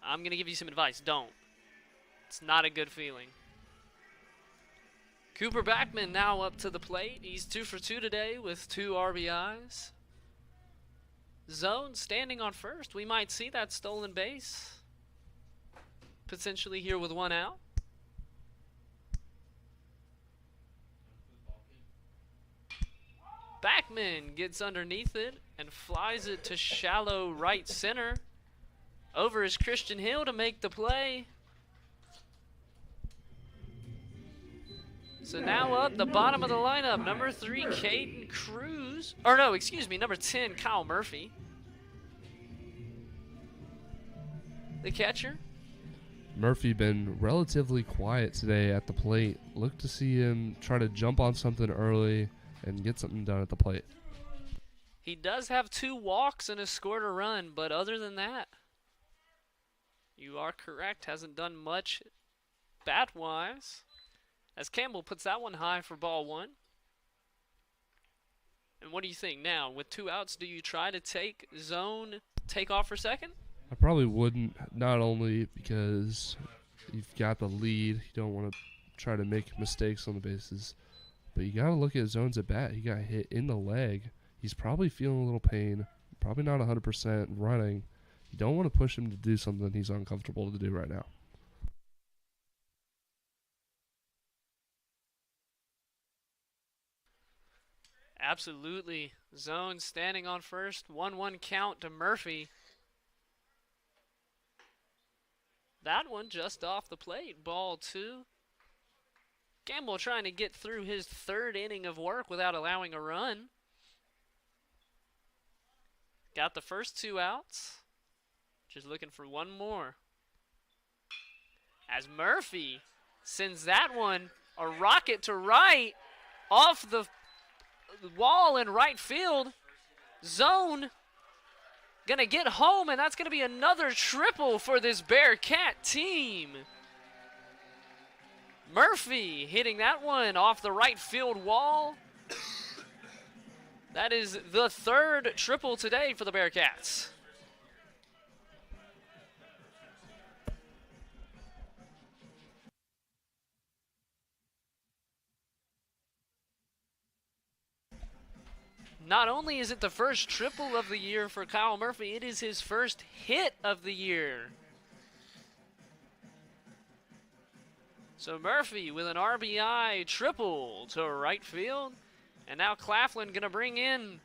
I'm going to give you some advice. Don't. It's not a good feeling. Cooper Backman now up to the plate. He's 2 for 2 today with 2 RBIs. Zone standing on first. We might see that stolen base potentially here with 1 out. Backman gets underneath it and flies it to shallow right center. Over is Christian Hill to make the play. So now up the bottom of the lineup, number 3, Caden Cruz. Or no, excuse me, number 10, Kyle Murphy. The catcher. Murphy been relatively quiet today at the plate. Look to see him try to jump on something early and get something done at the plate. He does have 2 walks and has scored a run, but other than that, you are correct. Hasn't done much bat-wise. As Campbell puts that one high for ball 1. And what do you think now? With 2 outs, do you try to take off for second? I probably wouldn't, not only because you've got the lead, you don't want to try to make mistakes on the bases, but you got to look at Zone's at bat. He got hit in the leg. He's probably feeling a little pain, probably not 100% running. You don't want to push him to do something he's uncomfortable to do right now. Absolutely. Zone standing on first. 1-1 count to Murphy. That one just off the plate. Ball 2. Campbell trying to get through his 3rd inning of work without allowing a run. Got the first 2 outs. Just looking for one more. As Murphy sends that one a rocket to right off the wall in right field. Zone gonna get home, and that's gonna be another triple for this Bearcat team. Murphy hitting that one off the right field wall. That is the 3rd triple today for the Bearcats. Not only is it the first triple of the year for Kyle Murphy, it is his first hit of the year. So Murphy with an RBI triple to right field. And now Claflin going to bring in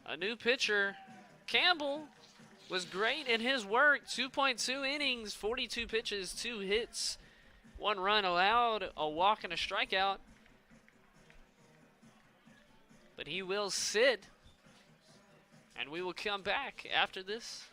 a new pitcher. Campbell was great in his work. 2.2 innings, 42 pitches, 2 hits, 1 run allowed, a walk and a strikeout. But he will sit And we will come back after this.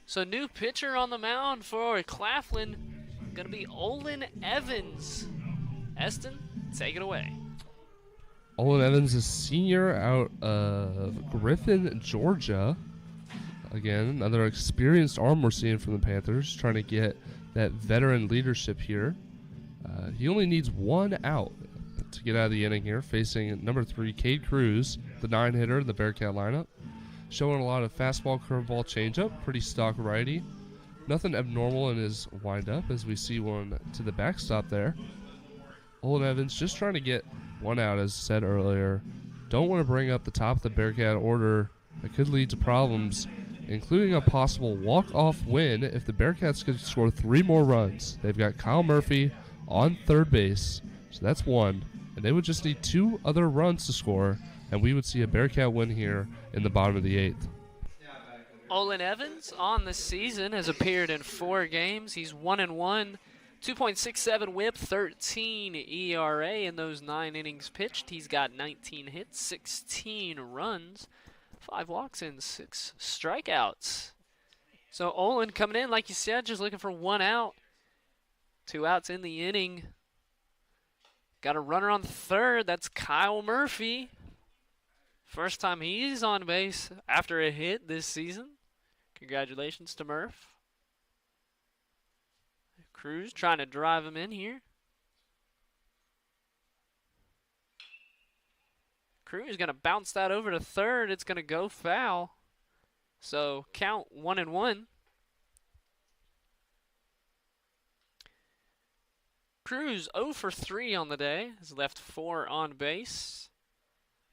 So new pitcher on the mound for Claflin, gonna be Olin Evans. Eston, take it away. Olin Evans is senior out of Griffin, Georgia. Again, another experienced arm we're seeing from the Panthers, trying to get that veteran leadership here. He only needs one out to get out of the inning here, facing number 3, Cade Cruz, the 9-hitter in the Bearcat lineup. Showing a lot of fastball, curveball, changeup, pretty stock righty. Nothing abnormal in his windup as we see one to the backstop there. Olin Evans just trying to get one out, as said earlier. Don't want to bring up the top of the Bearcat order. That could lead to problems, including a possible walk-off win if the Bearcats could score 3 more runs. They've got Kyle Murphy on third base, so that's 1. And they would just need 2 other runs to score, and we would see a Bearcat win here in the bottom of the 8th. Olin Evans on the season has appeared in 4 games. He's 1-1, 2.67 WHIP, 13 ERA in those 9 innings pitched. He's got 19 hits, 16 runs, 5 walks, and 6 strikeouts. So Olin coming in, like you said, just looking for 1 out. 2 outs in the inning. Got a runner on third. That's Kyle Murphy. First time he's on base after a hit this season. Congratulations to Murph. Cruz trying to drive him in here. Cruz going to bounce that over to third. It's going to go foul. So count 1-1. Cruz 0 for 3 on the day. Has left 4 on base.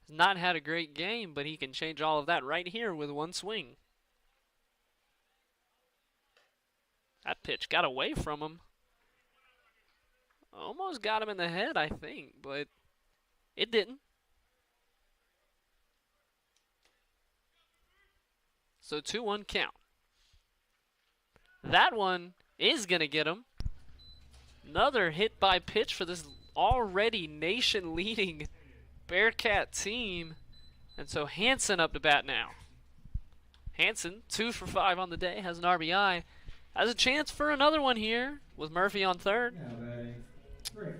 Has not had a great game, but he can change all of that right here with 1 swing. That pitch got away from him. Almost got him in the head, I think, but it didn't. So 2-1 count. That one is going to get him. Another hit by pitch for this already nation-leading Bearcat team. And so Hansen up to bat now. Hansen, 2 for 5 on the day, has an RBI. Has a chance for another one here with Murphy on third.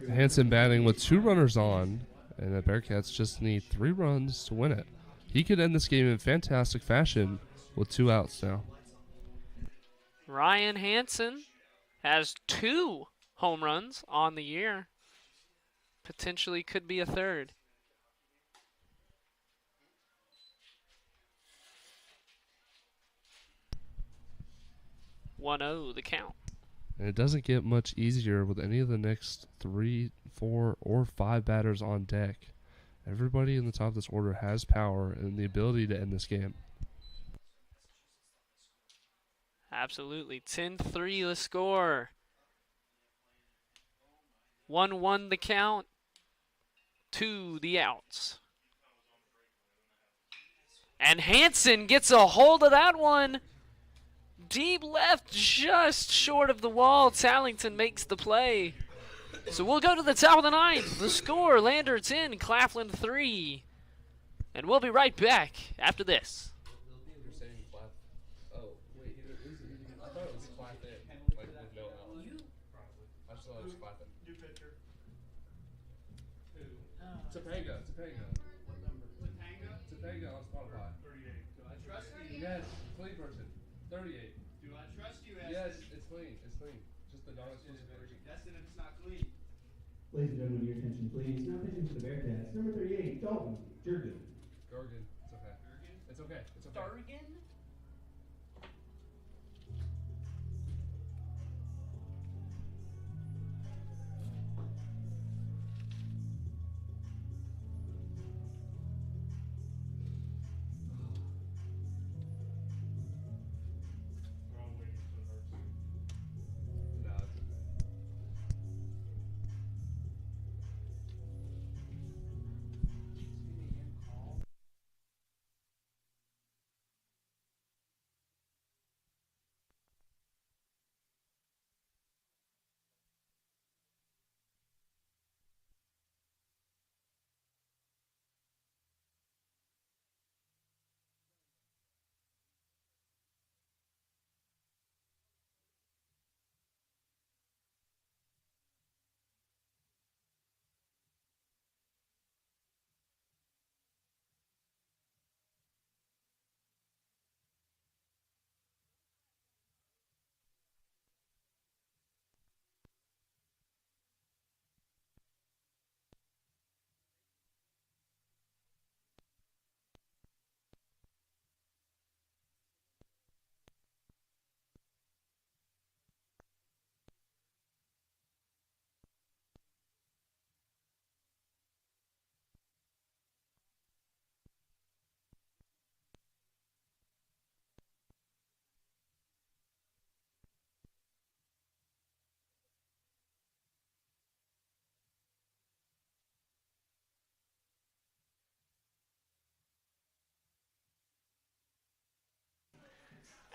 Hansen batting with 2 runners on, and the Bearcats just need 3 runs to win it. He could end this game in fantastic fashion with 2 outs now. Ryan Hansen has 2 home runs on the year. Potentially could be a third. (1-0) the count. And it doesn't get much easier with any of the next 3, 4, or 5 batters on deck. Everybody in the top of this order has power and the ability to end this game. Absolutely. 10-3 the score. 1-1 the count. 2 the outs. And Hansen gets a hold of that one. Deep left, just short of the wall. Tallington makes the play. So we'll go to the top of the ninth. The score, Lander 10, Claflin 3. And we'll be right back after this. You're saying Clap. Oh, wait, I thought it was Claflin, like with no L. I just thought it was Claflin. New pitcher. Topanga. What number? Topanga? Topanga on Spotify. 38. Do I trust you? Yes, clean version. 38. Do I trust you? Yes, it's clean. Just the non-exclusive version. That's it if it's not clean. Ladies and gentlemen, your attention, please. Now pitching for the Bearcats, number 38, Dalton Jurgen. Gorgon. It's okay. It's okay. Dargan? We're all waiting for the nurse. No, it's okay.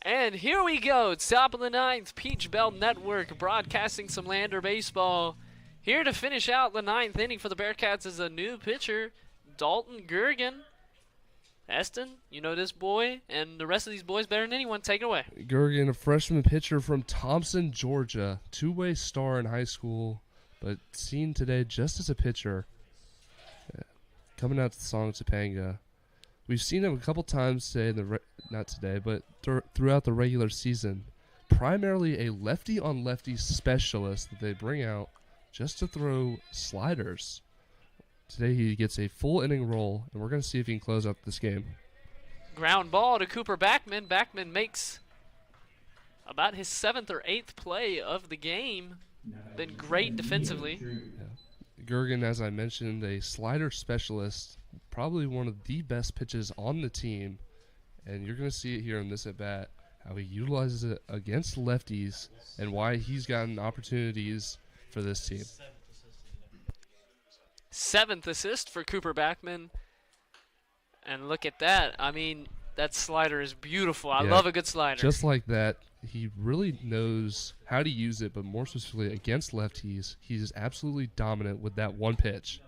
And here we go, top of the ninth, Peach Belt Network broadcasting some Lander baseball. Here to finish out the ninth inning for the Bearcats is a new pitcher, Dalton Gergen. Eston, you know this boy and the rest of these boys better than anyone. Take it away. Gergen, a freshman pitcher from Thompson, Georgia. Two-way star in high school, but seen today just as a pitcher. Coming out to the song Topanga. We've seen him a couple times today, not today, but throughout the regular season. Primarily a lefty-on-lefty specialist that they bring out just to throw sliders. Today he gets a full inning role, and we're going to see if he can close out this game. Ground ball to Cooper Backman. Backman makes about his 7th or 8th play of the game. Been great defensively. Gergen, as I mentioned, a slider specialist, probably one of the best pitches on the team, and you're going to see it here in this at-bat, how he utilizes it against lefties and why he's gotten opportunities for this team. 7th assist for Cooper Backman. And look at that. I mean, that slider is beautiful. I love a good slider. Just like that, he really knows how to use it, but more specifically against lefties, he's absolutely dominant with that one pitch.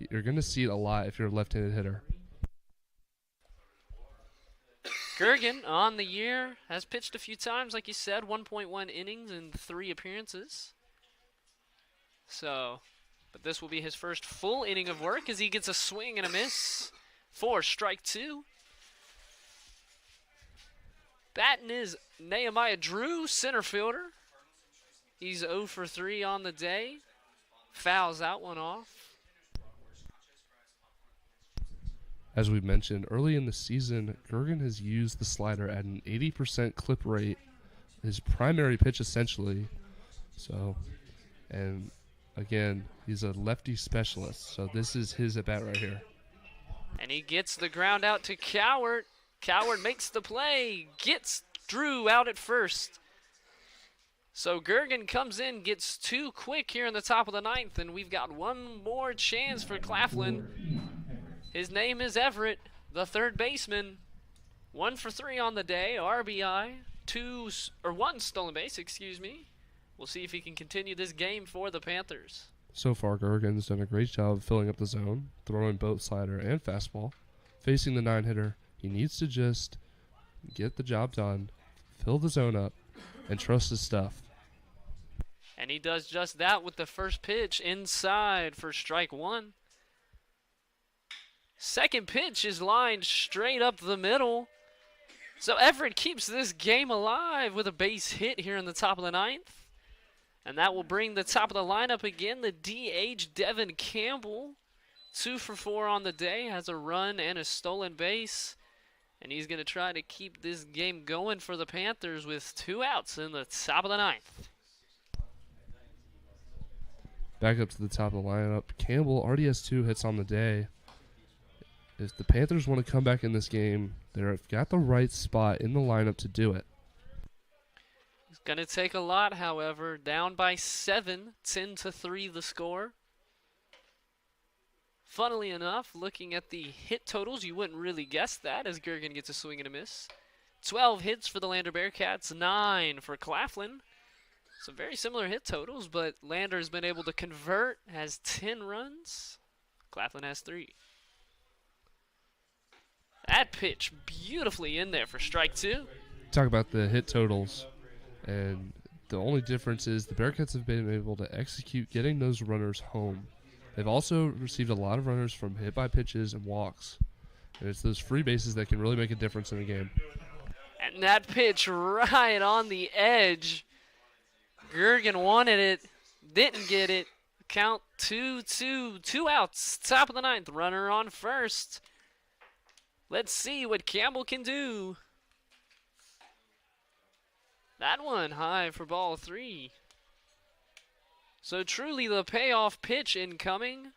You're going to see it a lot if you're a left-handed hitter. Gergen on the year has pitched a few times, like you said, 1.1 innings and 3 appearances. So, but this will be his first full inning of work as he gets a swing and a miss for strike 2. Batting is Nehemiah Drew, center fielder. He's 0 for 3 on the day. Fouls that one off. As we mentioned, early in the season, Gergen has used the slider at an 80% clip rate, his primary pitch essentially. So, and again, he's a lefty specialist, so this is his at-bat right here. And he gets the ground out to Coward. Coward makes the play, gets Drew out at first. So Gergen comes in, gets 2 quick here in the top of the 9th, and we've got one more chance for Claflin. His name is Everett, the third baseman. 1 for 3 on the day, RBI, one stolen base, excuse me. We'll see if he can continue this game for the Panthers. So far, Gergen's done a great job of filling up the zone, throwing both slider and fastball. Facing the 9-hitter, he needs to just get the job done, fill the zone up, and trust his stuff. And he does just that with the first pitch inside for strike one. Second pitch is lined straight up the middle. So Everett keeps this game alive with a base hit here in the top of the ninth. And that will bring the top of the lineup again, the DH Devin Campbell. 2 for 4 on the day, has a run and a stolen base. And he's going to try to keep this game going for the Panthers with 2 outs in the top of the ninth. Back up to the top of the lineup, Campbell already has 2 hits on the day. If the Panthers want to come back in this game, they've got the right spot in the lineup to do it. It's going to take a lot, however. Down by 7, 10-3 the score. Funnily enough, looking at the hit totals, you wouldn't really guess that as Gergen gets a swing and a miss. 12 hits for the Lander Bearcats, 9 for Claflin. Some very similar hit totals, but Lander has been able to convert, has 10 runs. Claflin has 3. That pitch beautifully in there for strike 2. Talk about the hit totals, and the only difference is the Bearcats have been able to execute getting those runners home. They've also received a lot of runners from hit by pitches and walks. And it's those free bases that can really make a difference in a game. And that pitch right on the edge. Gergen wanted it, didn't get it. Count 2-2, 2 outs, top of the ninth, runner on first. Let's see what Campbell can do. That one high for ball 3. So truly the payoff pitch incoming.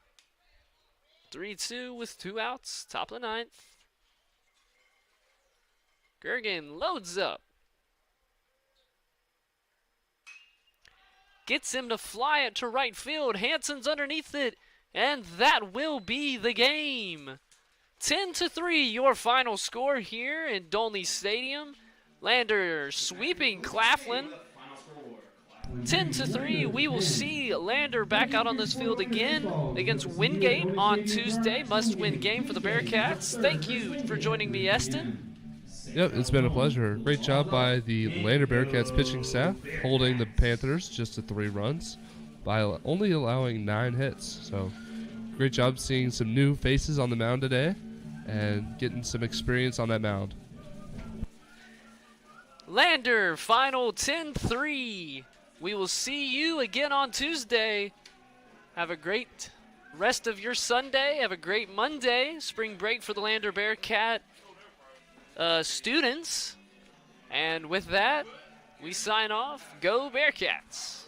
3-2 with 2 outs, top of the ninth. Gergen loads up. Gets him to fly it to right field. Hansen's underneath it. And that will be the game. 10-3 your final score here in Dolny Stadium. Lander sweeping Claflin. 10-3. We will see Lander back out on this field again against Wingate on Tuesday. Must-win game for the Bearcats. Thank you for joining me, Eston. Yep, it's been a pleasure. Great job by the Lander Bearcats pitching staff, holding the Panthers just to 3 runs by only allowing 9 hits. So great job seeing some new faces on the mound today and getting some experience on that mound. Lander, final 10-3. We will see you again on Tuesday. Have a great rest of your Sunday. Have a great Monday. Spring break for the Lander Bearcat students. And with that, we sign off. Go Bearcats!